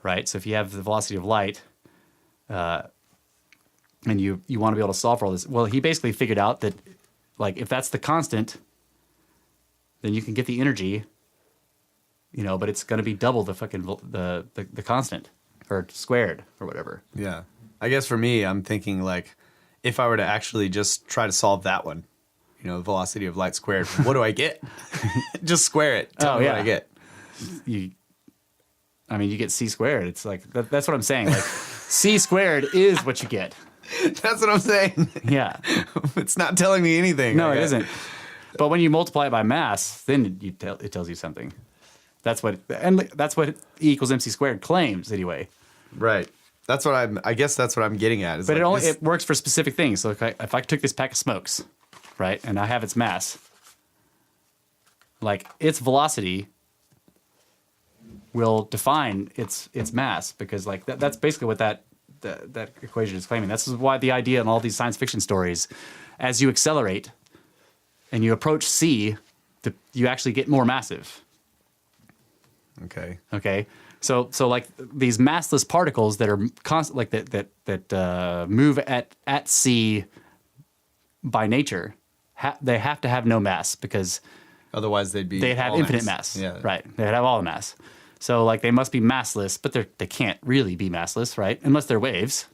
right? So if you have the velocity of light, and you want to be able to solve for all this, well, he basically figured out that, like, if that's the constant, then you can get the energy. But it's going to be double the fucking the constant or squared or whatever. Yeah. I guess for me, I'm thinking like if I were to actually just try to solve that one, velocity of light squared, what do I get? Just square it. Tell me what I get. You get c squared. It's like that's what I'm saying. Like c squared is what you get. That's what I'm saying. Yeah, it's not telling me anything. No, it isn't. But when you multiply it by mass, then it tells you something. That's what E equals mc squared claims anyway. Right. That's what I guess that's what I'm getting at. But it works for specific things. So if I took this pack of smokes, right, and I have its mass, like its velocity will define its mass, because like that's basically what that equation is claiming. That's why the idea in all these science fiction stories, as you accelerate and you approach c, you actually get more massive. Okay. So like these massless particles that are constant, like that move at c by nature, they have to have no mass, because otherwise they'd have infinite mass. Yeah. Right. They'd have all the mass. So like they must be massless, but they can't really be massless, right? Unless they're waves.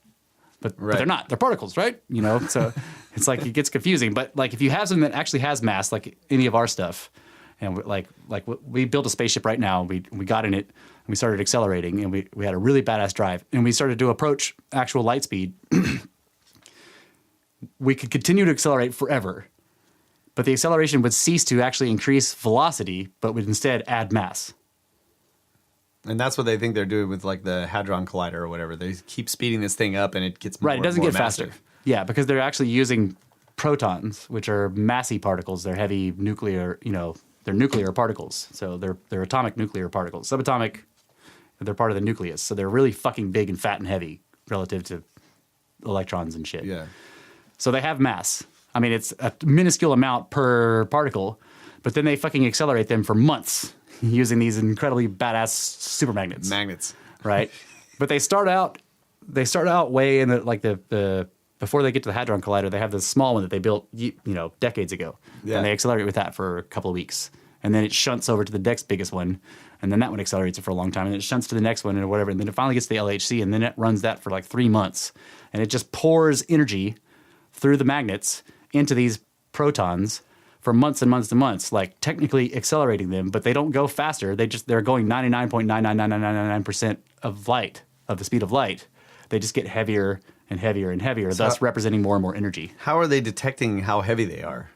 But they're not. They're particles, right? So it's like it gets confusing. But like if you have something that actually has mass, like any of our stuff, and we built a spaceship right now. We got in it and we started accelerating, and we had a really badass drive, and we started to approach actual light speed. We could continue to accelerate forever, but the acceleration would cease to actually increase velocity, but would instead add mass. And that's what they think they're doing with like the Hadron Collider or whatever. They keep speeding this thing up, and it gets more. Right, it doesn't more get faster. Yeah, because they're actually using protons, which are massy particles. They're heavy nuclear, they're nuclear particles. So they're atomic nuclear particles. Subatomic, they're part of the nucleus. So they're really fucking big and fat and heavy relative to electrons and shit. Yeah. So they have mass. I mean, it's a minuscule amount per particle, but then they fucking accelerate them for months using these incredibly badass supermagnets. Magnets. Right? But they start out way in the before they get to the Hadron Collider, they have this small one that they built, decades ago. Yeah. And they accelerate with that for a couple of weeks. And then it shunts over to the next biggest one. And then that one accelerates it for a long time. And it shunts to the next one or whatever. And then it finally gets to the LHC. And then it runs that for like 3 months. And it just pours energy through the magnets into these protons for months and months and months, like technically accelerating them. But they don't go faster. They're going 99.99999% of light, of the speed of light. They just get heavier and heavier and heavier, thus representing more and more energy. How are they detecting how heavy they are?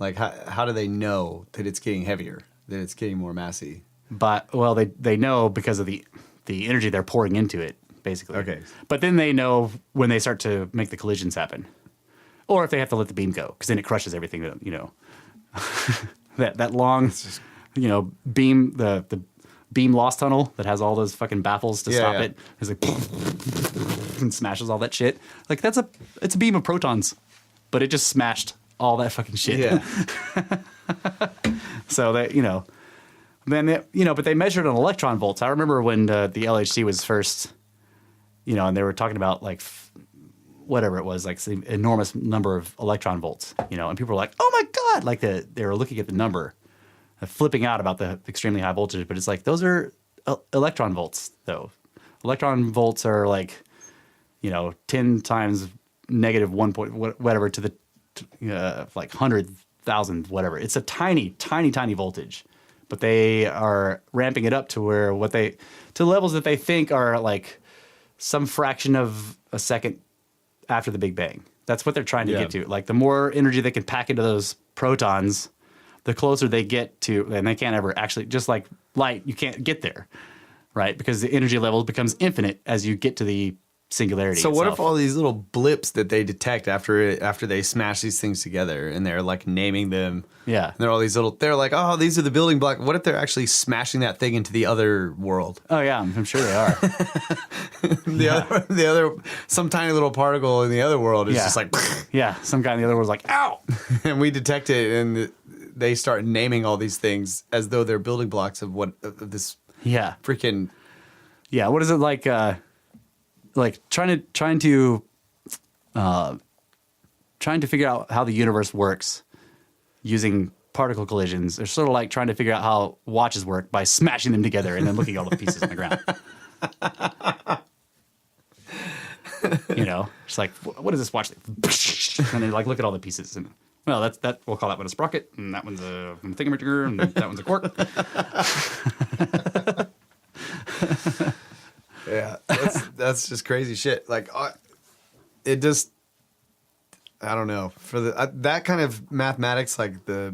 Like, how do they know that it's getting heavier, that it's getting more massy? But, well, they know because of the energy they're pouring into it, basically. Okay. But then they know when they start to make the collisions happen. Or if they have to let the beam go, because then it crushes everything, that long, beam, the beam loss tunnel that has all those fucking baffles to stop it. It's like and smashes all that shit. Like it's a beam of protons, but it just smashed all that fucking shit. Yeah. So that but they measured on electron volts. I remember when the LHC was first, and they were talking about like whatever it was, like some enormous number of electron volts, and people were like, "Oh my god!" Like they were looking at the number, flipping out about the extremely high voltage. But it's like those are electron volts, though. Electron volts are like, 10 times negative 1 point whatever to the like 100,000 whatever. It's a tiny, tiny, tiny voltage, but they are ramping it up to to levels that they think are like some fraction of a second after the Big Bang. That's what they're trying to get to. Like the more energy they can pack into those protons, the closer they get to, and they can't ever actually, just like light, you can't get there, right? Because the energy level becomes infinite as you get to the singularity. So what if all these little blips that they detect after they smash these things together, and they're like naming them? Yeah. And they're all these they're like, oh, these are the building blocks. What if they're actually smashing that thing into the other world? Oh yeah, I'm sure they are. The other, some tiny little particle in the other world is just like, yeah, some guy in the other world is like, ow, and we detect it, and they start naming all these things as though they're building blocks of this. Yeah. Freaking. Yeah. What is it like? Like trying to figure out how the universe works using particle collisions. They're sort of like trying to figure out how watches work by smashing them together and then looking at all the pieces on the ground. know, it's like, what does this watch? And they like look at all the pieces and. Well, that we'll call that one a sprocket, and that one's a thingamajigger, and that one's a cork. Yeah, that's just crazy shit. Like, it just, I don't know, for that kind of mathematics, like the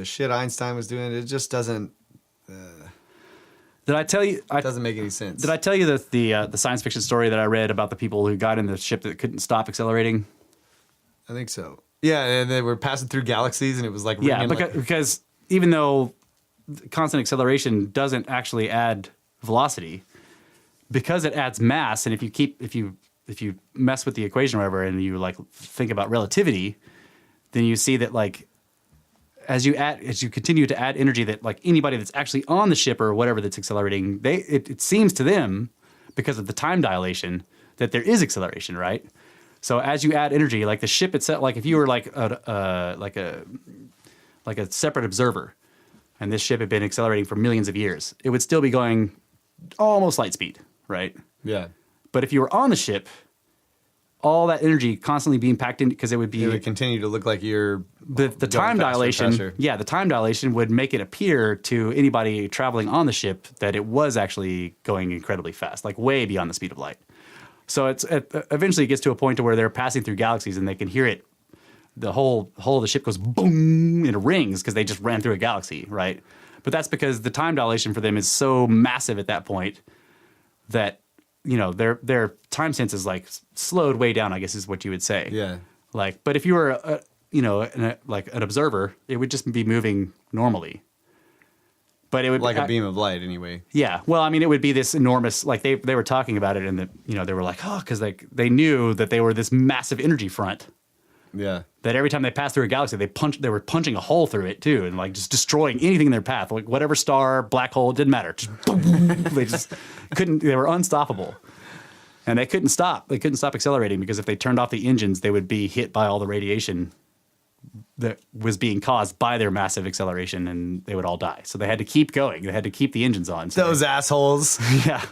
shit Einstein was doing, it just doesn't. Did I tell you? It doesn't make any sense. Did I tell you that the science fiction story that I read about the people who got in the ship that couldn't stop accelerating? I think so. Yeah, and they were passing through galaxies, and it was like because even though constant acceleration doesn't actually add velocity, because it adds mass, and if you mess with the equation or whatever, and you like think about relativity, then you see that like as you continue to add energy, that like anybody that's actually on the ship or whatever that's accelerating, it seems to them because of the time dilation that there is acceleration, right? So as you add energy, like the ship itself, like if you were like a separate observer, and this ship had been accelerating for millions of years, it would still be going almost light speed, right? Yeah. But if you were on the ship, all that energy constantly being packed in because it would continue to look like you're the time dilation. Yeah, the time dilation would make it appear to anybody traveling on the ship that it was actually going incredibly fast, like way beyond the speed of light. So eventually it gets to a point to where they're passing through galaxies and they can hear it. The whole of the ship goes boom and it rings because they just ran through a galaxy, right? But that's because the time dilation for them is so massive at that point that, you know, their time sense is like slowed way down, I guess is what you would say. Yeah. Like, but if you were, like an observer, it would just be moving normally. But it would like a beam of light, anyway. Yeah. Well, I mean, it would be this enormous. Like they were talking about it, and they were like, oh, because they knew that they were this massive energy front. Yeah. That every time they passed through a galaxy, they were punching a hole through it too, and like just destroying anything in their path, like whatever star, black hole, didn't matter. Just boom, they just couldn't. They were unstoppable, and they couldn't stop. They couldn't stop accelerating because if they turned off the engines, they would be hit by all the radiation that was being caused by their massive acceleration, and they would all die. So they had to keep going. They had to keep the engines on. So those assholes. Yeah.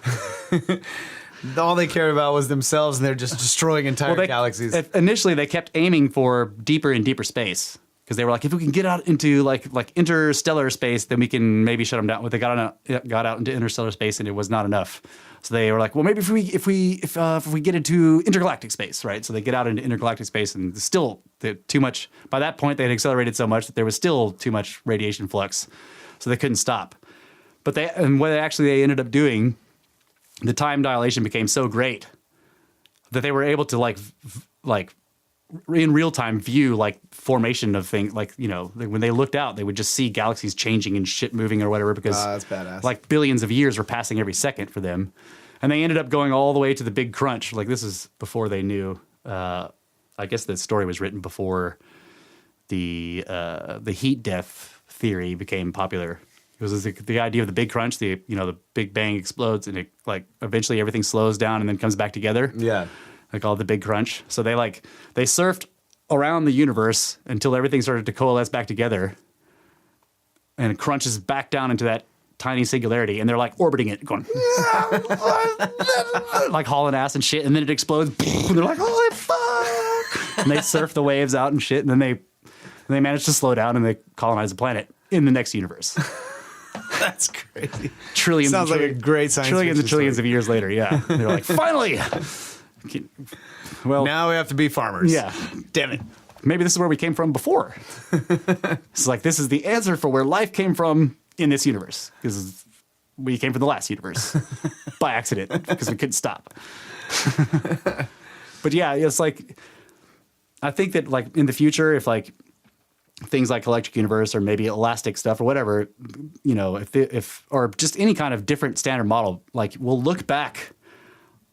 All they cared about was themselves, and they're just destroying entire galaxies. Initially, they kept aiming for deeper and deeper space because they were like, if we can get out into like interstellar space, then we can maybe shut them down. But they got out into interstellar space, and it was not enough. So they were like, well, maybe if we get into intergalactic space, right? So they get out into intergalactic space, and still too much. By that point, they had accelerated so much that there was still too much radiation flux, so they couldn't stop. But they ended up doing, the time dilation became so great that they were able to like in real time view like formation of things. Like, you know, when they looked out, they would just see galaxies changing and shit moving or whatever because that's badass. Like billions of years were passing every second for them. And they ended up going all the way to the Big Crunch. Like this is before they knew. I guess the story was written before the heat death theory became popular. It was the idea of the Big Crunch. The Big Bang explodes and it like eventually everything slows down and then comes back together. Yeah. They call it the Big Crunch. So they surfed around the universe until everything started to coalesce back together, and it crunches back down into that tiny singularity, and they're like orbiting it, going like hauling ass and shit, and then it explodes, and they're like, holy fuck! And they surf the waves out and shit, and then they manage to slow down and they colonize the planet in the next universe. That's crazy. Trillions. Sounds like a great science trillions and trillions story. of years later. Yeah, they're like, finally. Well, now we have to be farmers. Yeah. Damn it. Maybe this is where we came from before. It's like, this is the answer for where life came from in this universe. Because we came from the last universe by accident because we couldn't stop. But yeah, it's like, I think that like in the future, if like things like electric universe or maybe elastic stuff or whatever, you know, if or just any kind of different standard model, like we'll look back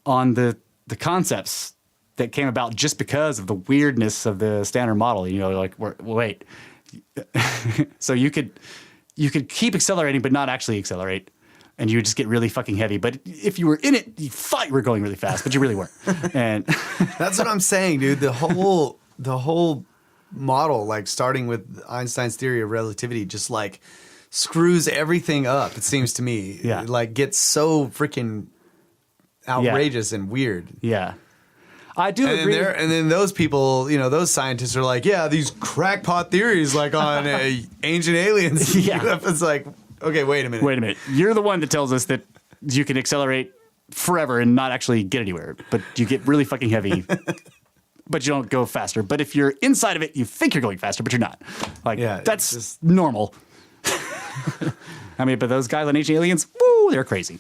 on the concepts that came about just because of the weirdness of the standard model. You know, like, wait, so you could keep accelerating but not actually accelerate, and you would just get really fucking heavy. But if you were in it, you thought you were going really fast, but you really weren't. And that's what I'm saying, dude. The whole model, like starting with Einstein's theory of relativity, just like screws everything up. It seems to me, yeah, it, like gets so freaking outrageous and weird. Yeah. I do agree. And then those people, those scientists are like, yeah, these crackpot theories like on ancient aliens. Yeah. It's like, okay, wait a minute. You're the one that tells us that you can accelerate forever and not actually get anywhere, but you get really fucking heavy, but you don't go faster. But if you're inside of it, you think you're going faster, but you're not. Like, that's just normal. I mean, but those guys on Ancient Aliens, woo, they're crazy.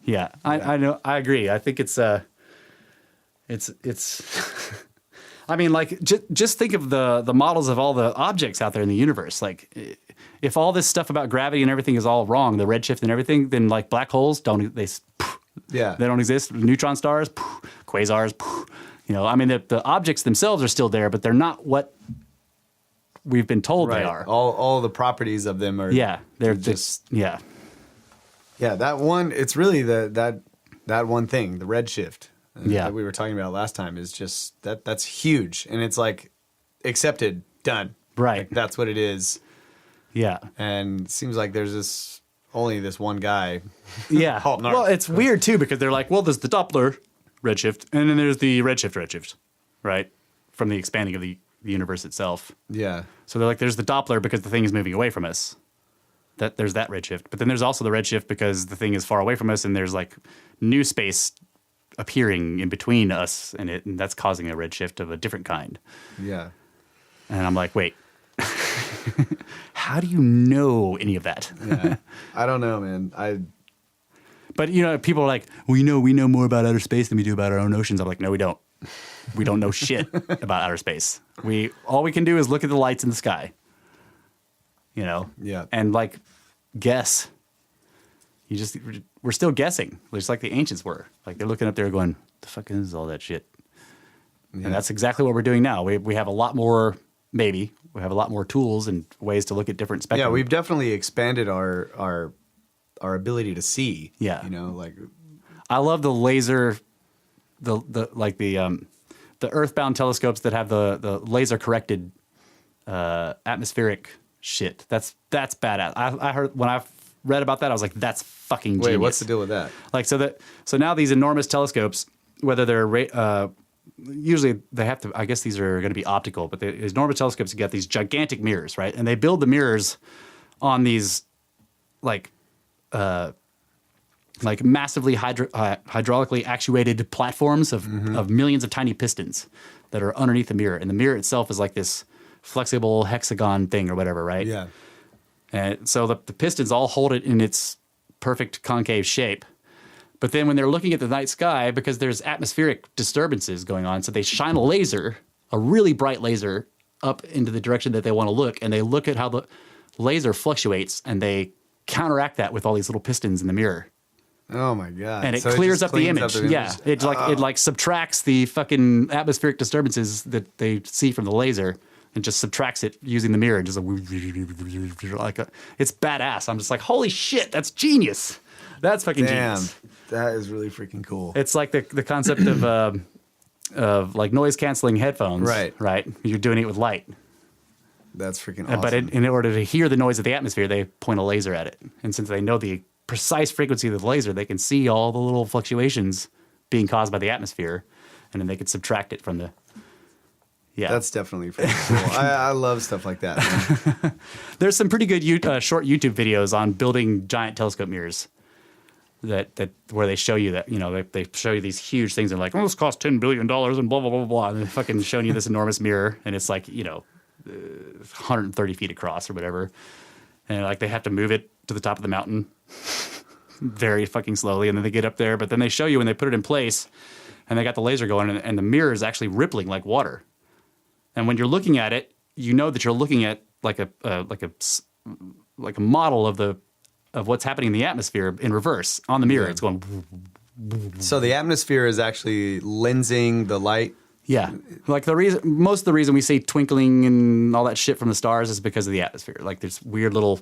Yeah, I know. I agree. I think it's I mean, like, just think of the models of all the objects out there in the universe. Like, if all this stuff about gravity and everything is all wrong, the redshift and everything, then like black holes they don't exist. Neutron stars, quasars, I mean, the objects themselves are still there, but they're not what we've been told they are. All the properties of them are. Yeah, they're just yeah. That one. It's really that one thing, the redshift. That we were talking about last time is just that's huge, and it's like accepted, done. Right. Like, that's what it is. Yeah. And it seems like there's only this one guy. Yeah. Well, it's weird too because they're like, well, there's the Doppler redshift, and then there's the redshift, right? From the expanding of the universe itself. Yeah. So they're like, there's the Doppler because the thing is moving away from us. There's that redshift, but then there's also the redshift because the thing is far away from us, and there's like new space appearing in between us and it, and that's causing a redshift of a different kind. Yeah. And I'm like, wait, how do you know any of that? Yeah. I don't know, man. But people are like, we know more about outer space than we do about our own oceans. I'm like, no, we don't. We don't know shit about outer space. All we can do is look at the lights in the sky. Yeah. And like guess. We're still guessing, just like the ancients were. Like they're looking up there going, the fuck is all that shit? Yeah. And that's exactly what we're doing now. We have a lot more, we have a lot more tools and ways to look at different spectrum. Yeah, we've definitely expanded our ability to see. Yeah. Like I love the laser, the earthbound telescopes that have the laser corrected atmospheric shit. That's badass. I heard when I read about that, I was like, that's fucking genius. Wait, what's the deal with that? Like, so now these enormous telescopes, whether they're usually they have to, I guess these are going to be optical, but these enormous telescopes get these gigantic mirrors, right? And they build the mirrors on these like massively hydraulically actuated platforms of millions of tiny pistons that are underneath the mirror. And the mirror itself is like this flexible hexagon thing or whatever, right? Yeah. And so the pistons all hold it in its perfect concave shape. But then when they're looking at the night sky, because there's atmospheric disturbances going on, so they shine a laser, a really bright laser, up into the direction that they want to look, and they look at how the laser fluctuates, and they counteract that with all these little pistons in the mirror. Oh my god! And it clears up the image. Yeah, it like subtracts the fucking atmospheric disturbances that they see from the laser, and just subtracts it using the mirror. Just it's badass. I'm just like, holy shit, that's genius. That's fucking genius. That is really freaking cool. It's like the concept of like noise canceling headphones. Right. You're doing it with light. That's freaking awesome. But in order to hear the noise of the atmosphere, they point a laser at it. And since they know the precise frequency of the laser, they can see all the little fluctuations being caused by the atmosphere, and then they can subtract it from the. Yeah, that's definitely pretty cool. I love stuff like that, man. There's some pretty good short YouTube videos on building giant telescope mirrors. That where they show you that, they show you these huge things and like, oh, this costs $10 billion and blah, blah, blah, blah. And they're fucking showing you this enormous mirror. And it's like, 130 feet across or whatever. And like they have to move it to the top of the mountain very fucking slowly. And then they get up there. But then they show you when they put it in place and they got the laser going and the mirror is actually rippling like water. And when you're looking at it, you know that you're looking at like a model of what's happening in the atmosphere in reverse on the mirror. Yeah. It's going. So the atmosphere is actually lensing the light. Yeah, like most of the reason we see twinkling and all that shit from the stars is because of the atmosphere. Like there's weird little,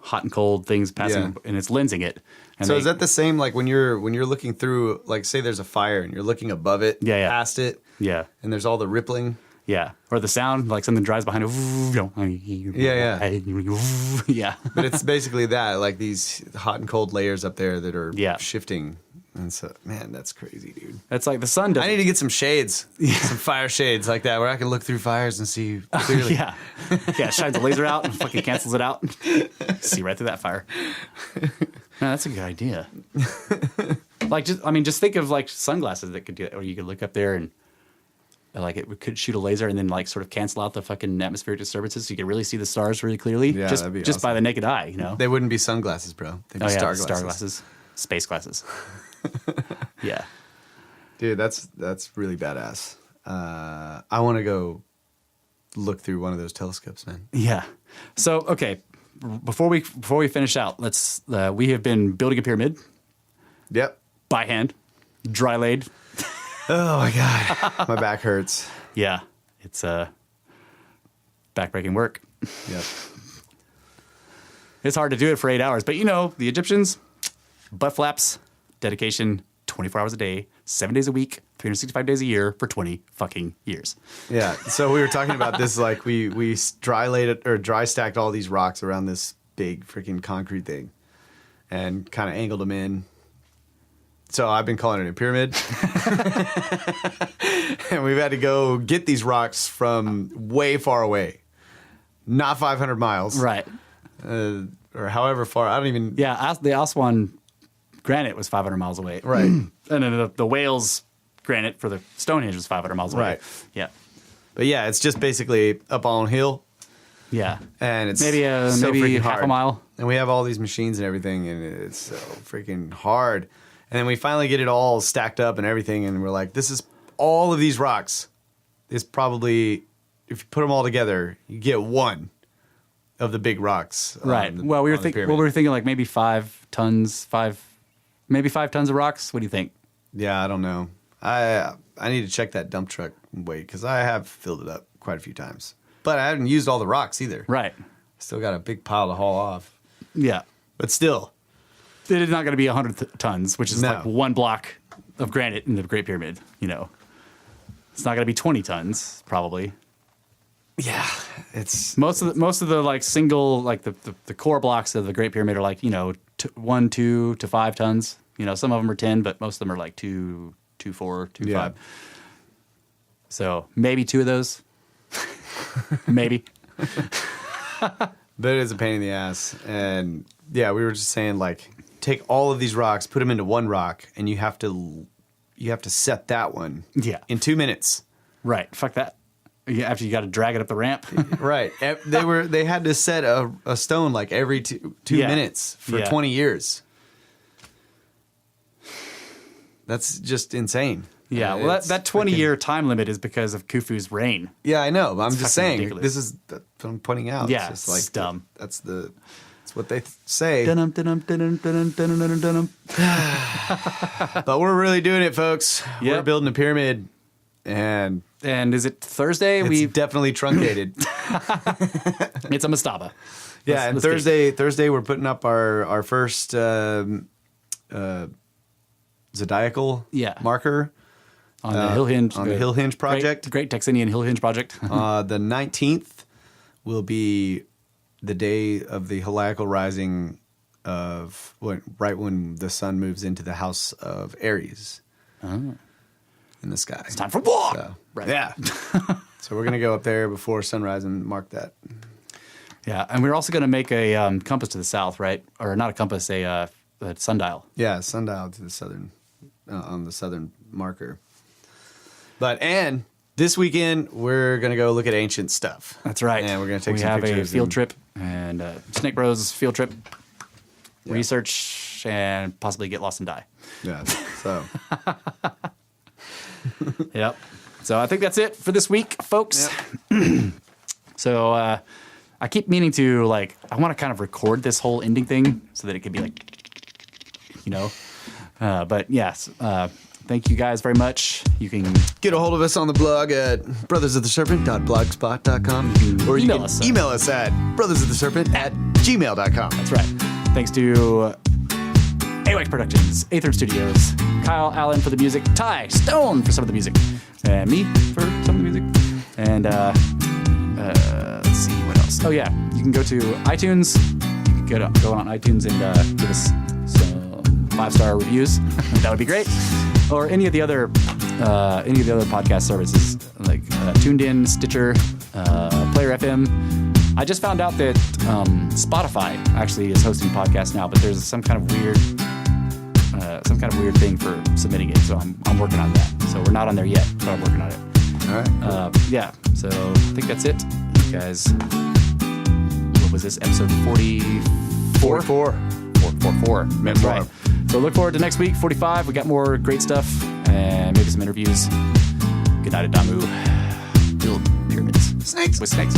hot and cold things passing, and it's lensing it. And so is that the same? Like when you're looking through, like say there's a fire and you're looking above it, past it, and there's all the rippling. Yeah, or the sound, like something drives behind it. Yeah. But it's basically that, like these hot and cold layers up there that are shifting. And so, man, that's crazy, dude. That's like the sun doesn't. I need to get some shades, some fire shades like that, where I can look through fires and see clearly. Yeah. Yeah, it shines the laser out and fucking cancels it out. See right through that fire. Man, that's a good idea. Like, just think of like sunglasses that could do that, or you could look up there and like it could shoot a laser and then like sort of cancel out the fucking atmospheric disturbances so you can really see the stars really clearly. Yeah, just that'd be just awesome. By the naked eye, you know? They wouldn't be sunglasses, bro. They'd be star glasses. Space glasses. Yeah. Dude, that's really badass. I want to go look through one of those telescopes, man. Yeah. So, okay, before we finish out, let's we have been building a pyramid Yep. by hand, dry laid. Oh my god, my back hurts. Yeah. It's backbreaking work. Yep. It's hard to do it for 8 hours, but you know, the Egyptians, butt flaps, dedication, 24 hours a day, 7 days a week, 365 days a year for 20 fucking years. Yeah. So we were talking about this, like we dry laid it or dry stacked all these rocks around this big freaking concrete thing, and kind of angled them in. So I've been calling it a pyramid, and we've had to go get these rocks from way far away, not 500 miles, Right. Or however far. I don't even. Yeah, the Aswan granite was 500 miles away. Right. And then the Wales granite for the Stonehenge was 500 miles away. Right. Yeah. But yeah, it's just basically up on a hill, Yeah. and it's Maybe so maybe freaking half hard. a mile. And we have all these machines and everything, and it's so freaking hard. And then we finally get it all stacked up and everything, and we're like, this is all of these rocks is probably, if you put them all together, you get one of the big rocks. Right. Well, we were thinking like maybe 5 tons of rocks. What do you think? Yeah, I don't know. I need to check that dump truck weight because I have filled it up quite a few times, but I haven't used all the rocks either. Right. Still got a big pile to haul off, Yeah. but still. It is not going to be 100 tons, which is No. like one block of granite in the Great Pyramid, you know. It's not going to be 20 tons, probably. Yeah, it's Most of the like single, like the core blocks of the Great Pyramid are like, you know, 1, 2 to 5 tons. You know, some of them are 10, but most of them are like 2, 4, 2, Yeah. 5. So maybe 2 of those. Maybe. But it is a pain in the ass. And yeah, we were just saying, like, take all of these rocks, put them into one rock, and you have to set that one in 2 minutes. Right. Fuck that. After you got to drag it up the ramp. Right. They had to set a stone like every two Yeah. minutes for 20 years. That's just insane. Yeah. Well, that 20-year time limit is because of Khufu's reign. Yeah, I know. But I'm just fucking saying, ridiculous. this is what I'm pointing out. Yeah, it's just like it's dumb. That's what they say. Dun-dum, dun-dum, dun-dum, dun-dum, dun-dum, dun-dum. But we're really doing it, folks. We're Yep. building a pyramid, and And is it Thursday? it's definitely truncated. It's a mastaba. Yeah, and Let's get Thursday we're putting up our first zodiacal marker on the hill hinge on the hill hinge project. Great Texanian hill hinge project. The 19th will be the day of the heliacal rising of right when the sun moves into the house of Aries in the sky. It's time for war. So, Right. Yeah. So we're gonna go up there before sunrise and mark that. Yeah, and we're also going to make a compass to the south, right? Or not a compass, a sundial. Yeah, sundial to the southern on the southern marker. And this weekend we're gonna go look at ancient stuff. That's right. And we're gonna take we some have pictures a field and- trip and Snake Bros field trip, research, and possibly get lost and die. Yeah. So Yep. So I think that's it for this week, folks. So I keep meaning to I want to kind of record this whole ending thing so that it could be you know. But yes, thank you guys very much. You can get a hold of us on the blog at brothersoftheserpent.blogspot.com, or you Email can us. email us at brothersoftheserpent@gmail.com. That's right. Thanks to AWACS Productions, Aether Studios, Kyle Allen for the music, Ty Stone for some of the music, and me for some of the music. And let's see what else. Oh yeah, you can go to iTunes. You can go on iTunes and give us some 5-star reviews. That would be great. Or any of the other podcast services like TuneIn, Stitcher, Player FM. I just found out that Spotify actually is hosting podcasts now, but there's some kind of weird thing for submitting it. So I'm working on that. So we're not on there yet, but I'm working on it. All right. Yeah. So I think that's it, you guys. What was this, episode 44? 44. That's right. So look forward to next week, 45. We got more great stuff and maybe some interviews. Good night, Adamu. Build pyramids. Snakes. With snakes.